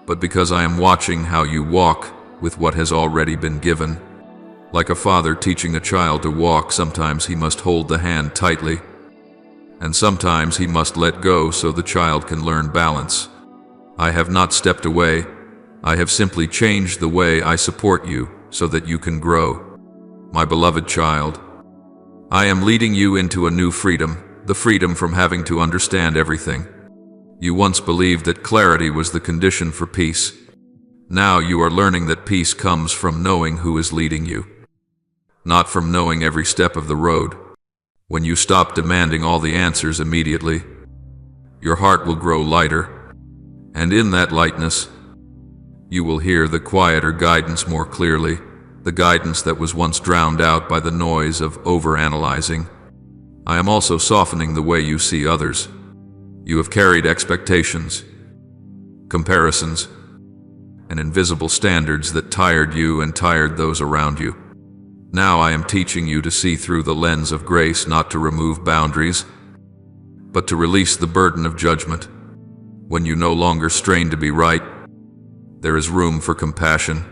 [SPEAKER 1] but because I am watching how you walk with what has already been given. Like a father teaching a child to walk, sometimes he must hold the hand tightly, and sometimes he must let go so the child can learn balance. I have not stepped away. I have simply changed the way I support you so that you can grow. My beloved child, I am leading you into a new freedom, the freedom from having to understand everything. You once believed that clarity was the condition for peace. Now you are learning that peace comes from knowing who is leading you, not from knowing every step of the road. When you stop demanding all the answers immediately, your heart will grow lighter, and in that lightness, you will hear the quieter guidance more clearly. The guidance that was once drowned out by the noise of overanalyzing. I am also softening the way you see others. You have carried expectations, comparisons, and invisible standards that tired you and tired those around you. Now I am teaching you to see through the lens of grace, not to remove boundaries, but to release the burden of judgment. When you no longer strain to be right, there is room for compassion.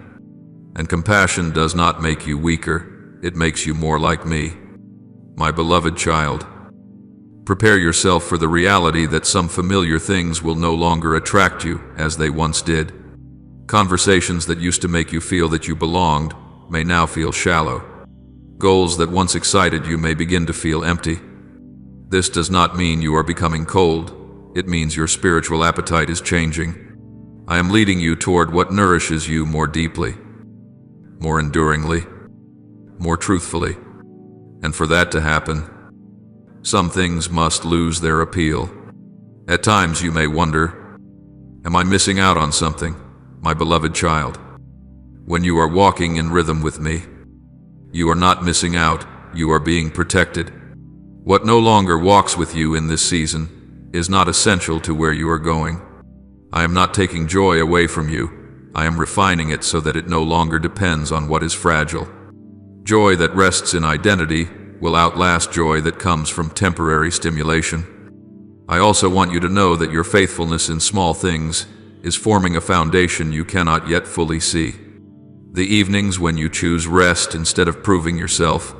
[SPEAKER 1] And compassion does not make you weaker, it makes you more like me. My beloved child, Prepare yourself for the reality that some familiar things will no longer attract you as they once did. Conversations that used to make you feel that you belonged may now feel shallow. Goals that once excited you may begin to feel empty. This does not mean you are becoming cold. It means your spiritual appetite is changing. I am leading you toward what nourishes you more deeply, more enduringly, more truthfully. And for that to happen, some things must lose their appeal. At times you may wonder, am I missing out on something, my beloved child? When you are walking in rhythm with me, you are not missing out, you are being protected. What no longer walks with you in this season is not essential to where you are going. I am not taking joy away from you. I am refining it so that it no longer depends on what is fragile. Joy that rests in identity will outlast joy that comes from temporary stimulation. I also want you to know that your faithfulness in small things is forming a foundation you cannot yet fully see. The evenings when you choose rest instead of proving yourself,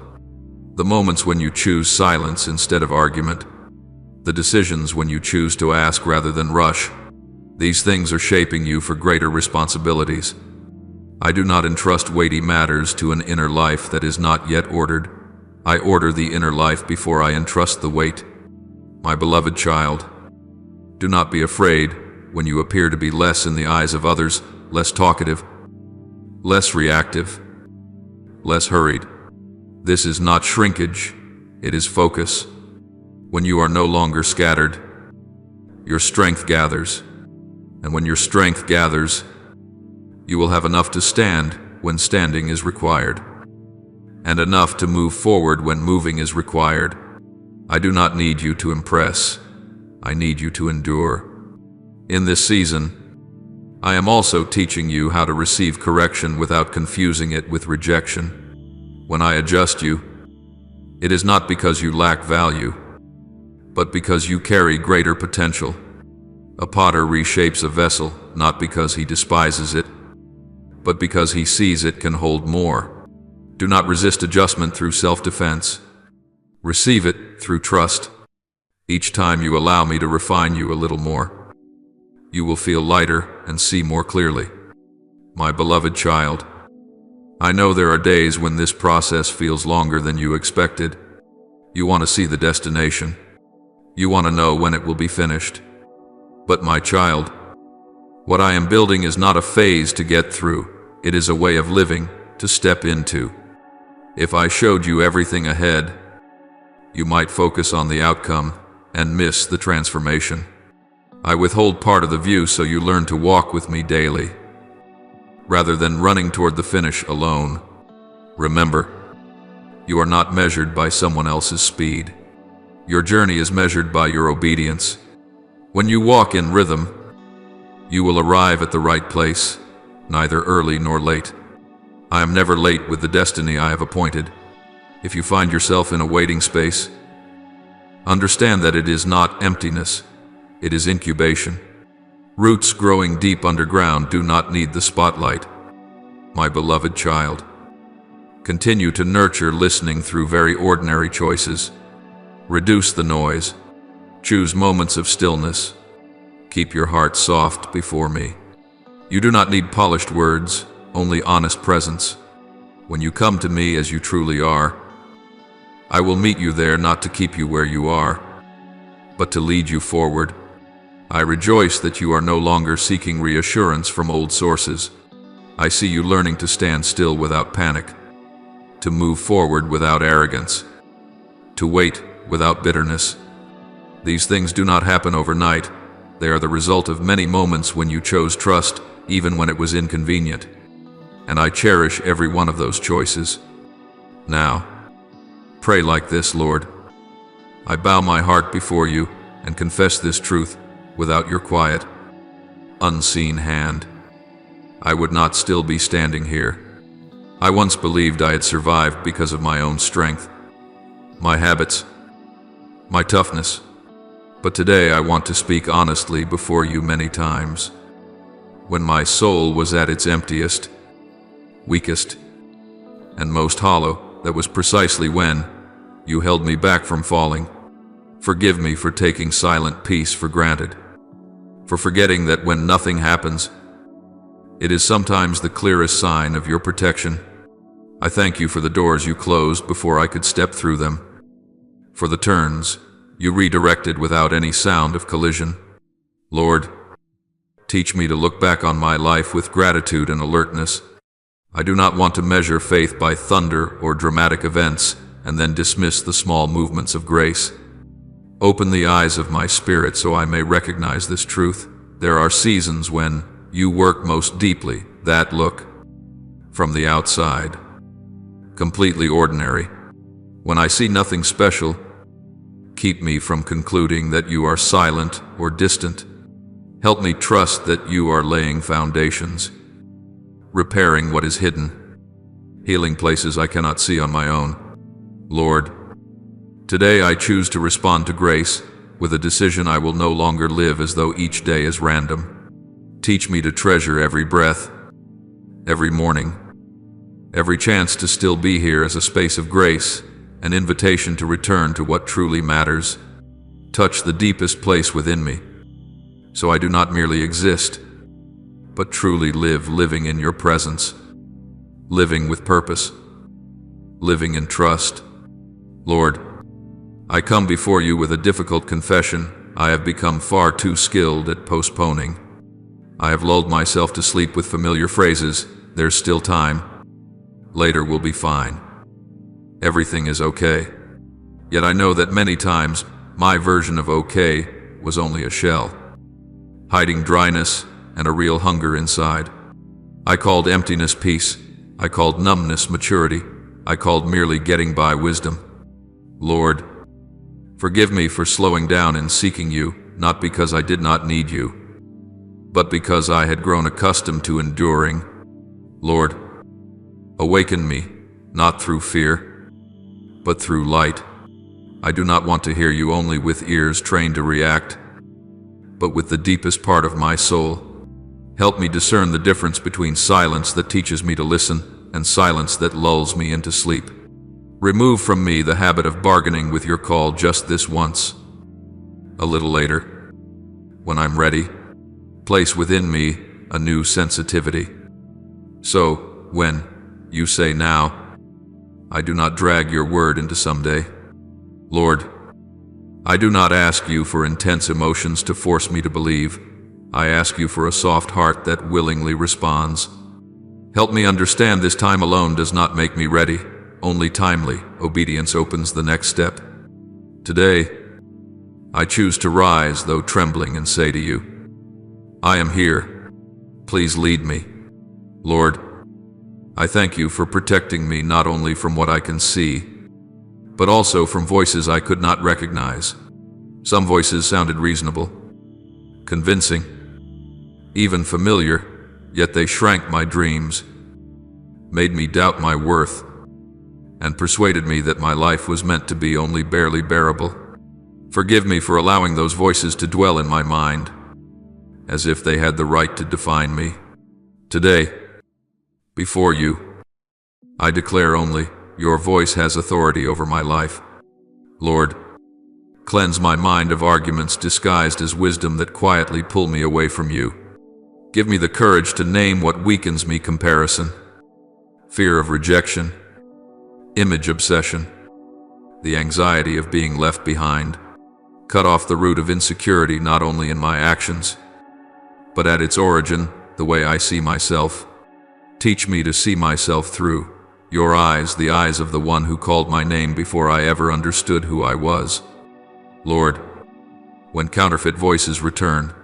[SPEAKER 1] the moments when you choose silence instead of argument, the decisions when you choose to ask rather than rush, these things are shaping you for greater responsibilities. I do not entrust weighty matters to an inner life that is not yet ordered. I order the inner life before I entrust the weight. My beloved child, do not be afraid when you appear to be less in the eyes of others, less talkative, less reactive, less hurried. This is not shrinkage, it is focus. When you are no longer scattered, your strength gathers. And when your strength gathers, you will have enough to stand when standing is required, and enough to move forward when moving is required. I do not need you to impress. I need you to endure. In this season, I am also teaching you how to receive correction without confusing it with rejection. When I adjust you, it is not because you lack value, but because you carry greater potential. A potter reshapes a vessel not because he despises it, but because he sees it can hold more. Do not resist adjustment through self-defense. Receive it through trust. Each time you allow me to refine you a little more, you will feel lighter and see more clearly. My beloved child, I know there are days when this process feels longer than you expected. You want to see the destination. You want to know when it will be finished. But my child, what I am building is not a phase to get through. It is a way of living to step into. If I showed you everything ahead, you might focus on the outcome and miss the transformation. I withhold part of the view so you learn to walk with me daily, rather than running toward the finish alone. Remember, you are not measured by someone else's speed. Your journey is measured by your obedience. When you walk in rhythm, you will arrive at the right place, neither early nor late. I am never late with the destiny I have appointed. If you find yourself in a waiting space, understand that it is not emptiness, it is incubation. Roots growing deep underground do not need the spotlight. My beloved child, continue to nurture listening through very ordinary choices. Reduce the noise. Choose moments of stillness. Keep your heart soft before me. You do not need polished words, only honest presence. When you come to me as you truly are, I will meet you there not to keep you where you are, but to lead you forward. I rejoice that you are no longer seeking reassurance from old sources. I see you learning to stand still without panic, to move forward without arrogance, to wait without bitterness. These things do not happen overnight. They are the result of many moments when you chose trust, even when it was inconvenient. And I cherish every one of those choices. Now, pray like this, Lord. I bow my heart before you and confess this truth without your quiet, unseen hand. I would not still be standing here. I once believed I had survived because of my own strength, my habits, my toughness. But today I want to speak honestly before you many times. When my soul was at its emptiest, weakest, and most hollow, that was precisely when you held me back from falling. Forgive me for taking silent peace for granted, for forgetting that when nothing happens, it is sometimes the clearest sign of your protection. I thank you for the doors you closed before I could step through them, for the turns you redirected without any sound of collision. Lord, teach me to look back on my life with gratitude and alertness. I do not want to measure faith by thunder or dramatic events and then dismiss the small movements of grace. Open the eyes of my spirit so I may recognize this truth. There are seasons when you work most deeply that look, from the outside, completely ordinary. When I see nothing special, keep me from concluding that you are silent or distant. Help me trust that you are laying foundations, repairing what is hidden, healing places I cannot see on my own. Lord, today I choose to respond to grace with a decision. I will no longer live as though each day is random. Teach me to treasure every breath, every morning, every chance to still be here as a space of grace, an invitation to return to what truly matters. Touch the deepest place within me, so I do not merely exist, but truly live, living in your presence, living with purpose, living in trust. Lord, I come before you with a difficult confession. I have become far too skilled at postponing. I have lulled myself to sleep with familiar phrases. There's still time. Later will be fine. Everything is okay. Yet I know that many times my version of okay was only a shell, hiding dryness and a real hunger inside. I called emptiness peace. I called numbness maturity. I called merely getting by wisdom. Lord, forgive me for slowing down in seeking you, not because I did not need you, but because I had grown accustomed to enduring. Lord, awaken me, not through fear, but through light. I do not want to hear you only with ears trained to react, but with the deepest part of my soul. Help me discern the difference between silence that teaches me to listen and silence that lulls me into sleep. Remove from me the habit of bargaining with your call just this once. A little later, when I'm ready, place within me a new sensitivity. So, when you say now, I do not drag your word into someday. Lord, I do not ask you for intense emotions to force me to believe. I ask you for a soft heart that willingly responds. Help me understand this time alone does not make me ready. Only timely obedience opens the next step. Today, I choose to rise, though trembling, and say to you, I am here. Please lead me. Lord, I thank you for protecting me not only from what I can see, but also from voices I could not recognize. Some voices sounded reasonable, convincing, even familiar, yet they shrank my dreams, made me doubt my worth, and persuaded me that my life was meant to be only barely bearable. Forgive me for allowing those voices to dwell in my mind, as if they had the right to define me. Today, before you, I declare only, your voice has authority over my life. Lord, cleanse my mind of arguments disguised as wisdom that quietly pull me away from you. Give me the courage to name what weakens me: comparison, fear of rejection, image obsession, the anxiety of being left behind. Cut off the root of insecurity not only in my actions, but at its origin, the way I see myself. Teach me to see myself through your eyes, the eyes of the one who called my name before I ever understood who I was. Lord, when counterfeit voices return,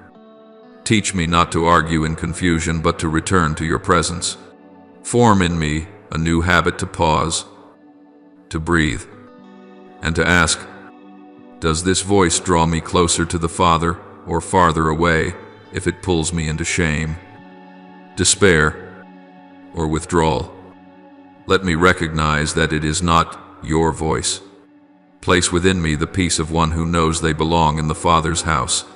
[SPEAKER 1] teach me not to argue in confusion, but to return to your presence. Form in me a new habit to pause, to breathe, and to ask, does this voice draw me closer to the Father or farther away if it pulls me into shame, despair, or withdrawal? Let me recognize that it is not your voice. Place within me the peace of one who knows they belong in the Father's house,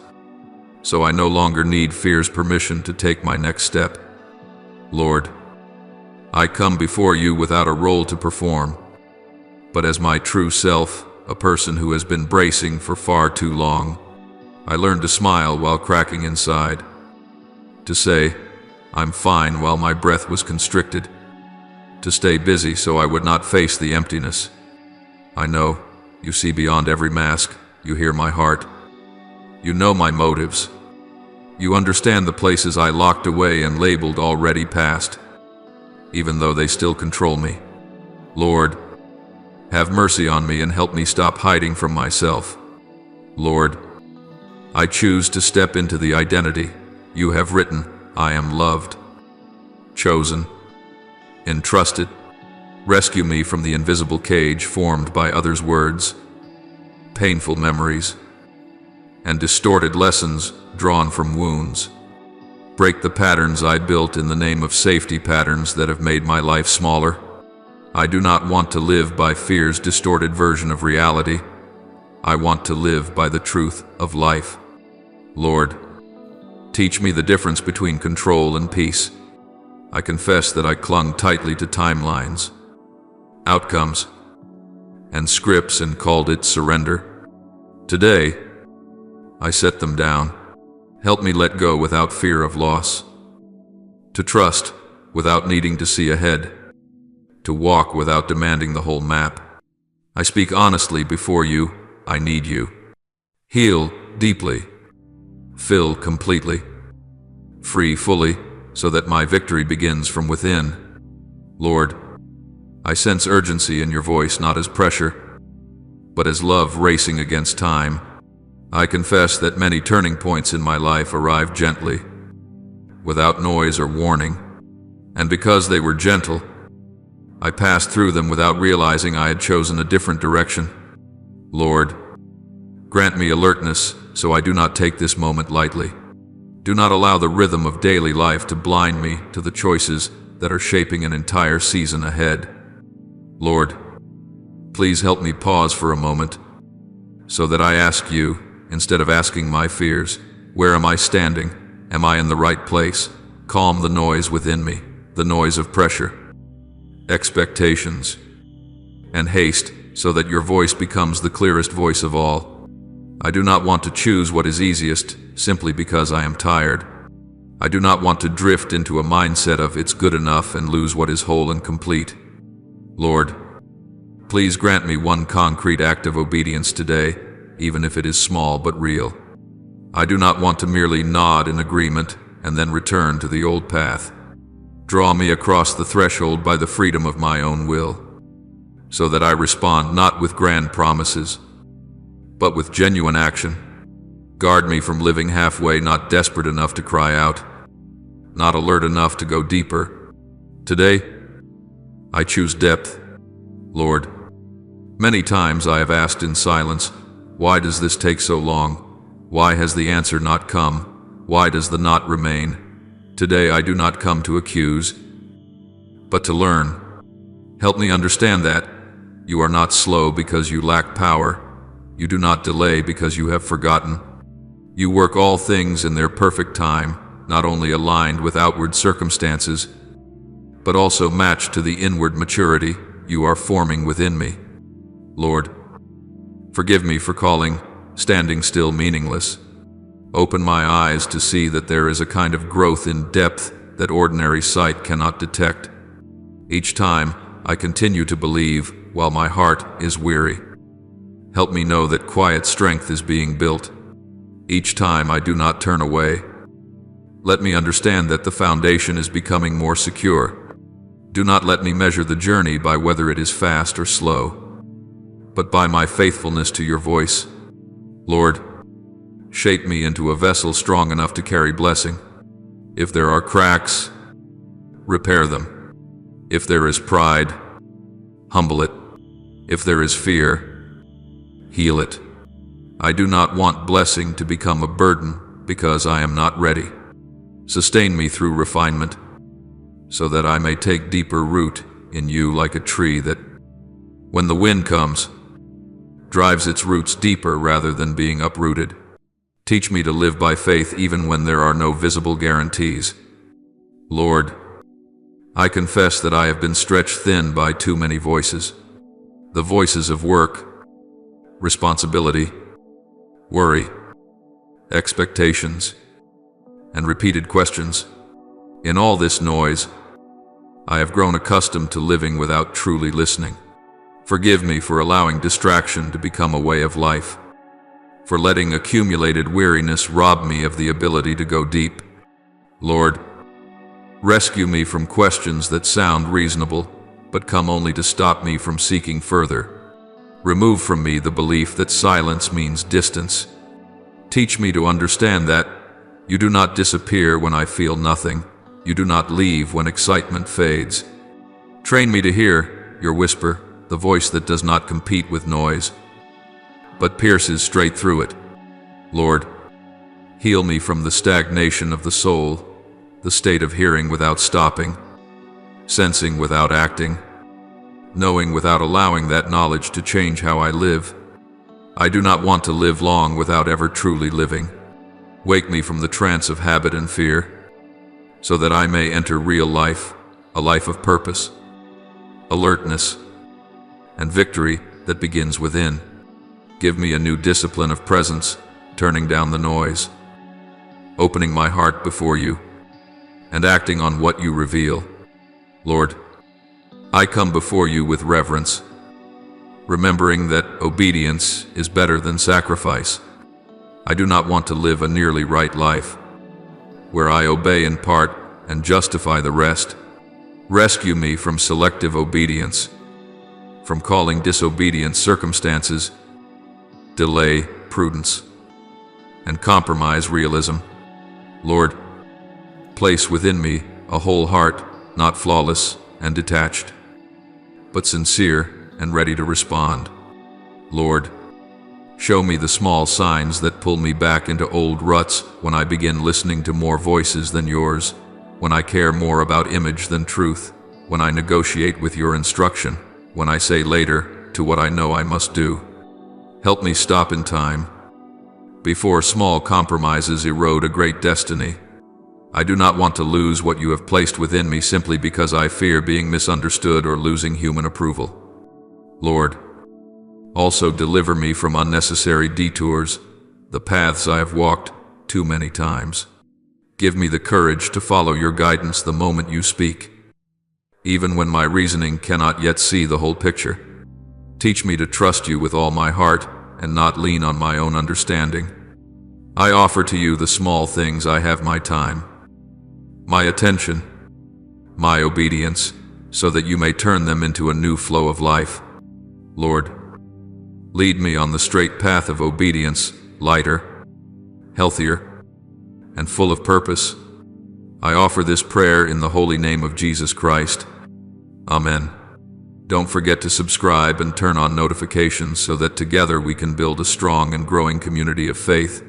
[SPEAKER 1] so I no longer need fear's permission to take my next step. Lord, I come before you without a role to perform, but as my true self, a person who has been bracing for far too long. I learned to smile while cracking inside, to say, "I'm fine," while my breath was constricted, to stay busy so I would not face the emptiness. I know you see beyond every mask. You hear my heart. You know my motives. You understand the places I locked away and labeled already past, even though they still control me. Lord, have mercy on me and help me stop hiding from myself. Lord, I choose to step into the identity you have written. I am loved, chosen, entrusted. Rescue me from the invisible cage formed by others' words, painful memories, and distorted lessons drawn from wounds. Break the patterns I built in the name of safety, patterns that have made my life smaller. I do not want to live by fear's distorted version of reality. I want to live by the truth of life. Lord, teach me the difference between control and peace. I confess that I clung tightly to timelines, outcomes, and scripts and called it surrender. Today, I set them down. Help me let go without fear of loss, to trust without needing to see ahead, to walk without demanding the whole map. I speak honestly before you. I need you. Heal deeply, fill completely, free fully, so that my victory begins from within. Lord, I sense urgency in your voice, not as pressure, but as love racing against time. I confess that many turning points in my life arrived gently, without noise or warning, and because they were gentle, I passed through them without realizing I had chosen a different direction. Lord, grant me alertness so I do not take this moment lightly. Do not allow the rhythm of daily life to blind me to the choices that are shaping an entire season ahead. Lord, please help me pause for a moment so that I ask you, instead of asking my fears, where am I standing? Am I in the right place? Calm the noise within me, the noise of pressure, expectations, and haste, so that your voice becomes the clearest voice of all. I do not want to choose what is easiest simply because I am tired. I do not want to drift into a mindset of it's good enough and lose what is whole and complete. Lord, please grant me one concrete act of obedience today, even if it is small but real. I do not want to merely nod in agreement and then return to the old path. Draw me across the threshold by the freedom of my own will, so that I respond not with grand promises, but with genuine action. Guard me from living halfway, not desperate enough to cry out, not alert enough to go deeper. Today, I choose depth. Lord, many times I have asked in silence, why does this take so long? Why has the answer not come? Why does the not remain? Today I do not come to accuse, but to learn. Help me understand that you are not slow because you lack power. You do not delay because you have forgotten. You work all things in their perfect time, not only aligned with outward circumstances, but also matched to the inward maturity you are forming within me. Lord, forgive me for calling standing still meaningless. Open my eyes to see that there is a kind of growth in depth that ordinary sight cannot detect. Each time I continue to believe while my heart is weary. Help me know that quiet strength is being built. Each time I do not turn away. Let me understand that the foundation is becoming more secure. Do not let me measure the journey by whether it is fast or slow, but by my faithfulness to your voice. Lord, shape me into a vessel strong enough to carry blessing. If there are cracks, repair them. If there is pride, humble it. If there is fear, heal it. I do not want blessing to become a burden because I am not ready. Sustain me through refinement, so that I may take deeper root in you like a tree that, when the wind comes, drives its roots deeper rather than being uprooted. Teach me to live by faith even when there are no visible guarantees. Lord, I confess that I have been stretched thin by too many voices. The voices of work, responsibility, worry, expectations, and repeated questions. In all this noise, I have grown accustomed to living without truly listening. Forgive me for allowing distraction to become a way of life, for letting accumulated weariness rob me of the ability to go deep. Lord, rescue me from questions that sound reasonable, but come only to stop me from seeking further. Remove from me the belief that silence means distance. Teach me to understand that you do not disappear when I feel nothing. You do not leave when excitement fades. Train me to hear your whisper, the voice that does not compete with noise, but pierces straight through it. Lord, heal me from the stagnation of the soul, the state of hearing without stopping, sensing without acting, knowing without allowing that knowledge to change how I live. I do not want to live long without ever truly living. Wake me from the trance of habit and fear, so that I may enter real life, a life of purpose, alertness, and victory that begins within. Give me a new discipline of presence, turning down the noise, opening my heart before you, and acting on what you reveal. Lord, I come before you with reverence, remembering that obedience is better than sacrifice. I do not want to live a nearly right life, where I obey in part and justify the rest. Rescue me from selective obedience, from calling disobedience circumstances, delay prudence, and compromise realism. Lord, place within me a whole heart, not flawless and detached, but sincere and ready to respond. Lord, show me the small signs that pull me back into old ruts when I begin listening to more voices than yours, when I care more about image than truth, when I negotiate with your instruction, when I say later to what I know I must do. Help me stop in time, before small compromises erode a great destiny. I do not want to lose what you have placed within me simply because I fear being misunderstood or losing human approval. Lord, also deliver me from unnecessary detours, the paths I have walked too many times. Give me the courage to follow your guidance the moment you speak, even when my reasoning cannot yet see the whole picture. Teach me to trust you with all my heart and not lean on my own understanding. I offer to you the small things I have: my time, my attention, my obedience, so that you may turn them into a new flow of life. Lord, lead me on the straight path of obedience, lighter, healthier, and full of purpose. I offer this prayer in the holy name of Jesus Christ. Amen. Don't forget to subscribe and turn on notifications so that together we can build a strong and growing community of faith.